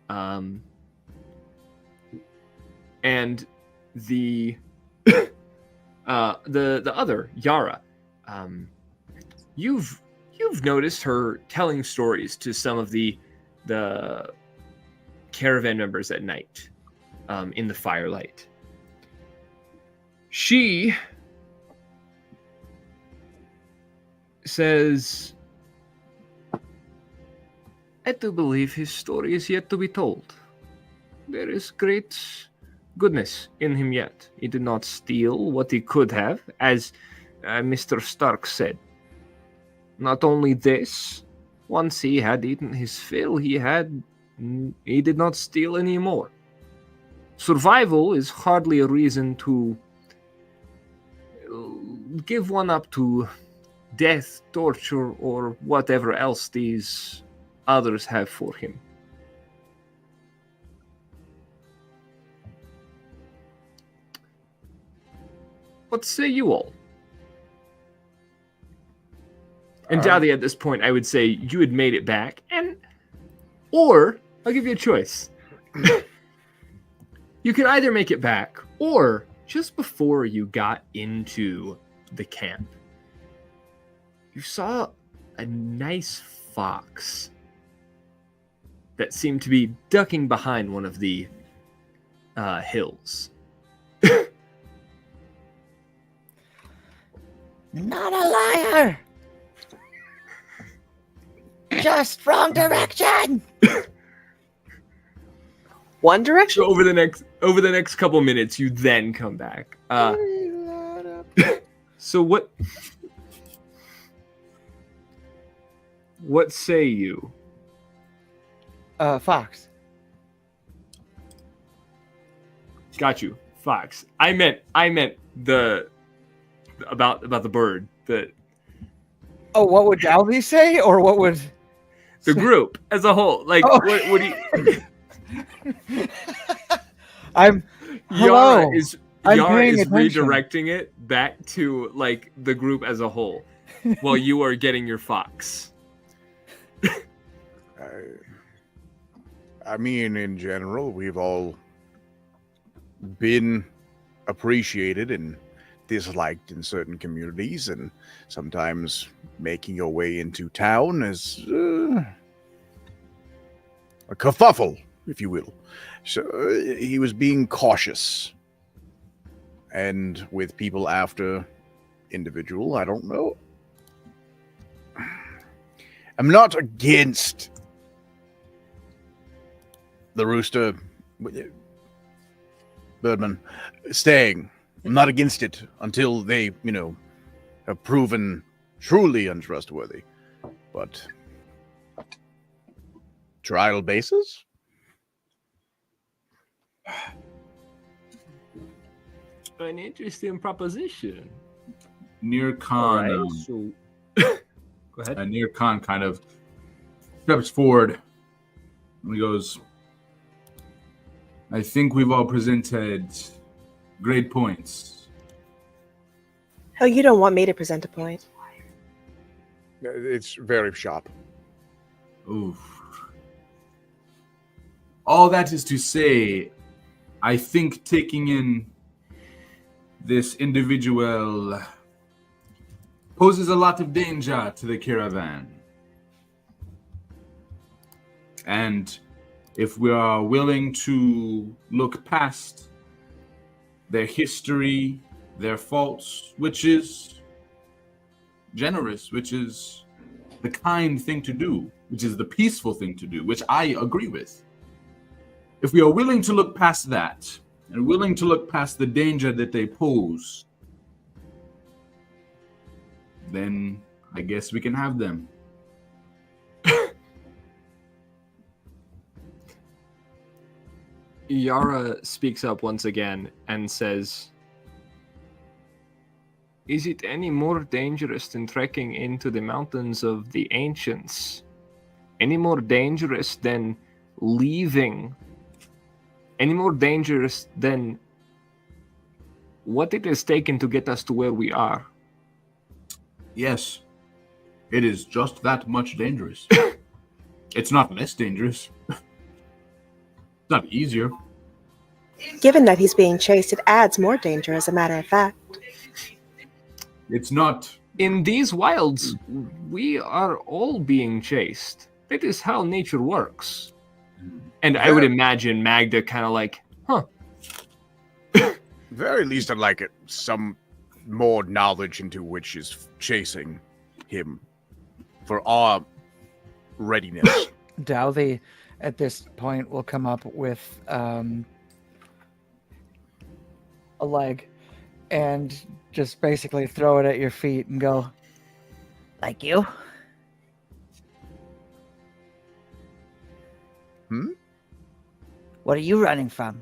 and the other Yara. You've noticed her telling stories to some of the caravan members at night, in the firelight. She says, I do believe his story is yet to be told. There is great goodness in him yet. He did not steal what he could have, as Mr. Stark said. Not only this, once he had eaten his fill, he did not steal any more. Survival is hardly a reason to give one up to death, torture, or whatever else these others have for him. What say you all? And Dali, at this point, I would say you had made it back, or I'll give you a choice. You could either make it back, or just before you got into the camp, you saw a nice fox that seemed to be ducking behind one of the hills. Not a liar. Just wrong direction. One direction. So over the next couple minutes, you then come back. So what say you? Fox. Got you, Fox. I meant the about the bird. Oh, what would Dalby say, or what would The group as a whole. Like, Oh. what do you? I'm Yara hello. is I'm Yara paying is attention. redirecting it back to like the group as a whole, while you are getting your fox. I mean, in general, we've all been appreciated and disliked in certain communities, and sometimes making your way into town is a kerfuffle, if you will. So he was being cautious. And with people after individual, I don't know. I'm not against the Rooster, Birdman, staying. I'm not against it until they, have proven truly untrustworthy. But trial basis? An interesting proposition. Near Khan, All right, so go ahead. Near Khan kind of steps forward and he goes, I think we've all presented great points. Oh, you don't want me to present a point. It's very sharp. Oof. All that is to say, I think taking in this individual poses a lot of danger to the caravan. And if we are willing to look past their history, their faults, which is generous, which is the kind thing to do, which is the peaceful thing to do, which I agree with. If we are willing to look past that, and willing to look past the danger that they pose, then I guess we can have them. Yara speaks up once again and says, "Is it any more dangerous than trekking into the mountains of the ancients? Any more dangerous than leaving? Any more dangerous than what it has taken to get us to where we are?" Yes, it is just that much dangerous. It's not less dangerous. It's not easier. Given that he's being chased, it adds more danger, as a matter of fact. It's not. In these wilds, we are all being chased. That is how nature works. And I would imagine Magda kind of like, huh. Very least I'd like it some more knowledge into which is chasing him for our readiness. Dowthy, at this point, will come up with a leg and just basically throw it at your feet and go, Like you? What are you running from?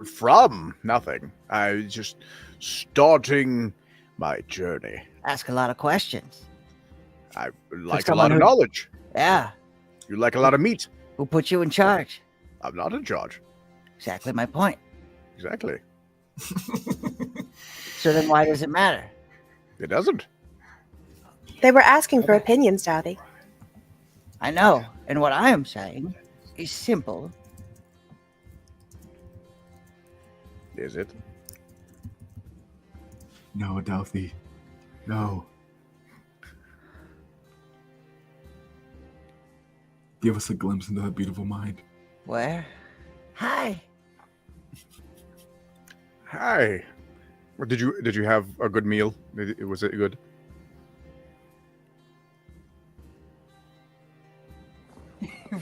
From nothing. I was just starting my journey. Ask a lot of questions. I like a someone lot of who- knowledge. Yeah. You like a lot of meat. Who put you in charge? I'm not in charge. Exactly my point. Exactly. So then why does it matter? It doesn't. They were asking for opinions, Dowdy. I know. And what I am saying is simple. Is it? No, Adelphi. No. Give us a glimpse into that beautiful mind. Where? Hi. Hi. Did you have a good meal? Was it good?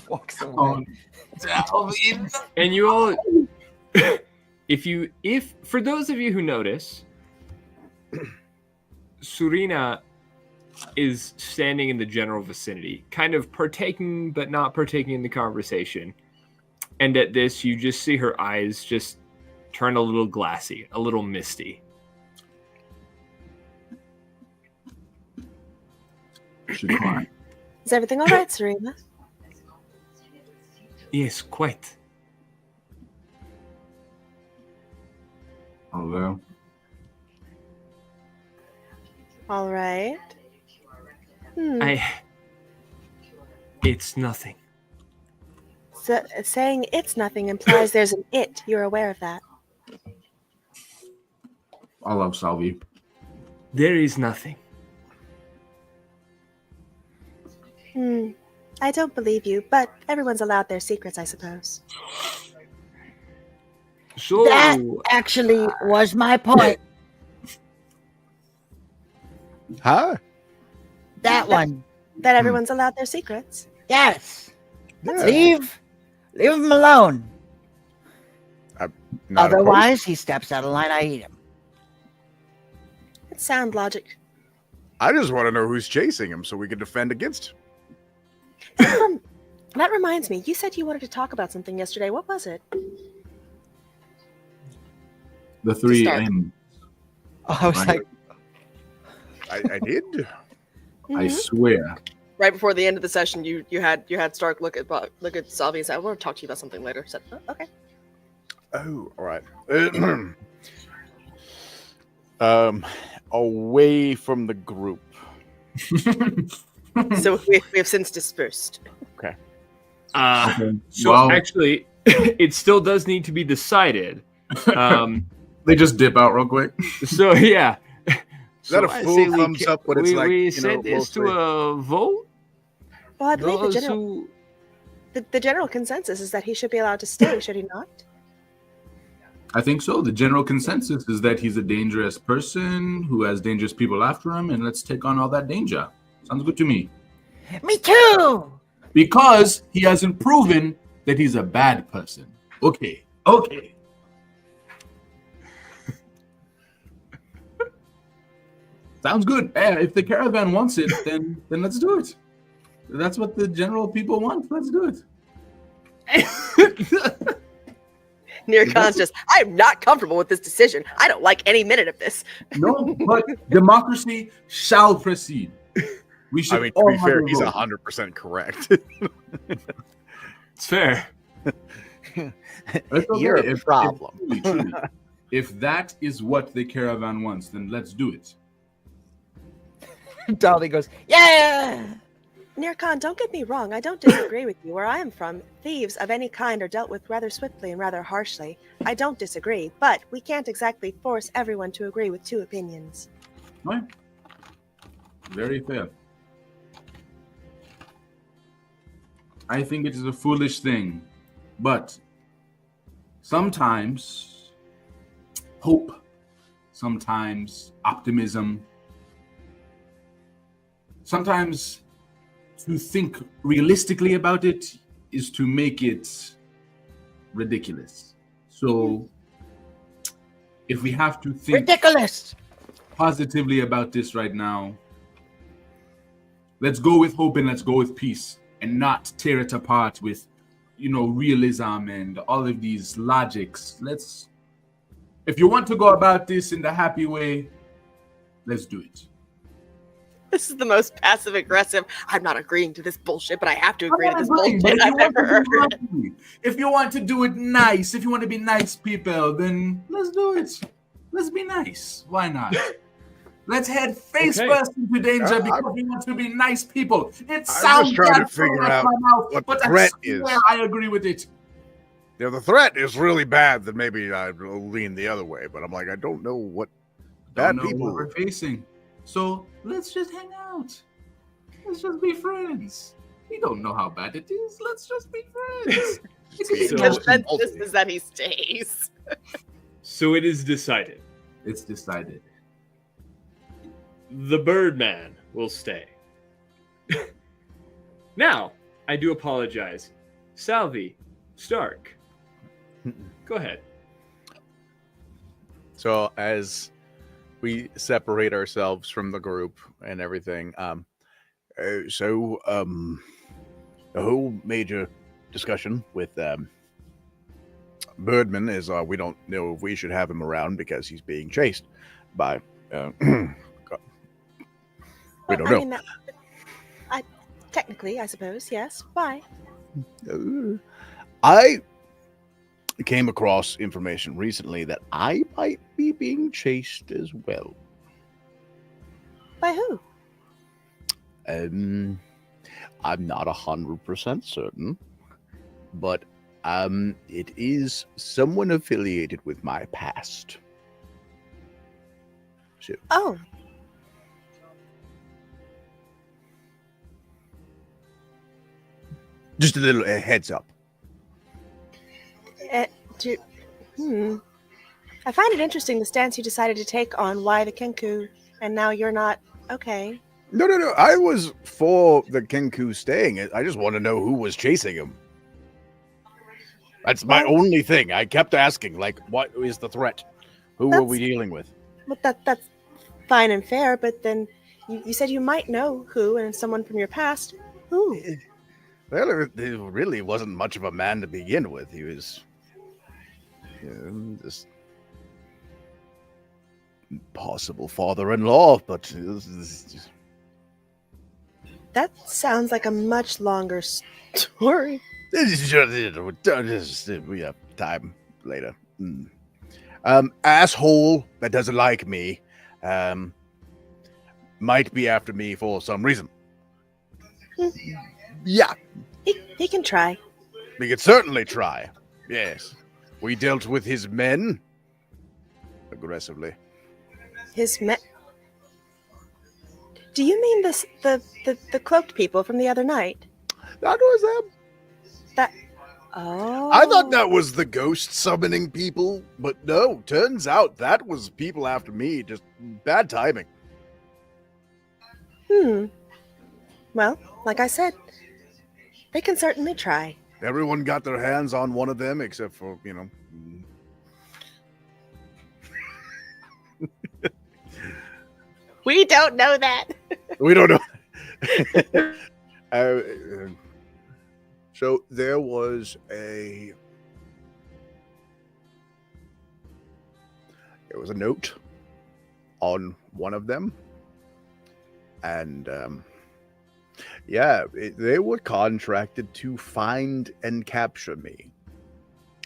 walks away. And you all, if for those of you who notice, Surina is standing in the general vicinity, kind of partaking but not partaking in the conversation. And at this, you just see her eyes just turn a little glassy, a little misty. Should cry. Is everything all right, Serena? Yes, quite. Although, All right. It's nothing. So, saying it's nothing implies there's an it. You're aware of that. I love Salvi. There is nothing. I don't believe you, but everyone's allowed their secrets, I suppose. So That actually was my point. Huh? That one. That everyone's allowed their secrets. Yes. Yeah. Leave him alone. Not Otherwise, he steps out of line. I eat him. It's sound logic. I just want to know who's chasing him so we can defend against. That reminds me, you said you wanted to talk about something yesterday. What was it? The three Start. M's. I was like, I did. I Mhm. swear. Right before the end of the session, you had Stark look at Salvi and say, "I want to talk to you about something later." Said, "Oh, okay." Oh, all right. Away from the group. So we have since dispersed. Okay. So Well, actually, it still does need to be decided. They just dip out real quick. So yeah. Is that a I full say we thumbs up when it's like, we you set know, this to mostly- a vote? Well, I believe Those who the general consensus is that he should be allowed to stay, should he not? I think so. The general consensus is that he's a dangerous person who has dangerous people after him, and let's take on all that danger. Sounds good to me. Me too. Because he hasn't proven that he's a bad person. Okay. Sounds good. If the caravan wants it, then let's do it. That's what the general people want. Let's do it. Near conscious. I'm not comfortable with this decision. I don't like any minute of this. No, but democracy shall proceed. We should. I mean, to all be have fair, a he's vote. 100% correct. it's fair. It's okay. You're a problem. Truly, if that is what the caravan wants, then let's do it. Dolly goes, yeah. Nirkan, don't get me wrong. I don't disagree with you. Where I am from, thieves of any kind are dealt with rather swiftly and rather harshly. I don't disagree, but we can't exactly force everyone to agree with two opinions. Right? Very fair. I think it is a foolish thing, but sometimes hope, sometimes optimism, sometimes to think realistically about it is to make it ridiculous. So if we have to think Ridiculous. positively about this right now, let's go with hope and let's go with peace and not tear it apart with, realism and all of these logics. If you want to go about this in the happy way, let's do it. This is the most passive aggressive. I'm not agreeing to this bullshit, but I have to agree to this But bullshit I've ever heard. if you want to do it nice, if you want to be nice people, then let's do it. Let's be nice. Why not? Let's head face first into danger because we want to be nice people. It sounds trying to bad figure coming out my mouth, what but the threat I is. swear I agree with it. If the threat is really bad, then maybe I'd lean the other way. But I'm like, I don't know what Don't bad know people. what we're facing. So let's just hang out. Let's just be friends. We don't know how bad it is. Let's just be friends. The So- consensus is that he stays. So it is decided. It's decided. The Birdman will stay. Now, I do apologize. Salvi, Stark. Go ahead. So as we separate ourselves from the group and everything, The whole major discussion with Birdman is we don't know if we should have him around because he's being chased by. We don't know. Technically, I suppose, yes. Why? I came across information recently that I might be being chased as well. By who? I'm not 100% certain, but it is someone affiliated with my past. So, Oh, just a little heads up. I find it interesting the stance you decided to take on why the Kenku, and now you're not. Okay. No. I was for the Kenku staying. I just want to know who was chasing him. That's my only thing. I kept asking, like, what is the threat? Who are we dealing with? Well, that's fine and fair, but then you said you might know who, and someone from your past. Who? Well, he really wasn't much of a man to begin with. He was just possible father-in-law, but it was just... That sounds like a much longer story. We have time later. Asshole that doesn't like me might be after me for some reason. Yeah, He can try. we could certainly try. Yes, we dealt with his men. aggressively. His men. Do you mean the cloaked people from the other night? That was them. That. Oh. I thought that was the ghost summoning people, but no, turns out that was people after me. Just bad timing. Well, like I said, they can certainly try. Everyone got their hands on one of them except for, We don't know that. we don't know. So there was a note on one of them, and they were contracted to find and capture me.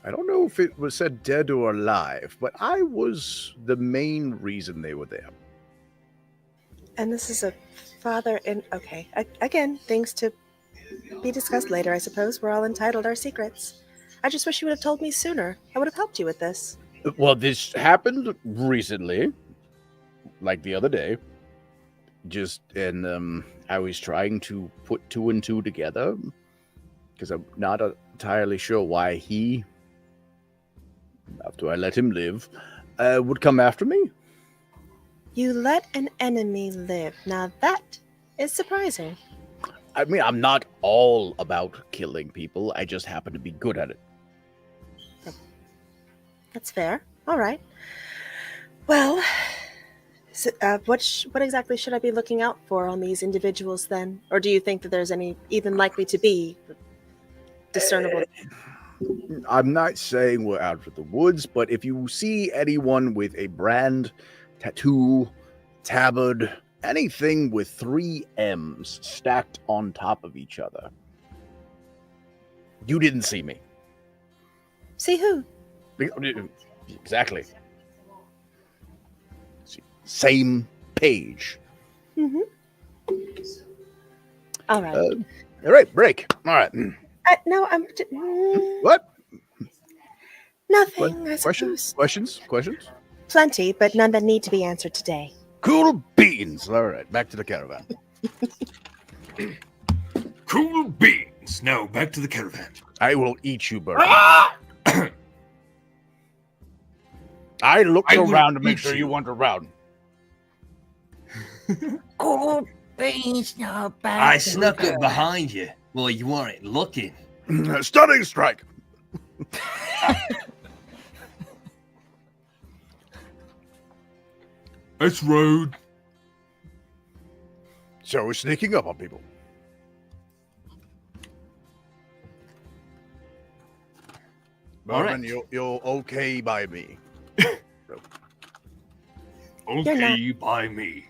I don't know if it was said dead or alive, but I was the main reason they were there. And this is a father in. Okay, again, things to be discussed later, I suppose. We're all entitled our secrets. I just wish you would have told me sooner. I would have helped you with this. Well, this happened recently, like the other day. I was trying to put two and two together because I'm not entirely sure why he, after I let him live, would come after me. You let an enemy live. Now that is surprising. I mean, I'm not all about killing people. I just happen to be good at it. That's fair. All right. Well, what exactly should I be looking out for on these individuals then? Or do you think that there's any even likely to be discernible? I'm not saying we're out of the woods, but if you see anyone with a brand, tattoo, tabard, anything with 3 M's stacked on top of each other, you didn't see me. See who? Exactly. Same page. All right. All right, break. All right. No, I'm... What? Nothing, I suppose. Questions? Plenty, but none that need to be answered today. Cool beans. All right, back to the caravan. Cool beans. Now back to the caravan. I will eat you, Birdman. I looked around to make sure you weren't around. Cool beans, no bad. I snuck up behind you. Well, you weren't looking. Stunning strike. It's rude. So we're sneaking up on people. Birdman, you're okay by me. Okay by me.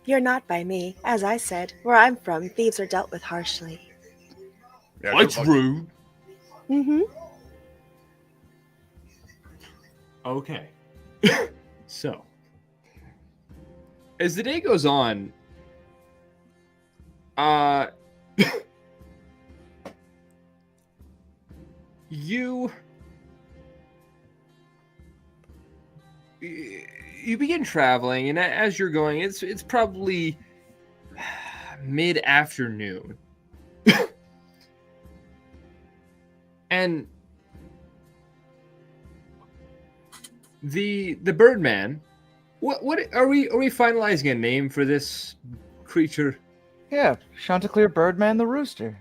You're not by me. As I said, where I'm from, thieves are dealt with harshly. Yeah, That's rude. Okay. So, as the day goes on, you begin traveling, and as you're going, it's probably mid-afternoon. And the Birdman, what are we finalizing a name for this creature? Yeah, Chanticleer, Birdman, the Rooster.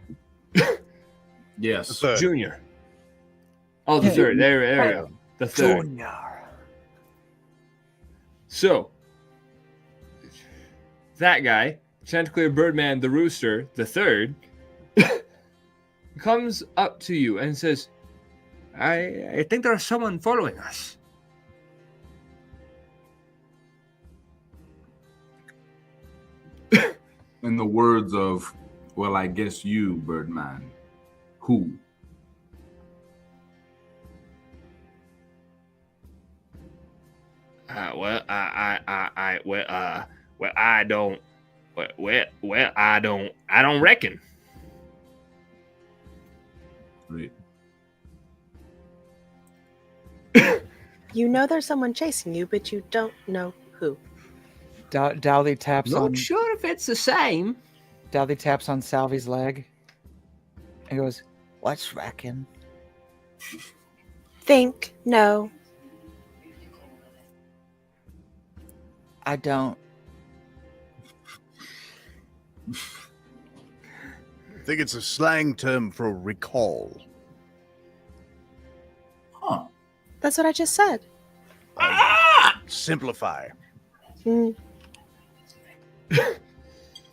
Yes. Junior. Oh, the third. There we go. The third. Junior. So, that guy, Chanticleer, Birdman, the Rooster, the third, comes up to you and says, I think there's someone following us. In the words of, well, I guess you, Birdman. Who? I don't reckon. Right. You know there's someone chasing you, but you don't know who. Dowley taps on Not sure if it's the same. Dowley taps on Salvy's leg and goes, What's reckon? Think, no. I don't. I think it's a slang term for recall. Huh. That's what I just said. Simplify. Hmm.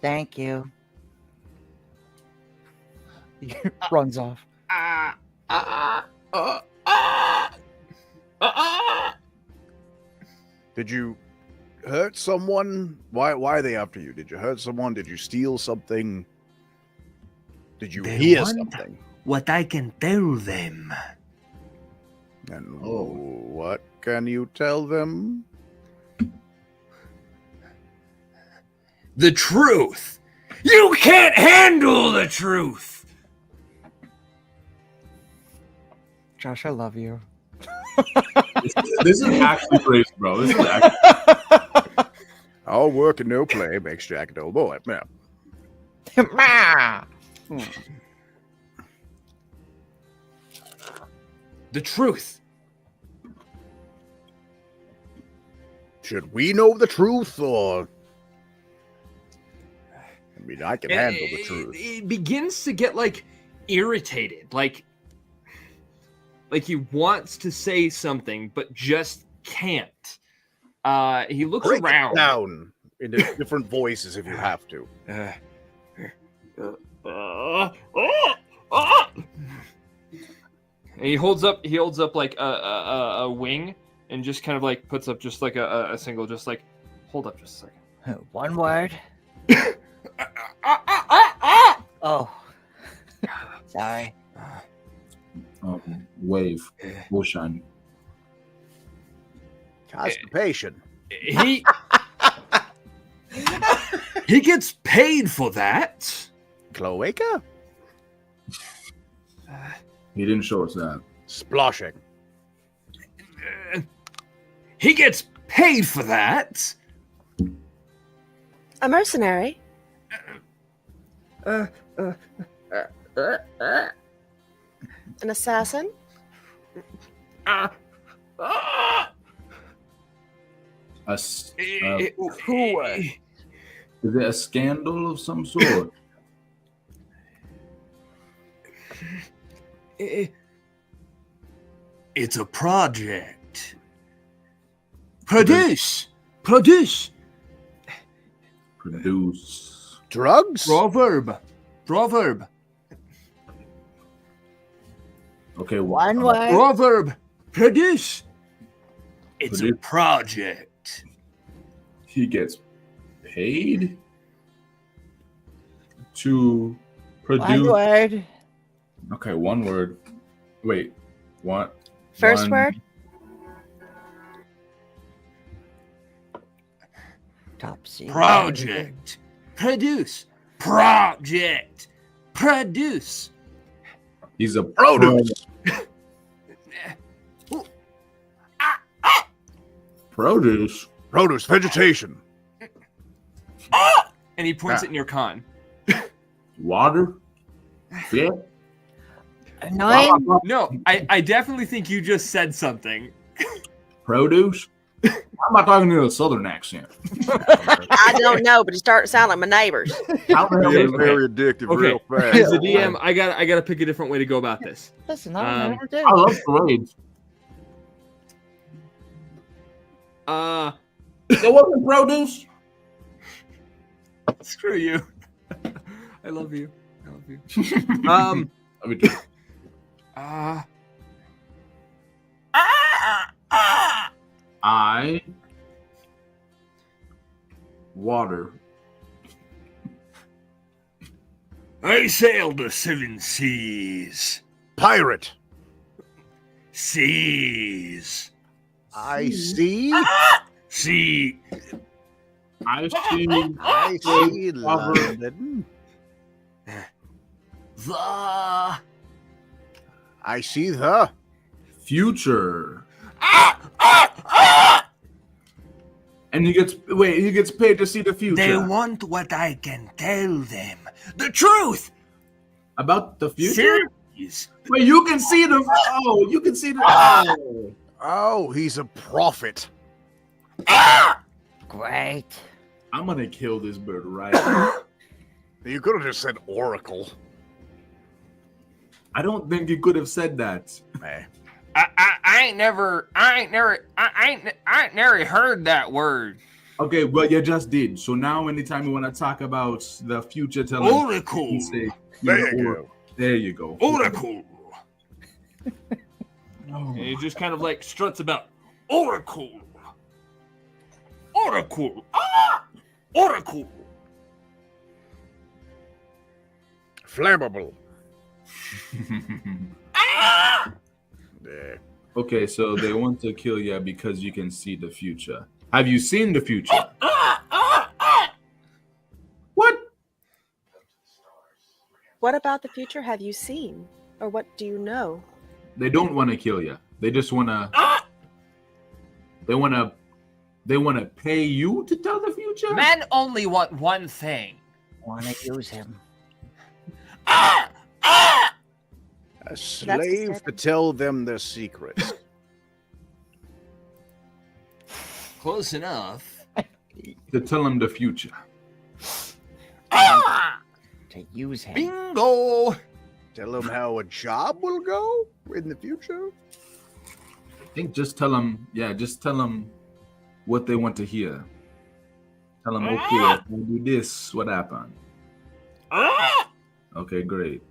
Thank you. he runs off. Did you hurt someone? Why are they after you? Did you hurt someone? Did you steal something? Did you They hear want- something? What I can tell them. And Oh. what can you tell them? The truth. You can't handle the truth. Josh, I love you. This is actually crazy, bro. This is actually All work and no play makes Jack a dull boy. Yeah. The truth. Should we know the truth, or? I mean, I can handle the truth. It begins to get like irritated, like he wants to say something but just can't. He looks Break it around. down into different voices if you have to. And he holds up like a wing and just kind of like puts up just like a single, just like, hold up just a second. One word. Oh. Sorry. wave. Bullshine. Constipation. He gets paid for that. Cloaca? He didn't show us that. Sploshing. He gets paid for that. A mercenary. An assassin. Is Who? it a scandal of some sort? It's a project. Produce. Produce. Produce. Drugs? Proverb. Proverb. Okay, One word. Proverb. Produce. It's a Produce. project. He gets paid to One produce. word. Okay, one word. Wait, what? First One- word. Top secret. Project. Produce. Project. Produce. He's a Produce. Produce. Produce. Vegetation. And he points it in your con. Water. Yeah. Annoying. No, I definitely think you just said something. Produce. How am I talking in a southern accent? I don't know, but you start to sound like my neighbors. How the hell Okay. is that? Very addictive Okay. real fast. As the DM, I gotta pick a different way to go about this. Listen, I never do. I love parades. There wasn't produce. Screw you. I love you. I love you. Let me do it. I water. I sailed the seven seas. Pirate. Seas. I see. Sea. I see. I see Cover. London. The. I see the. Future. And he gets paid to see the future. They want what I can tell them. The truth! About the future? Serious. Wait, you can see the... Oh, you can see the... Oh. Oh, he's a prophet. Great. I'm going to kill this bird right now. You could have just said oracle. I don't think you could have said that. I ain't never heard that word. Okay, well, you just did. So now anytime you want to talk about the future, tell him... Oracle. you say, There you go. There you go. Oracle. Oh. And he just kind of like struts about. Oracle. Oracle. Oracle. Flammable. There. Okay, so they want to kill you because you can see the future. Have you seen the future? What? What about the future have you seen? Or what do you know? They don't want to kill you. They just want to... They want to pay you to tell the future? Men only want one thing. Wanna use him. A slave to tell them their secrets. Close enough. To tell them the future. To use him. Bingo. Tell them how a job will go in the future. I think just tell them what they want to hear. Tell them, okay, if we do this, what happened? Okay, great.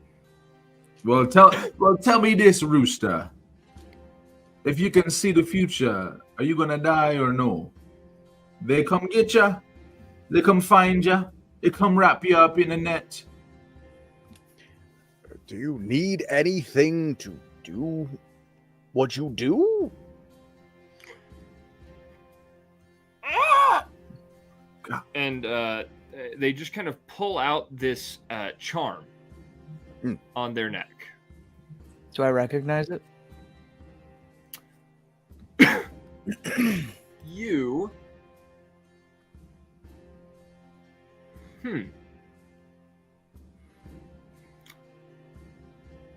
Well, tell me this, Rooster. If you can see the future, are you gonna die or no? They come get ya. They come find ya. They come wrap you up in a net. Do you need anything to do what you do? And they just kind of pull out this charm on their neck. Do I recognize it? You.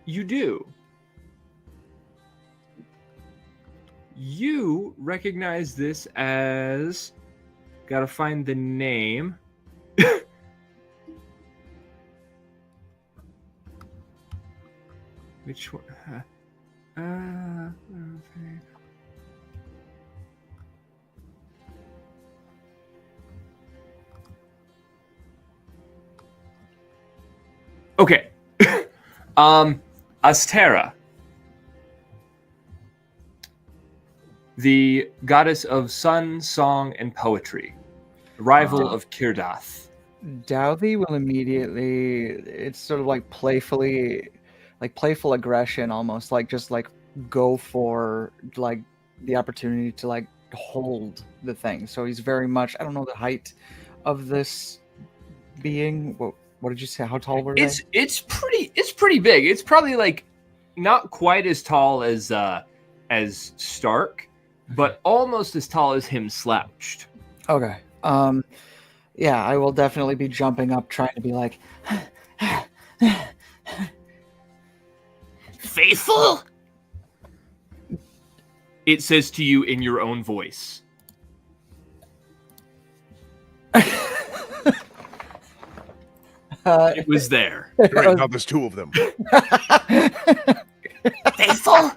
You do. You recognize this as... Gotta find the name. Which one? Okay. Astera, the goddess of sun, song, and poetry, rival of Kirdath. Douthie will immediately, it's sort of like playfully, like playful aggression almost, like just like go for like the opportunity to like hold the thing. So he's very much, I don't know the height of this being. What did you say? How tall were they? It's pretty big. It's probably like not quite as tall as Stark, but almost as tall as him slouched. Okay. Yeah, I will definitely be jumping up, trying to be like, Faithful? It says to you in your own voice. It was there. Great, now there's two of them. Faithful?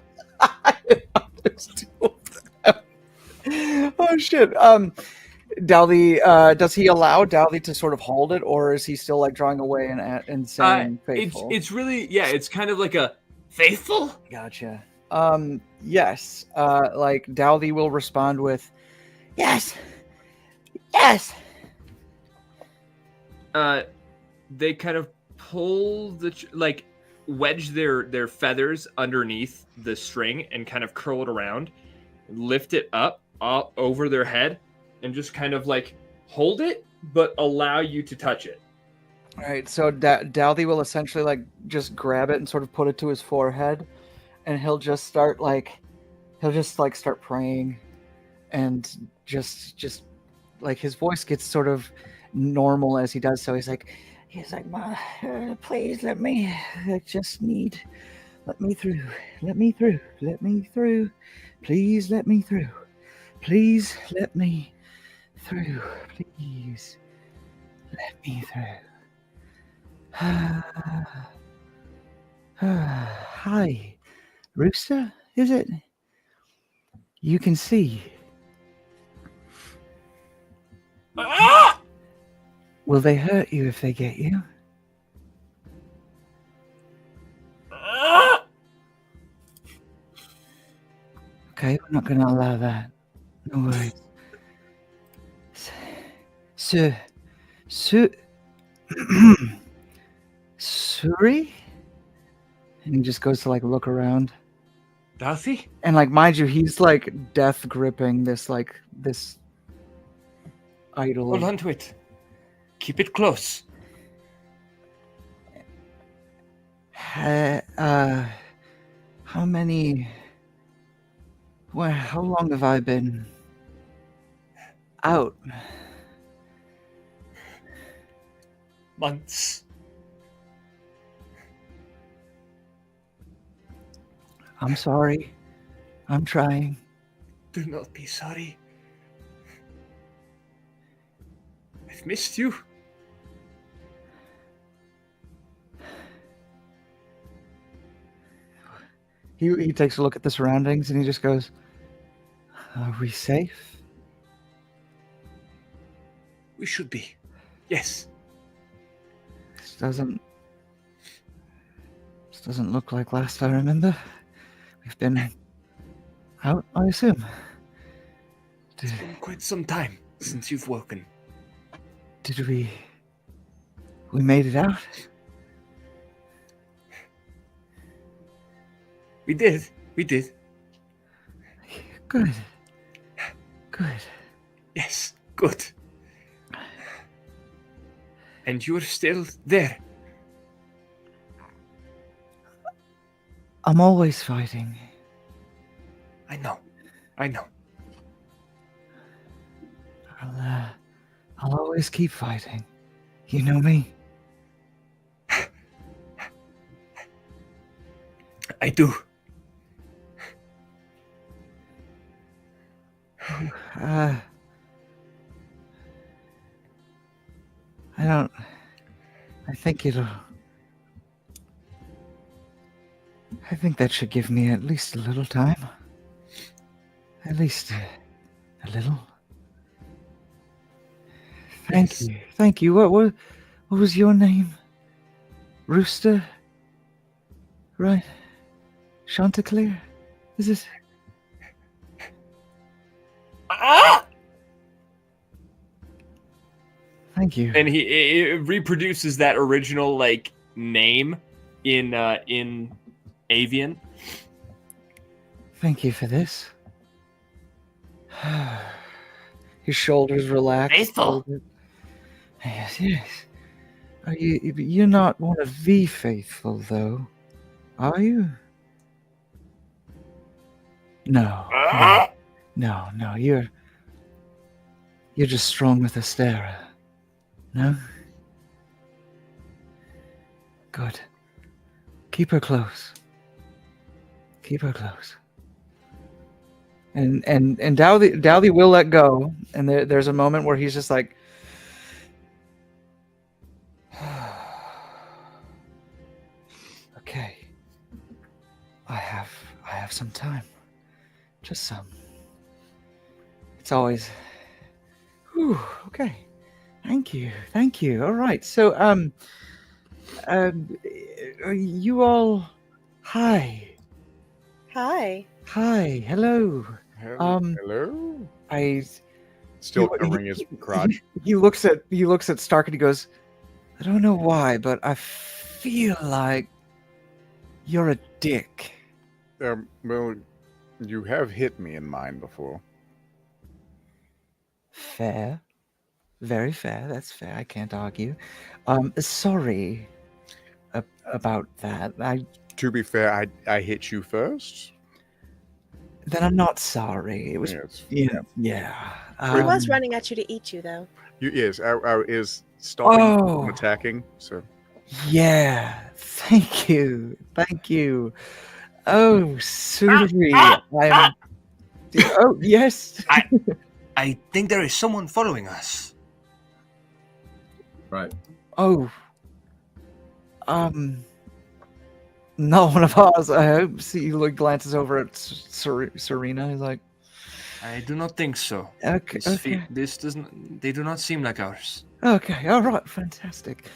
There's two of them. Oh shit. Douthie, does he allow Douthie to sort of hold it, or is he still like drawing away and saying faithful? It's really, yeah, it's kind of like a faithful. Gotcha. Yes. Like Douthie will respond with, Yes. Yes. They kind of pull like wedge their feathers underneath the string and kind of curl it around, lift it up over their head, and just kind of like hold it, but allow you to touch it. all right. So Douthie will essentially like just grab it and sort of put it to his forehead, and he'll just start praying. and just like his voice gets sort of normal as he does so. He's like, Ma, please let me. I just need. Let me through. Let me through. Let me through. Please let me through. Please let me through. Please let me through. Hi, Rooster, is it? You can see. Will they hurt you if they get you? Okay, we're not going to allow that. No worries. Sir. Suri? And he just goes to like look around. Darcy? And like, mind you, he's like death gripping this idol. Hold on to it. Keep it close. How many? Well, how long have I been out? Months. I'm sorry. I'm trying. Do not be sorry. I've missed you. He takes a look at the surroundings and he just goes, "Are we safe?" We should be. Yes. This doesn't look like last I remember. We've been out, I assume. It's been quite some time since you've woken. Did we made it out? We did. We did. Good. Good. Yes, good. And you're still there. I'm always fighting. I know. I know. I'll always keep fighting. You know me. I do. I think that should give me at least a little time. At least a little. Thank you. Thank you. What was your name? Rooster? Right. Chanticleer? Is it? Thank you. And it reproduces that original like name in Avian. Thank you for this. His shoulders relax. Faithful. Yes, yes. You're not one of the faithful, though, are you? No. No. You're just strong with Astera. No? Good. Keep her close. Keep her close. And Dowdy will let go, and there's a moment where he's just like, okay, I have some time, just some. It's always, whew, okay. Thank you. All right, so are you all? Hi, hello. Hello. I Still covering his crotch. He looks at Stark and he goes, I don't know why, but I feel like you're a dick. Well, you have hit me in mine before. Fair. Very fair. That's fair. I can't argue. Sorry about that. To be fair, I hit you first. then I'm not sorry. It was, yeah. He was running at you to eat you, though. Yes, is stopping Oh. from attacking. So Yeah, thank you. Oh, Suri, I'm. Oh, yes. I think there is someone following us. Right. Oh. Not one of ours, I hope. See, he glances over at Serena. He's like, I do not think so. okay, This doesn't. They do not seem like ours. okay, all right, fantastic.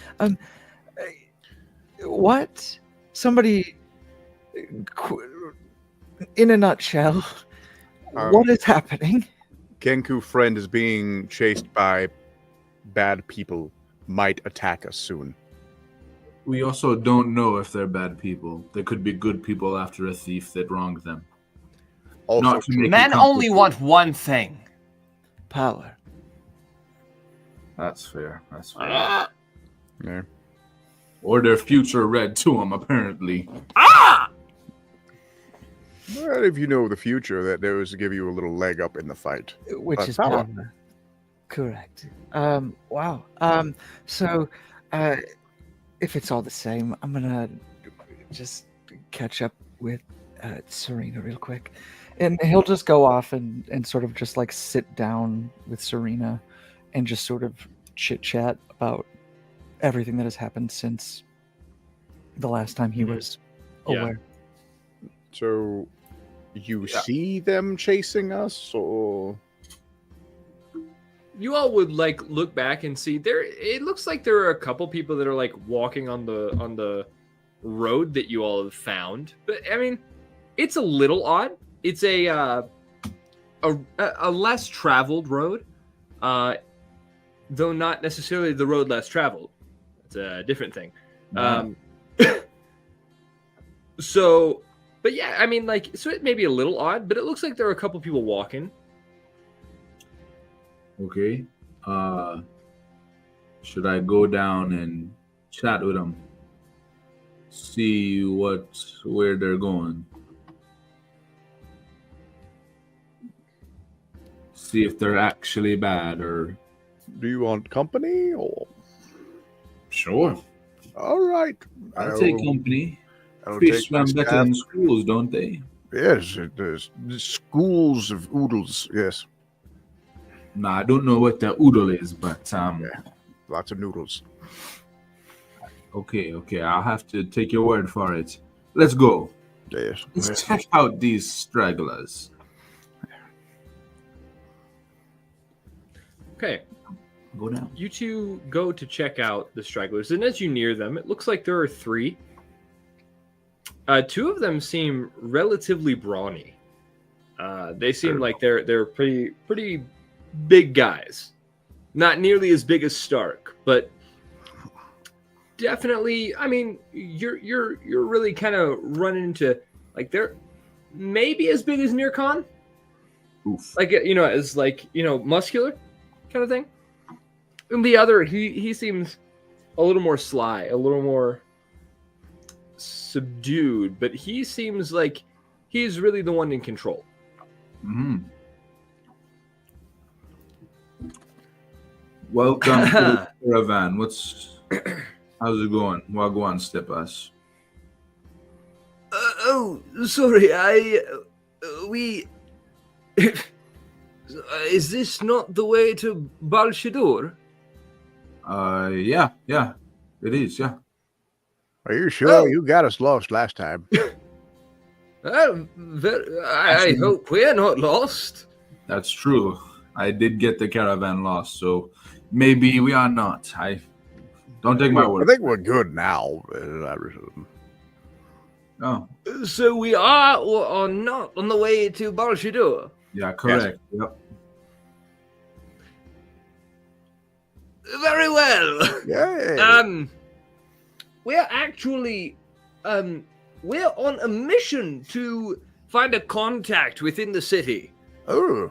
What? Somebody, in a nutshell, what is happening? Genku friend is being chased by bad people. Might attack us soon. We also don't know if they're bad people. They could be good people after a thief that wronged them. Also, Not to make it Men only complicated. want one thing. Power. That's fair. yeah. Or their future read to them, apparently. Well, if you know the future, that does give you a little leg up in the fight. Which is power. power. Correct. Wow. So, if it's all the same, I'm gonna just catch up with Serena real quick, and he'll just go off and sort of just like sit down with Serena, and just sort of chit chat about everything that has happened since the last time he was aware. So, you see them chasing us, or You all would like look back and see there. It looks like there are a couple people that are like walking on the road that you all have found. But I mean, it's a little odd. It's a less traveled road, though not necessarily the road less traveled. It's a different thing. So, but yeah, I mean, like, so it may be a little odd, but it looks like there are a couple people walking. Okay. Should I go down and chat with them? See where they're going. See if they're actually bad or. do you want company, or? Sure. All right. I'll take company. I'll Fish take my swim better staff. in schools, don't they? Yes, it is. The schools of oodles. Yes, Nah, I don't know what the oodle is, but lots of noodles. okay, I'll have to take your word for it. Let's go. Yes. Let's check out these stragglers. Okay. Go down. You two go to check out the stragglers, and as you near them, it looks like there are three. Two of them seem relatively brawny. They seem like they're pretty big guys. Not nearly as big as Stark, but definitely. I mean, you're really kind of running into like they're maybe as big as Nearcon. Oof. Like as muscular kind of thing. And the other, he seems a little more sly, a little more subdued, but he seems like he's really the one in control. Mm-hmm. Welcome to the caravan. How's it going? Wagwan Stepas. Sorry, we... Is this not the way to Balshidor? Yeah, it is, yeah. Are you sure you got us lost last time? I hope we're not lost. That's true. I did get the caravan lost, so maybe we are not. I don't take my I word. think we're good now. Oh, So we are or are not on the way to Balshidor? yeah, correct. Yep. Very well. Yeah. We're actually, we're on a mission to find a contact within the city. Oh,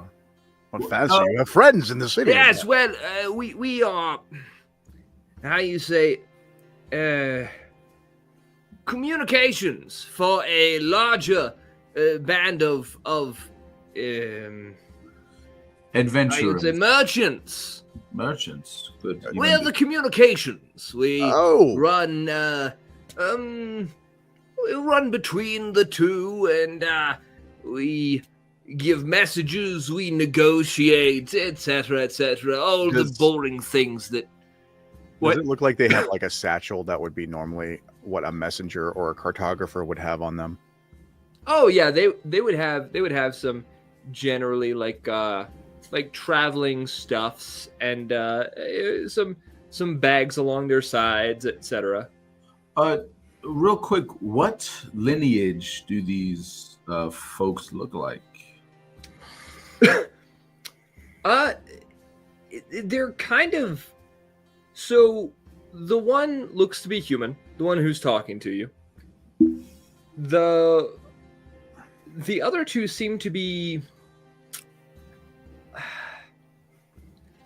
what fancy! You have friends in the city. Yes, well, we are, how you say, communications for a larger band of I would Adventurers, say merchants. merchants. Good. We're the communications. We Oh, run we run between the two, and we give messages, we negotiate, etc., etc. All the Does- boring things that. does it look like they have like a satchel that would be normally what a messenger or a cartographer would have on them? Oh yeah, they would have some generally like traveling stuffs and some bags along their sides, etc. Real quick, what lineage do these folks look like? They're kind of, so the one looks to be human, the one who's talking to you. The other two seem to be.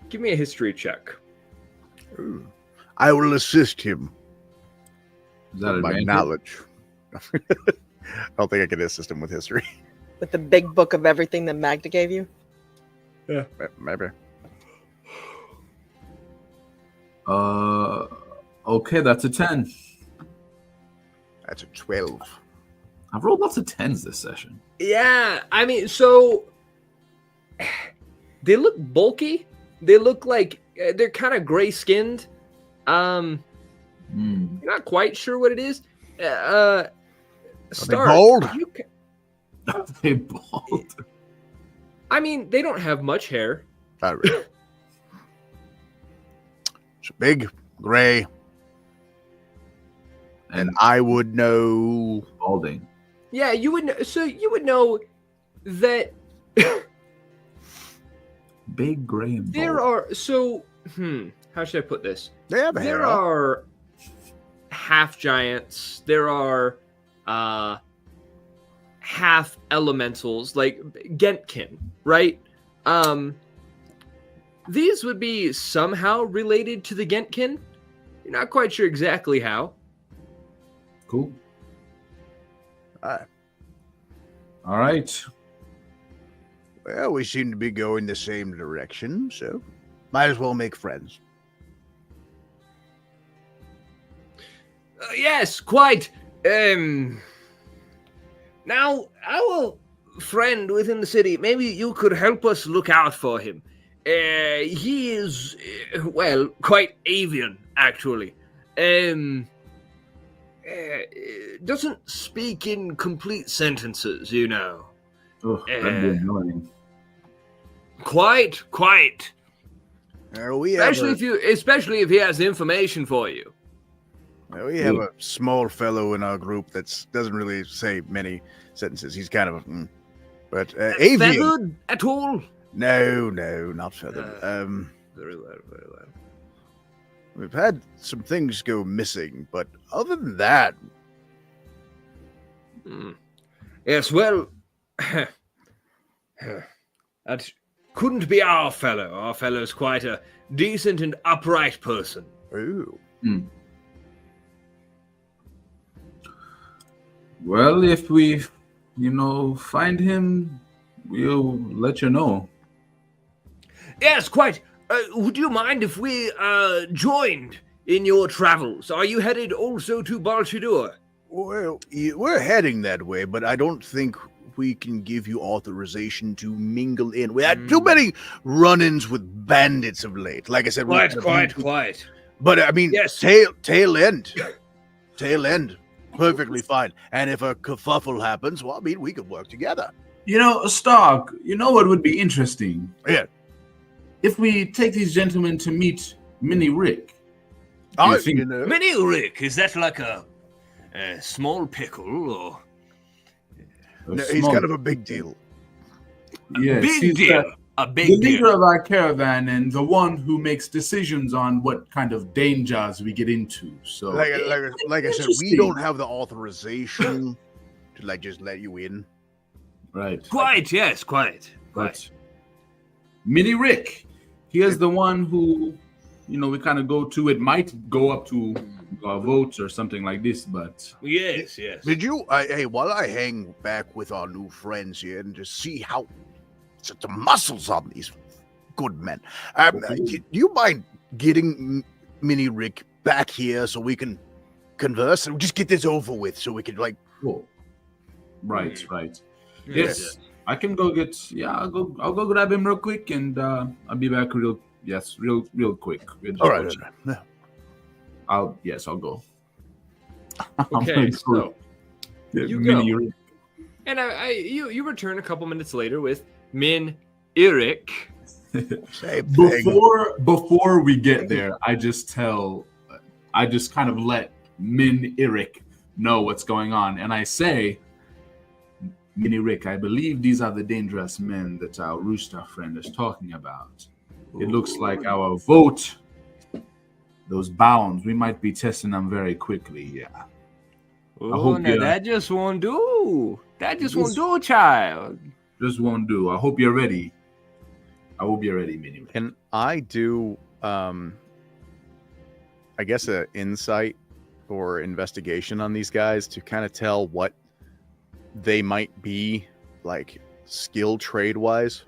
Give me a history check. Ooh. I will assist him Is that with my advantage? knowledge. I don't think I can assist him with history. With the big book of everything that Magda gave you. Maybe. Okay, that's a 10. That's a 12. I've rolled lots of 10s this session. Yeah, I mean, so they look bulky. They look like they're kind of gray-skinned. You're not quite sure what it is. Stark, bald? you ca- Are they bald? I mean, they don't have much hair. Not really. It's big, gray, and I would know. balding. Yeah, you would know, so you would know that Big, gray, and bald. there are how should I put this? They have a hair. There are half giants. There are half elementals, like Gentkin, right? These would be somehow related to the Gentkin. You're not quite sure exactly how. Cool. Alright. All right. Well, we seem to be going the same direction, so might as well make friends. Yes, quite. Now, our friend within the city, maybe you could help us look out for him. He is, well, quite avian, actually. Doesn't speak in complete sentences, you know. Oh, that'd be annoying. Quite. We have Especially if he has information for you. we have a small fellow in our group that doesn't really say many sentences. He's kind of a, but avian. Feathered at all? No, not feathered. Very well. We've had some things go missing, but other than that, Yes, well, that couldn't be our fellow. Our fellow's quite a decent and upright person. ooh, Well, if we, find him, we'll let you know. Yes, quite. Would you mind if we joined in your travels? Are you headed also to Balchidor? well, we're heading that way, but I don't think we can give you authorization to mingle in. We had too many run-ins with bandits of late. Like I said, Quite. But I mean, Yes. tail end, perfectly fine. And if a kerfuffle happens, well, I mean, we could work together. Stark, what would be interesting? Yeah. If we take these gentlemen to meet Mini Rick. I, you think- Mini Rick, is that like a small pickle or no, he's kind of a big deal. Yes, big he's deal? the A big leader deal. of our caravan and the one who makes decisions on what kind of dangers we get into. So, Like I said, we Interesting. don't have the authorization to just let you in. right. Quite, yes, quite. But Mini Rick, he is the one who we kind of go to. It might go up to votes or something like this, but Yes. Did you, hey, while I hang back with our new friends here and just see how the muscles on these good men, do you mind getting Mini Rick back here so we can converse and just get this over with so we can, like... Cool. Right. Yes. I can go get, I'll go grab him real quick and I'll be back real quick. All right. I'll go. Okay, so you go. Mini And you return a couple minutes later with Min Eric. Same thing. Before we get there, I just kind of let Min Eric know what's going on, and I say, Mini Rick, I believe these are the dangerous men that our Rooster friend is talking about. It looks like our vote, those bounds, we might be testing them very quickly. Yeah. Oh, now that just won't do. That just won't do, child. Just won't do. I hope you're ready. I hope you're ready, Mini Rick. Can I do, I guess, an insight or investigation on these guys to kind of tell what they might be, like, skill trade-wise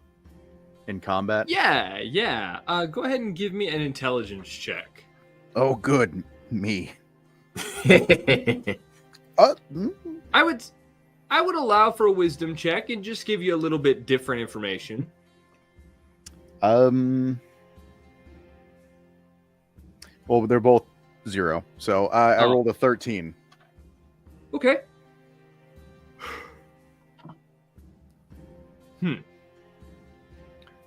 in combat? Yeah. Go ahead and give me an intelligence check. Oh, good. Me. I would allow for a wisdom check and just give you a little bit different information. Well, they're both 0, so I rolled a 13. Okay.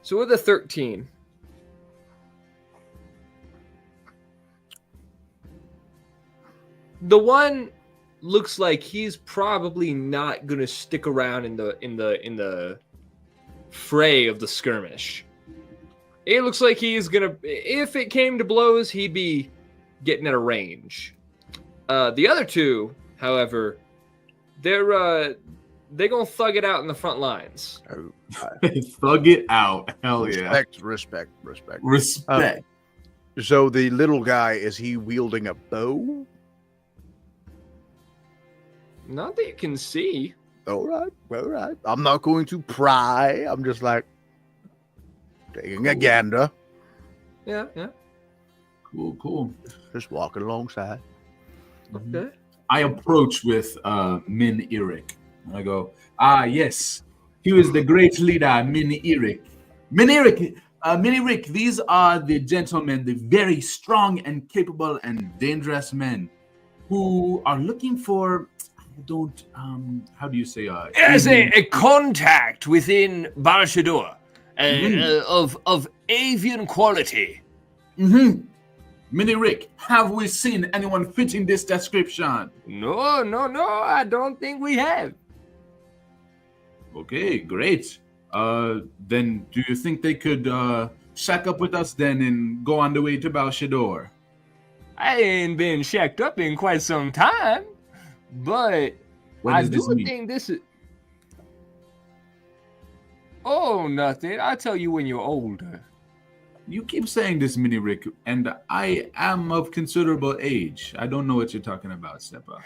So with a 13, the one looks like he's probably not gonna stick around in the fray of the skirmish. It looks like he's gonna, if it came to blows, he'd be getting at a range. The other two, however, they're gonna thug it out in the front lines. Thug it out. Hell yeah. Respect. So the little guy, is he wielding a bow? Not that you can see. All right. I'm not going to pry. I'm just like taking a gander. Yeah. Cool. Just walking alongside. Okay. I approach with Min Eric. I go, yes. He is the great leader, Min Eric. Mini Rick, these are the gentlemen, the very strong and capable and dangerous men who are looking for, how do you say? As a contact within Barshador of avian quality. Mm-hmm. Mini Rick, have we seen anyone fitting this description? No, I don't think we have. Okay, great. Then do you think they could shack up with us then and go on the way to Balshador? I ain't been shacked up in quite some time, but What I does do this mean? think this is... Oh, nothing. I'll tell you when you're older. You keep saying this, Mini Rick, and I am of considerable age. I don't know what you're talking about, Steppa.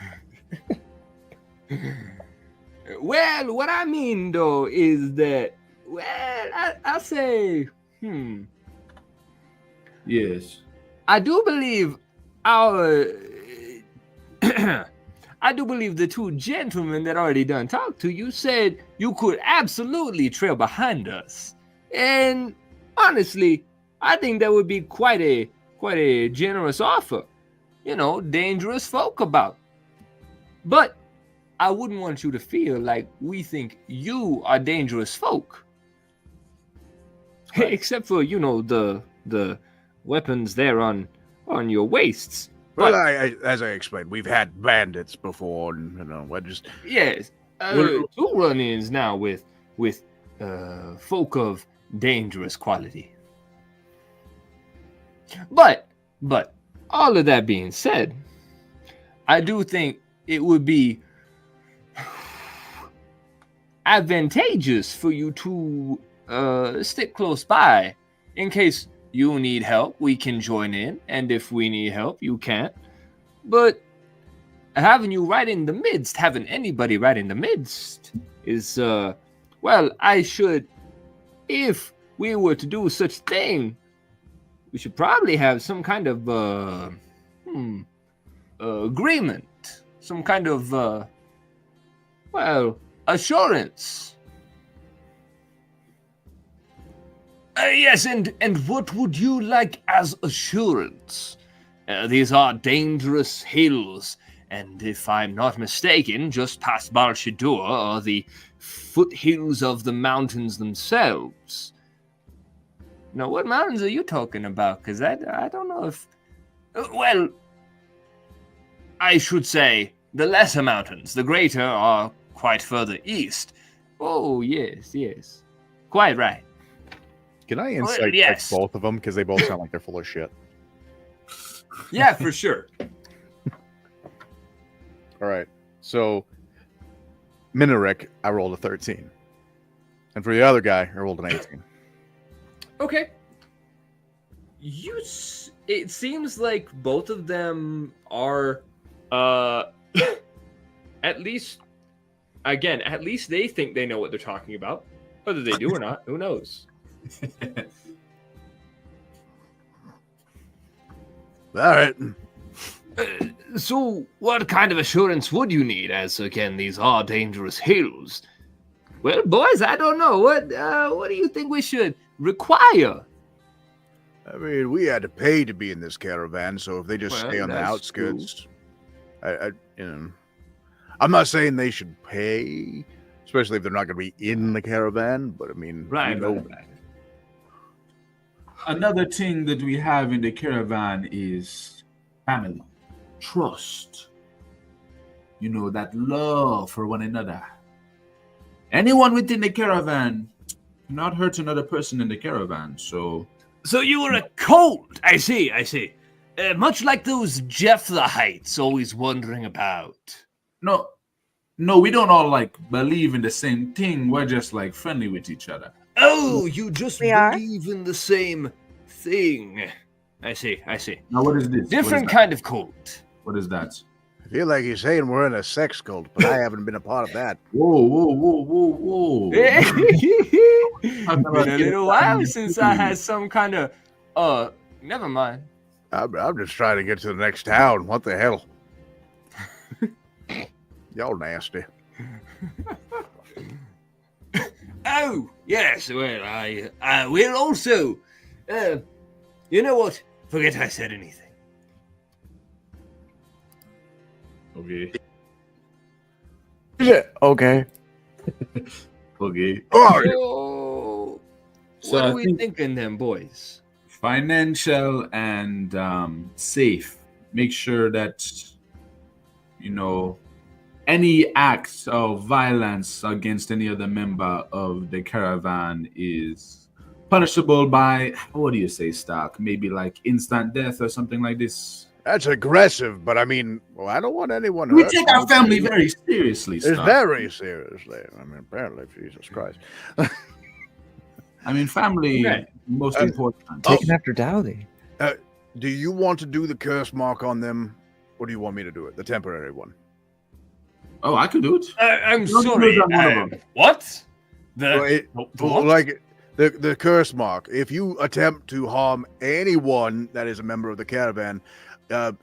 Well, what I mean, though, is that, I say, Yes. I do believe I do believe the two gentlemen that already done talked to you said you could absolutely trail behind us. And honestly, I think that would be quite a generous offer. You know, dangerous folk about. But I wouldn't want you to feel like we think you are dangerous folk. Right. Except for, you know, the weapons there on your waists. Well, as I explained, we've had bandits before, and I just yes, two run-ins now with folk of dangerous quality. But all of that being said, I do think it would be advantageous for you to stick close by in case you need help, we can join in, and if we need help, you can't. But having you right in the midst, having anybody right in the midst is, well, if we were to do such thing, we should probably have some kind of, agreement, some kind of, assurance. Yes, and what would you like as assurance? These are dangerous hills, and if I'm not mistaken, just past Balshadur are the foothills of the mountains themselves. Now, what mountains are you talking about? Because I don't know if... well, I should say the lesser mountains. The greater are quite further east. Oh, yes. Quite right. Can I insight check both of them? Because they both sound like they're full of shit. Yeah, for sure. All right. So, Minarik, I rolled a 13. And for the other guy, I rolled an 18. Okay. It seems like both of them are, at least they think they know what they're talking about. Whether they do or not, who knows? All right. So, what kind of assurance would you need, as again these are dangerous hills? Well, boys, I don't know. What do you think we should require? I mean, we had to pay to be in this caravan, so if they just stay on the outskirts, I'm not saying they should pay, especially if they're not going to be in the caravan. But I mean, right. Another thing that we have in the caravan is family, trust. You know, that love for one another. Anyone within the caravan cannot hurt another person in the caravan. So you were a cult. I see. Much like those Jephthahites always wondering about. No, we don't all believe in the same thing. We're just friendly with each other. Oh, you just We are? believe in the same thing. I see. Now, what is this? Different kind of cult. What is that? I feel like he's saying we're in a sex cult, but I haven't been a part of that. Whoa. Been a little while since I had some kind of, never mind. I'm just trying to get to the next town. What the hell? Y'all nasty. Oh, yes, well, I will also, you know what? Forget I said anything. Okay. Okay. Okay. Oh, So what I are we think- thinking then, boys? Financial and safe. Make sure that, any acts of violence against any other member of the caravan is punishable by, what do you say, Stark? Maybe instant death or something like this. That's aggressive, but I mean, I don't want anyone We hurt. take our family very seriously, It's Stark. very seriously. I mean, apparently, Jesus Christ. I mean, family, Okay. most important. Taken after Dowdy. Do you want to do the curse mark on them, or do you want me to do it? The temporary one. Oh, I could do it. I'm Don't sorry. use one of them. What? Like the curse mark. If you attempt to harm anyone that is a member of the caravan,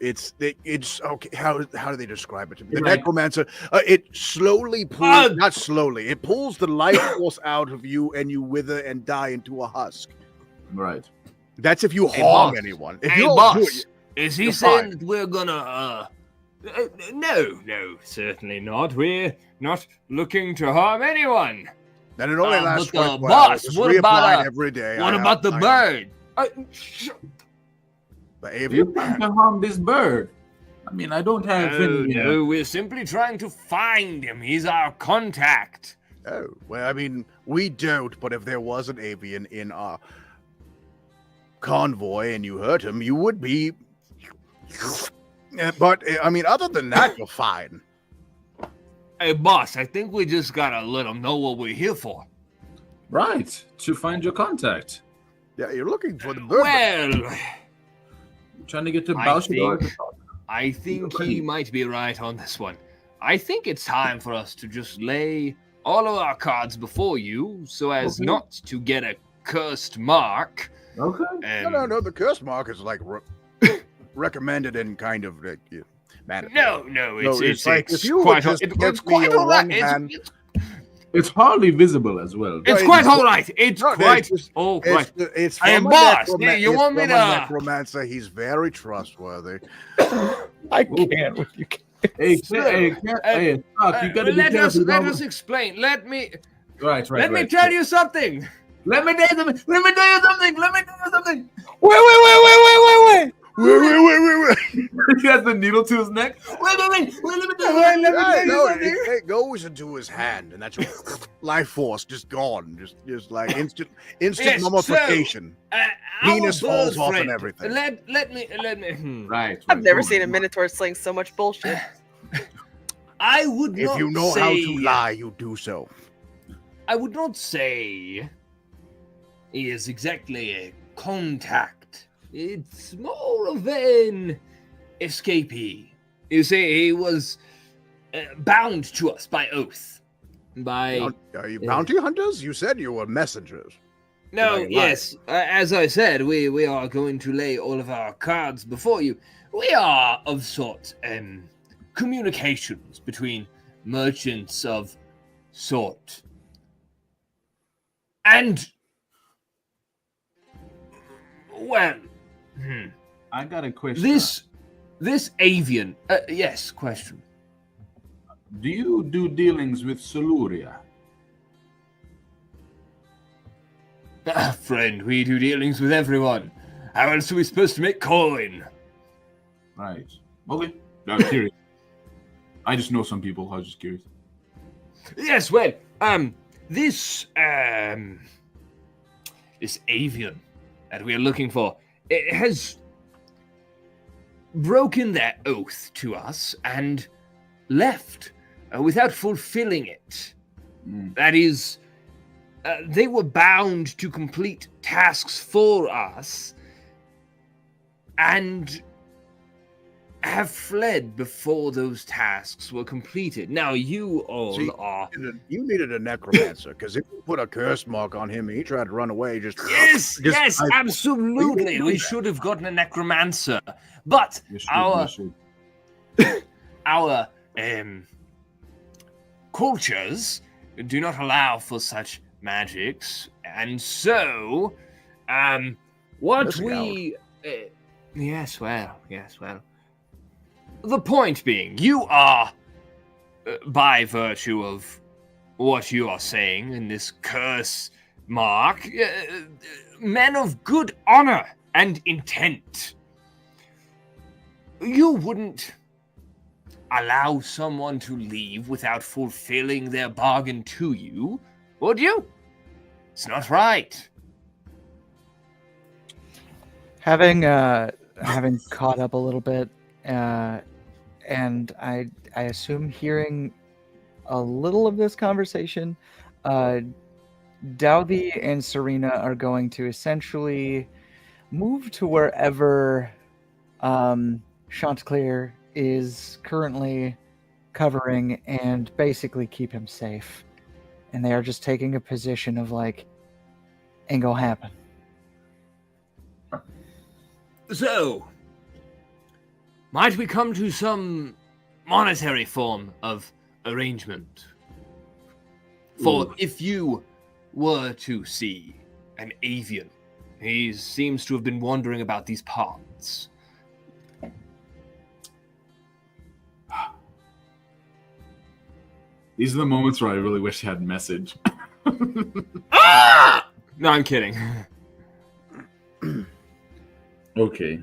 it's okay. How do they describe it to me? The necromancer. It slowly pulls, not slowly. It pulls the life force out of you, and you wither and die into a husk. Right. That's if you Hey, harm boss. anyone. If Hey, you don't do boss, it, is he you're saying fine. that we're gonna, no, certainly not. We're not looking to harm anyone. then it only lasts but, 24 boss, hours. It's what about, reapplied every day. What about the bird? The You avian? trying to harm this bird? I mean, I don't have any. No, we're simply trying to find him. He's our contact. Oh, well, I mean, we don't, but if there was an avian in our convoy and you hurt him, you would be. But, I mean, other than that, you're fine. Hey, boss, I think we just gotta let him know what we're here for. Right, to find your contact. Yeah, you're looking for the Birdman. Well, Trying to get to I Balshador. think- I think he might be right on this one. I think it's time for us to just lay all of our cards before you so as Okay. not to get a cursed mark. Okay. No. The curse mark is like recommended in kind of like mandatory. No, it's like if you would quite, just it's give me quite your all right. one hand- It's hardly visible as well. It's No, quite it's- all right. It's No, quite it's all right. It's I am from a boss. necroman- You it's want me from a to- necromancer. He's very trustworthy. I can't with you. Hey, Sir, hey, Doc, you gotta be let careful. us explain. Let me Right. me tell you something. Let me tell you something. Let me tell you something. Let me tell you something. Wait. Wait. He has the needle to his neck. Wait. Let me tell you. It goes into his hand, and that's your life force just gone, just like instant Yes, mummification. Penis our falls bird off friend. and everything. Let me. Right. I've never seen a Minotaur sling so much bullshit. I would If not you know say, how to lie, you do so. I would not say he is exactly a contact. It's more of an escapee. You see, he was bound to us by oath. By Are you bounty hunters? You said you were messengers. no, Now you're yes, as I said, we are going to lay all of our cards before you. We are of sort communications between merchants of sort. And well, I got a question. this avian, yes, question. Do you do dealings with Soluria? Friend, we do dealings with everyone. How else are we supposed to make coin? Right. Okay. I'm curious. I just know some people. I was just curious. Yes, well, this avian that we are looking for, it has broken their oath to us and left without fulfilling it. That is, they were bound to complete tasks for us and have fled before those tasks were completed. Now you all See, are... You needed a necromancer, because if you put a curse mark on him, he tried to run away. Yes, I- absolutely. We should have gotten a necromancer. But our cultures do not allow for such magics, and so what Missing we yes, well. The point being, you are, by virtue of what you are saying in this curse mark, men of good honor and intent. You wouldn't allow someone to leave without fulfilling their bargain to you, would you? It's not right. Having caught up a little bit, and I assume hearing a little of this conversation, Dowdy and Serena are going to essentially move to wherever Chanticleer is currently covering and basically keep him safe. And they are just taking a position of like, ain't gonna happen. So, might we come to some monetary form of arrangement? For if you were to see an avian, he seems to have been wandering about these parts. These are the moments where I really wish I had message. Ah! No, I'm kidding. Okay.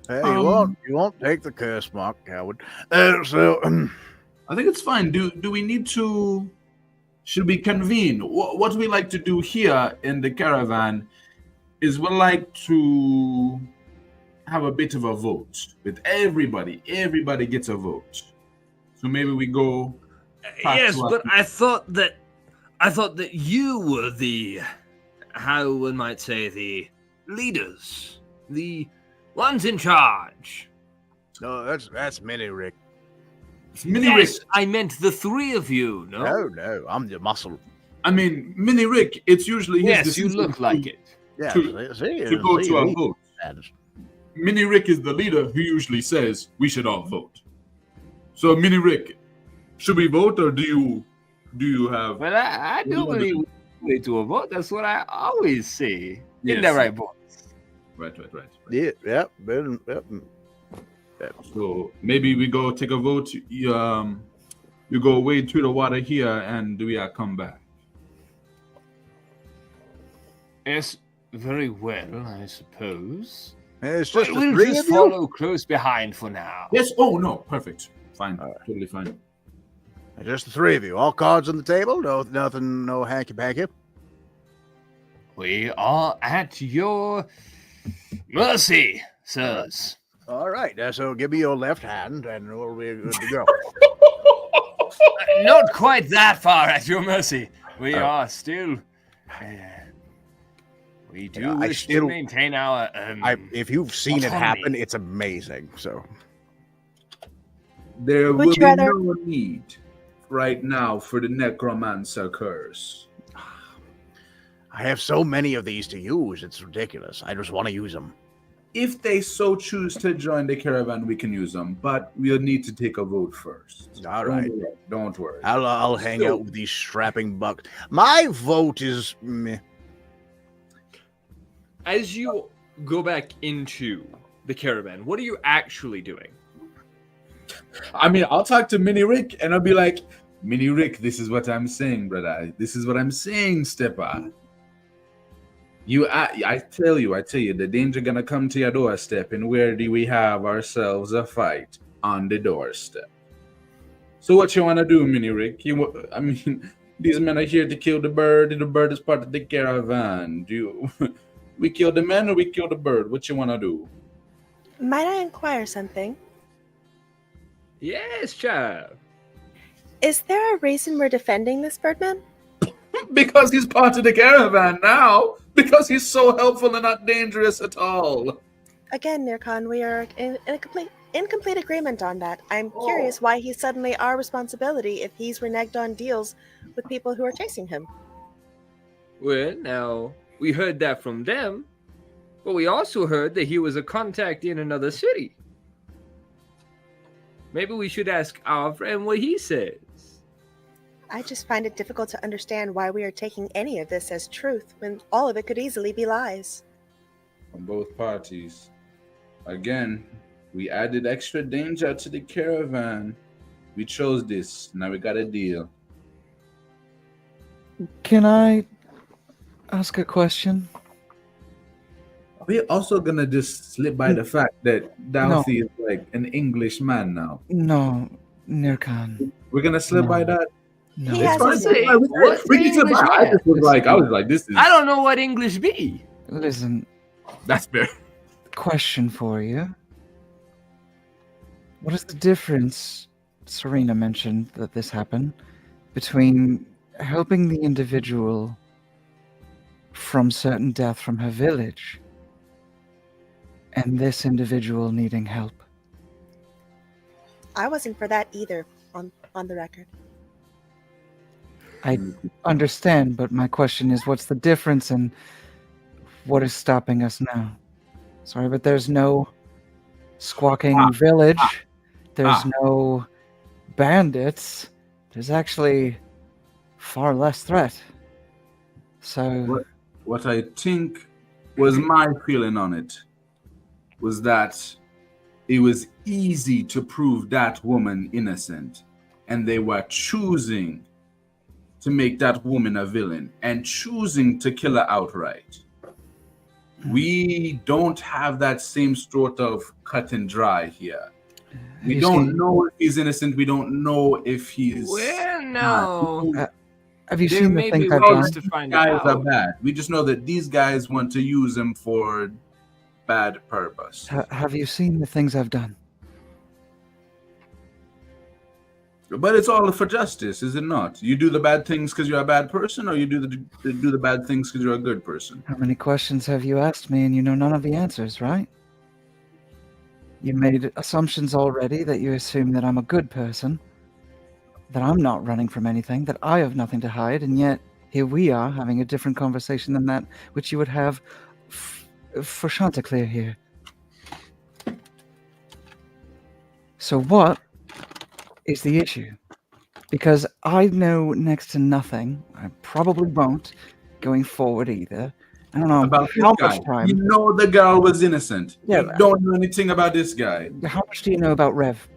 Hey, you won't take the curse mark, coward. I think it's fine. Do we need to? Should we convene? What we like to do here in the caravan is we like to have a bit of a vote with everybody. Everybody gets a vote. So maybe we go. Yes, but I thought that you were the how one might say, the leaders, the ones in charge. No, that's Mini Rick. It's Mini Rick. Yes, I meant the three of you, no? No, I'm the muscle. I mean, Mini Rick, it's usually his Yes, you decision look like it. Yeah, to go to a vote. Mini Rick is the leader who usually says we should all vote. So, Mini Rick, should we vote or do you have? Well, I do believe we need to a vote. That's what I always say. Yes. In the right voice. Right. Yeah. So maybe we go take a vote. You go wade through the water here, and we come back. Yes, very well, I suppose. It's just But the we'll three just of you. follow close behind for now. Yes. Oh no. Perfect. Fine. Totally fine. Just the three of you. All cards on the table. No, nothing. No hanky panky. We are at your mercy, sirs. All right. So give me your left hand, and we'll be good to go. Not quite that far at your mercy. We are still. We do Yeah, I wish still- to maintain our. If you've seen it autonomy. happen, it's amazing. So There Would will you be rather- no need right now for the necromancer curse. I have so many of these to use. It's ridiculous. I just want to use them. If they so choose to join the caravan, we can use them, but we'll need to take a vote first. All right. Don't worry. I'll hang So- out with these strapping bucks. My vote is meh. As you go back into the caravan, what are you actually doing? I mean, I'll talk to Mini Rick and I'll be like, Mini Rick, this is what I'm saying, brother. This is what I'm saying, Stepper. I tell you, the danger gonna come to your doorstep, and where do we have ourselves a fight? On the doorstep. So what you wanna do, Mini Rick? I mean, these men are here to kill the bird, and the bird is part of the caravan. We kill the man or we kill the bird? What you wanna do? Might I inquire something? Yes, child. Is there a reason we're defending this Birdman? Because he's part of the caravan now. Because he's so helpful and not dangerous at all. Again, Nirkan, we are in complete agreement on that. I'm curious why he's suddenly our responsibility if he's reneged on deals with people who are chasing him. Well, now, we heard that from them, but we also heard that he was a contact in another city. Maybe we should ask our friend what he says. I just find it difficult to understand why we are taking any of this as truth when all of it could easily be lies. From both parties. Again, we added extra danger to the caravan. We chose this. Now we got a deal. Can I ask a question? We're also gonna just slip by the fact that Douthie is like an English man now. No, Nirkan. We're gonna slip by that. No. He has fine. his Say, what's We the can slip English by. man? I was like, this is. I don't know what English be. Listen, That's fair. question for you. What is the difference, Serena mentioned that this happened, between helping the individual from certain death from her village and this individual needing help? I wasn't for that either, on the record. I understand, but my question is, what's the difference and what is stopping us now? Sorry, but there's no squawking village. There's no bandits. There's actually far less threat. So, What I think was my feeling on it was that it was easy to prove that woman innocent, and they were choosing to make that woman a villain and choosing to kill her outright. We don't have that same sort of cut and dry here. We don't know if he's innocent. We don't know if he's. Well, no. have you There seen the may things be I've ways done? to find guys are out. bad. We just know that these guys want to use him for bad purpose. Have you seen the things I've done? But it's all for justice, is it not? You do the bad things because you're a bad person, or you do the bad things because you're a good person? How many questions have you asked me and you know none of the answers, right? You made assumptions already that you assume that I'm a good person, that I'm not running from anything, that I have nothing to hide, and yet here we are having a different conversation than that which you would have for Chanticleer here. So what is the issue? Because I know next to nothing. I probably won't going forward either. I don't know About this how guy. much time. You know the girl was innocent. Yeah, You don't know anything about this guy. How much do you know about Rev?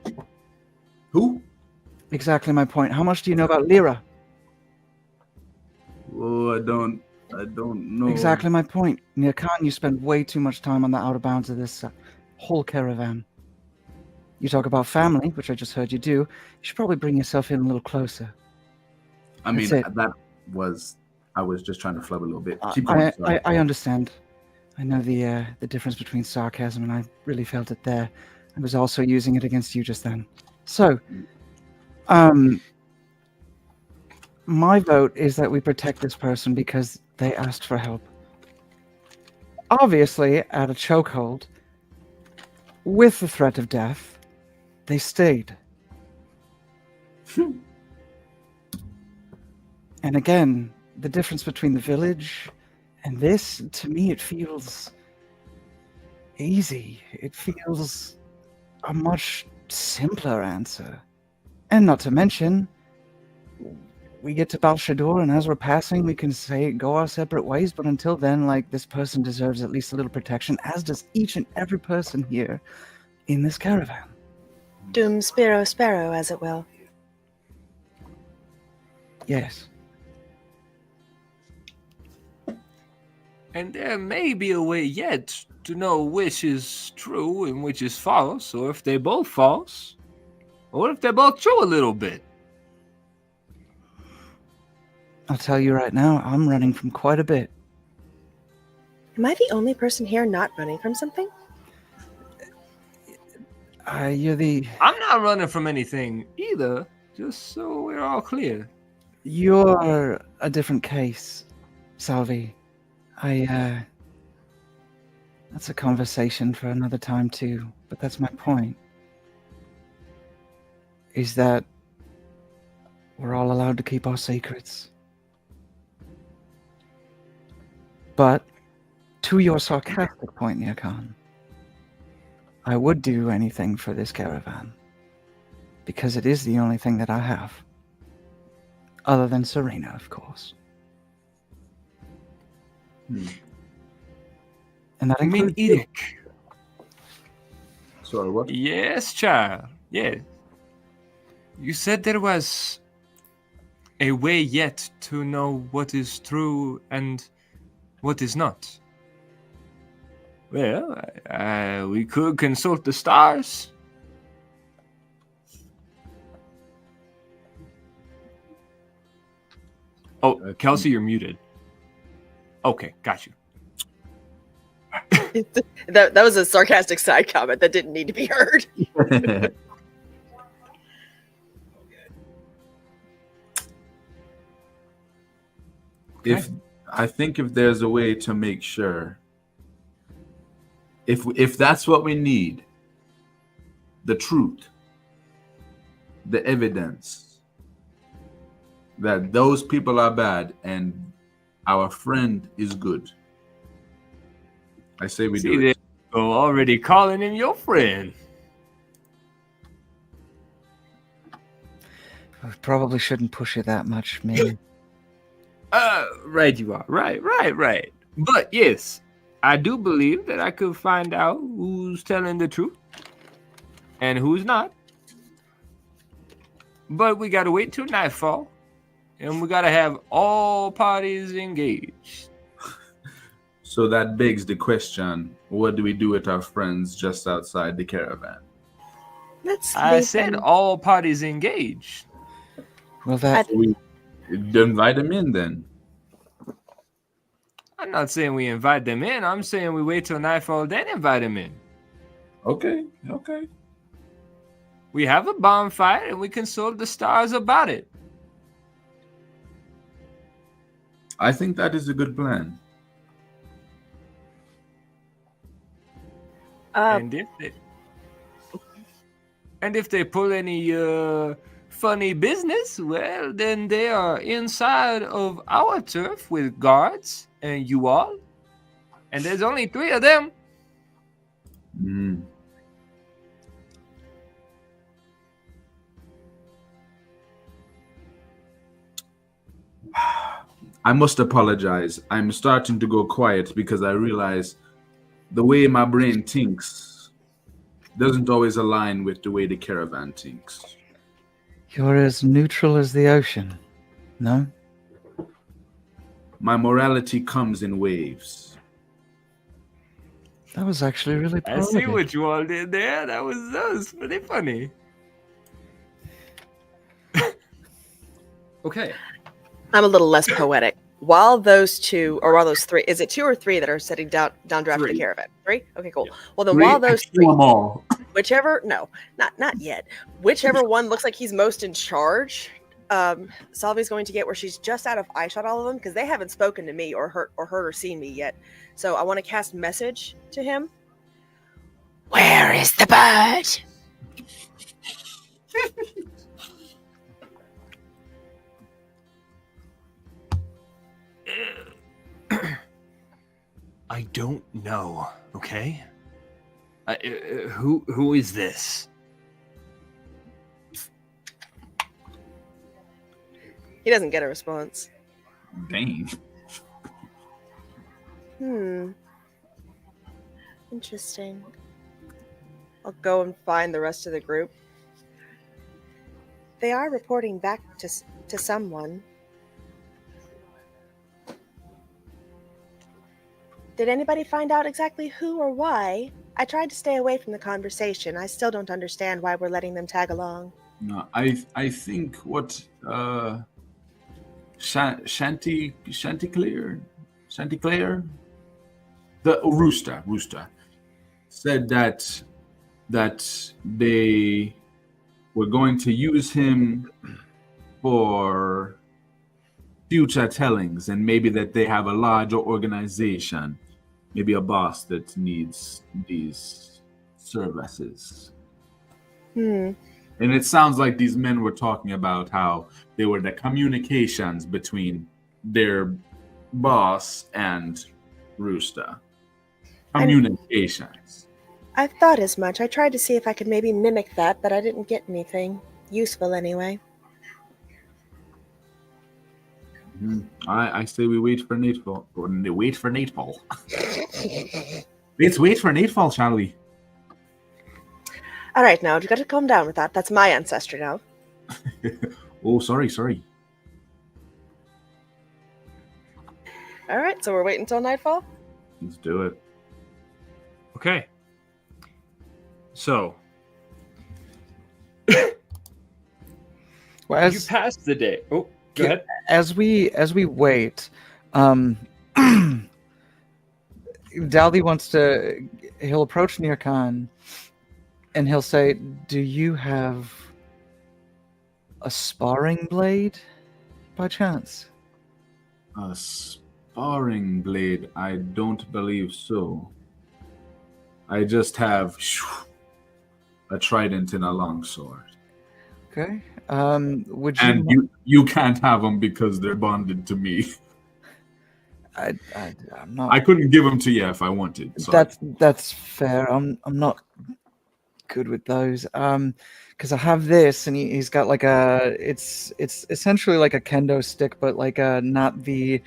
Who? Exactly my point. How much do you know about Lyra? Oh, I don't know. Exactly my point. Near Khan, you spend way too much time on the outer bounds of this whole caravan. You talk about family, which I just heard you do. You should probably bring yourself in a little closer. I mean, That's it. that was... I was just trying to flub a little bit. Keep going. I understand. I know the difference between sarcasm, and I really felt it there. I was also using it against you just then. So, my vote is that we protect this person because they asked for help. Obviously, at a chokehold, with the threat of death, they stayed. And again, the difference between the village and this, to me, it feels easy. It feels a much simpler answer. And not to mention, we get to Balshador, and as we're passing, we can say, go our separate ways, but until then, like, this person deserves at least a little protection, as does each and every person here in this caravan. Doom Sparrow Sparrow, as it will. Yes. And there may be a way yet to know which is true and which is false, or if they're both false, or if they're both true a little bit. I'll tell you right now, I'm running from quite a bit. Am I the only person here not running from something? You're the... I'm not running from anything either, just so we're all clear. You're a different case, Salvi. That's a conversation for another time too, but that's my point. Is that we're all allowed to keep our secrets. But, to your sarcastic point, Neokhan, I would do anything for this caravan. Because it is the only thing that I have. Other than Serena, of course. And that includes you. Edic. Sorry, what? Yes, child. Yes. You said there was a way yet to know what is true and what is not. Well, we could consult the stars. Oh, Kelsey, you're muted. Okay, got you. That was a sarcastic side comment that didn't need to be heard. If there's a way to make sure, if that's what we need, the truth, the evidence that those people are bad and our friend is good, I say we do it. Oh, already calling him your friend. I probably shouldn't push it that much, man. Right you are. Right. But yes, I do believe that I could find out who's telling the truth and who's not. But we gotta wait till nightfall. And we gotta have all parties engaged. So that begs the question, what do we do with our friends just outside the caravan? I said all parties engaged. Well, that... We invite them in then. I'm not saying we invite them in. I'm saying we wait till nightfall, then invite them in. Okay. We have a bonfire and we consult the stars about it. I think that is a good plan. And if they pull any funny business, well, then they are inside of our turf with guards and you all. And there's only 3 of them. I must apologize. I'm starting to go quiet because I realize the way my brain thinks doesn't always align with the way the caravan thinks. You're as neutral as the ocean, no? My morality comes in waves. That was actually really I see poetic. what you all did there. That was pretty funny. Okay. I'm a little less poetic. While those 3, is it 2 or 3 that are sitting down draft of the 3. caravan? 3? Okay, cool. Well, then 3, while those I 3, kill them all. not yet. Whichever one looks like he's most in charge, Salvi's going to get where she's just out of eyeshot all of them because they haven't spoken to me or heard or seen me yet. So I want to cast message to him. Where is the bird? I don't know, okay? Who is this? He doesn't get a response. Dang. Interesting. I'll go and find the rest of the group. They are reporting back to someone. Did anybody find out exactly who or why? I tried to stay away from the conversation. I still don't understand why we're letting them tag along. No, I think what Chanticleer, the Rooster said that they were going to use him for future tellings, and maybe that they have a larger organization, maybe a boss that needs these services. And it sounds like these men were talking about how they were the communications between their boss and Rooster. Communications. I thought as much. I tried to see if I could maybe mimic that, but I didn't get anything useful anyway. I say we wait for nightfall. Wait for nightfall. Let's wait for nightfall, shall we? All right, now you've got to calm down with that. That's my ancestor now. Oh, sorry. All right, so we're waiting until nightfall? Let's do it. Okay. So Well, you passed the day. Oh, go ahead. As we wait, Daldy he'll approach Nirkan and he'll say, "Do you have a sparring blade by chance?" A sparring blade? I don't believe so. I just have a trident and a longsword. Okay. Would you? And you can't have them because they're bonded to me. I'm not. I couldn't give them to you if I wanted. Sorry. That's fair. I'm not good with those. Because I have this, and he's got like it's essentially like a kendo stick, but like not the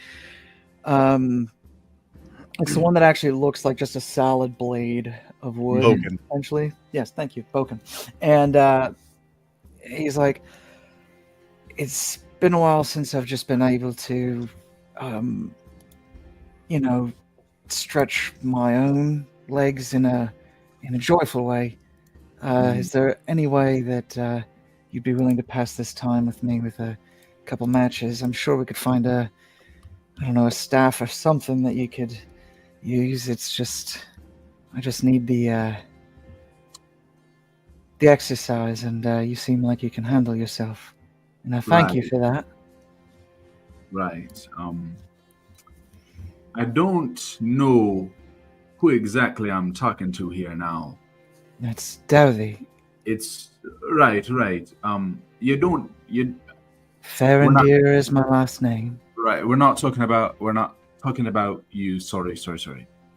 it's the one that actually looks like just a solid blade of wood. Boken. Essentially, yes. Thank you, Boken. And he's like, it's been a while since I've just been able to, stretch my own legs in a joyful way. Is there any way that you'd be willing to pass this time with me with a couple matches? I'm sure we could find a staff or something that you could use. It's just, I just need the the exercise, and you seem like you can handle yourself. And I thank you Right. for that. Right. I don't know who exactly I'm talking to here now. It's Dowdy. It's right. You don't. Fair We're and not- dear is my last name. Right. We're not talking about you. Sorry.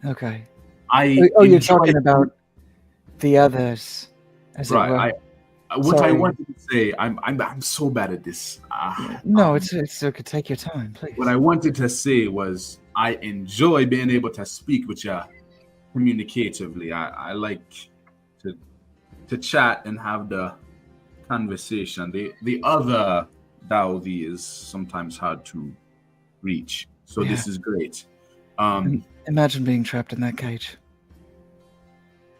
Okay. I. Oh, you're enjoy- talking about the others, as it were. Right. What I Sorry. wanted to say, I'm so bad at this. No, it's okay. Take your time, please. What I wanted to say was I enjoy being able to speak with you communicatively. I like to chat and have the conversation. The other Dowdy is sometimes hard to reach. So this is great. Imagine being trapped in that cage.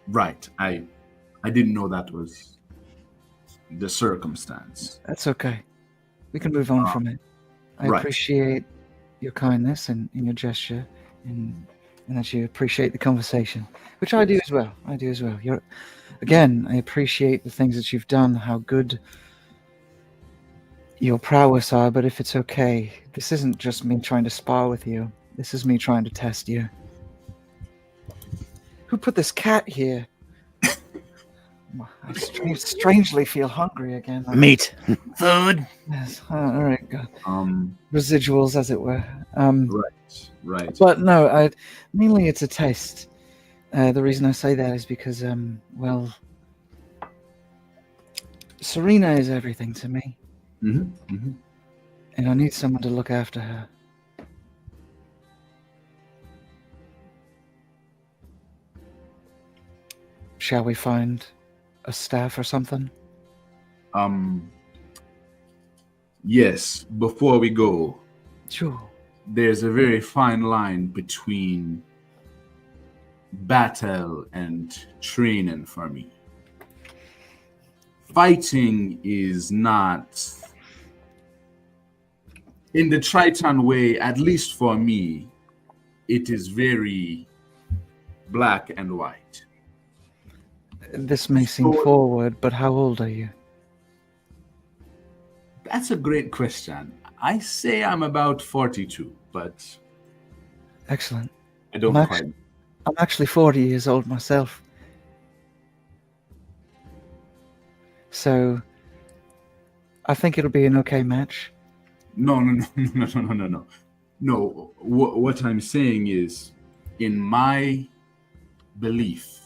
Right. I didn't know that was the circumstance. That's okay. We can move on from it. I right. appreciate your kindness and your gesture, and that you appreciate the conversation, which I do as well. I appreciate the things that you've done, how good your prowess are, but if it's okay, this isn't just me trying to spar with you. This is me trying to test you. Who put this cat here? I strangely feel hungry again. Meat. Food. Yes. All right. Good. Residuals, as it were. Right. But no, mainly it's a test. The reason I say that is because, Serena is everything to me, Mm-hmm. and I need someone to look after her. Shall we find a staff or something? Yes, before we go, Sure. there's a very fine line between battle and training for me. Fighting is not, in the Triton way, at least for me, it is very black and white. This may seem forward, but how old are you? That's a great question. I say I'm about 42, but Excellent. I don't I'm quite. I'm actually 40 years old myself. So I think it'll be an okay match. No. No, what I'm saying is, in my belief,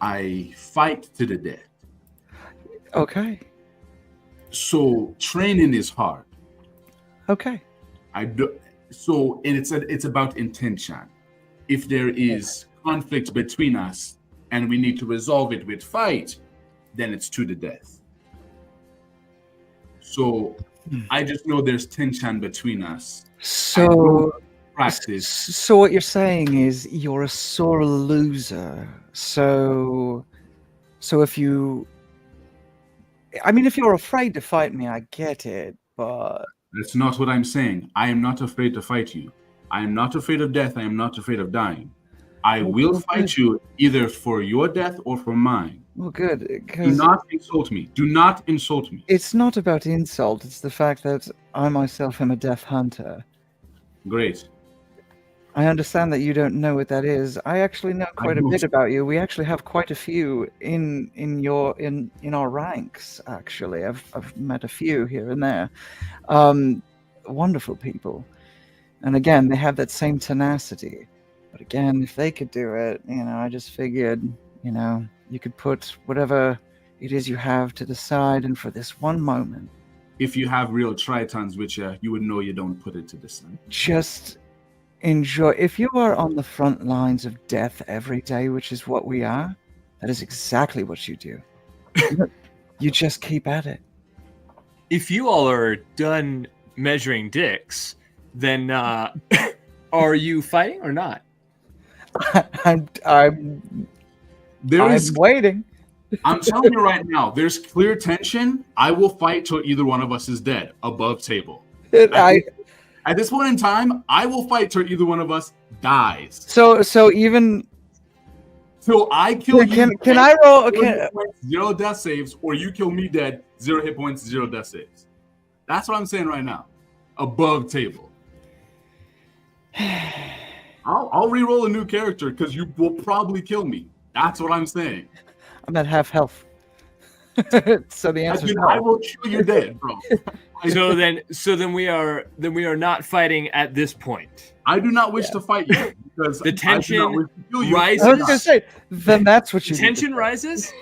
I fight to the death. Okay. So training is hard. Okay. And it's about intention. If there is conflict between us and we need to resolve it with fight, then it's to the death. So I just know there's tension between us. So Practice. So what you're saying is you're a sore loser. So if you're afraid to fight me, I get it, but That's not what I'm saying. I am not afraid to fight you. I am not afraid of death. I am not afraid of dying. I will fight you either for your death or for mine. well, good. Do 'Cause not insult me. Do not insult me. it's not about insult. It's the fact that I myself am a death hunter. Great. I understand that you don't know what that is. I actually know quite a don't. bit about you. We actually have quite a few in our ranks. Actually, I've met a few here and there. Wonderful people, and again, they have that same tenacity. But again, if they could do it, I just figured, you could put whatever it is you have to the side, and for this one moment, If you have real tritons with you, you would know you don't put it to the side. just enjoy. If you are on the front lines of death every day, which is what we are, that is exactly what you do. You just keep at it. If you all are done measuring dicks, then are you fighting or not? I'm There's, waiting. I'm telling you right now, there's clear tension. I will fight till either one of us is dead above table. At this point in time, I will fight till either one of us dies. So even till I kill you. Can I roll? 0 Okay. hit points, 0 death saves, or you kill me dead, 0 hit points, 0 death saves. That's what I'm saying right now. Above table. I'll re-roll a new character because you will probably kill me. That's what I'm saying. I'm at half health. So the answer is I no. will kill you dead, bro. So then we are not fighting at this point. I do not wish to fight you because The tension I do not wish to kill you. rises. I was gonna say, then that's what you. The need to tension say. rises.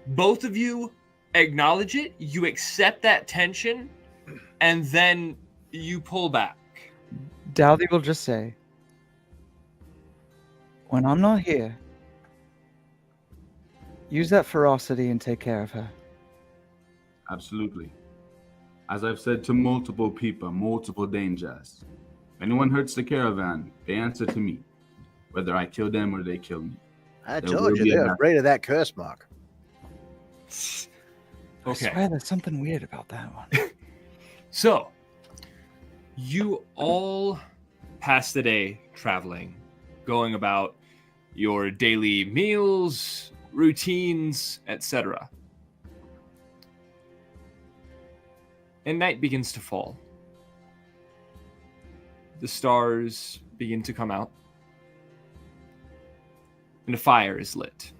Both of you acknowledge it. You accept that tension, and then you pull back. Dowdy will just say, when I'm not here, use that ferocity and take care of her. Absolutely. As I've said to multiple people, multiple dangers. If anyone hurts the caravan, they answer to me. Whether I kill them or they kill me. I There told will you be a they're battle. afraid of that curse mark. I Okay. swear there's something weird about that one. So, you all pass the day traveling, going about your daily meals, routines, etc. And night begins to fall. The stars begin to come out, and a fire is lit.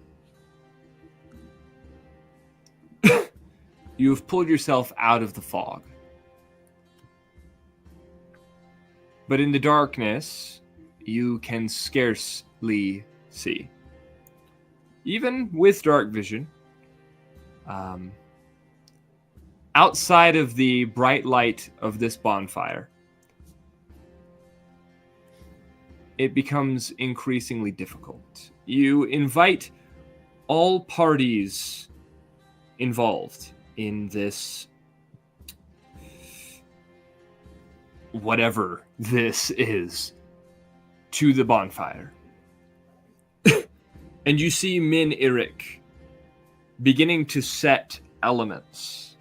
You have pulled yourself out of the fog. But in the darkness, you can scarcely see. Even with dark vision, outside of the bright light of this bonfire, it becomes increasingly difficult. You invite all parties involved in this, whatever this is, to the bonfire. And you see Min Eric beginning to set elements.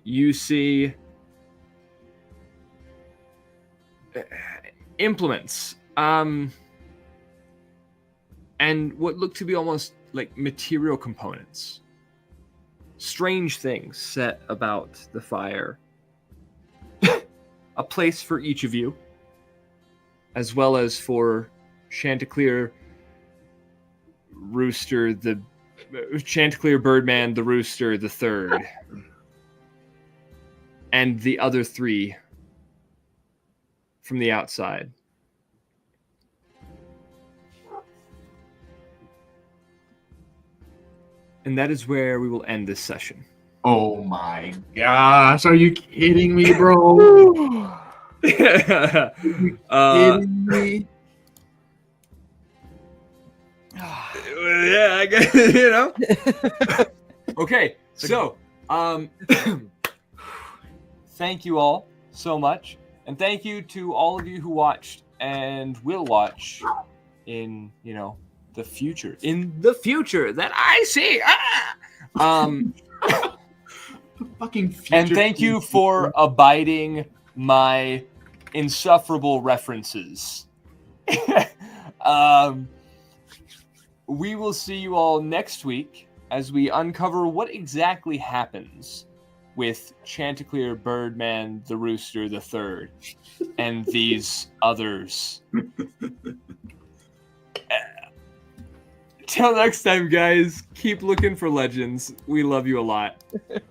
You see implements, and what look to be almost like material components. Strange things set about the fire. A place for each of you, as well as for Chanticleer, Rooster, the Chanticleer, Birdman, the Rooster, the third, and the other three from the outside. And that is where we will end this session. Oh my gosh, are you kidding me, bro? uh, Kidding me? yeah, I guess, you know. Okay, so thank you all so much, and thank you to all of you who watched and will watch in, you know, the future. In the future that I see. The fucking future. And thank you for abiding my insufferable references. We will see you all next week as we uncover what exactly happens with Chanticleer, Birdman, the Rooster, the Third, and these others. Till next time, guys, keep looking for legends. We love you a lot.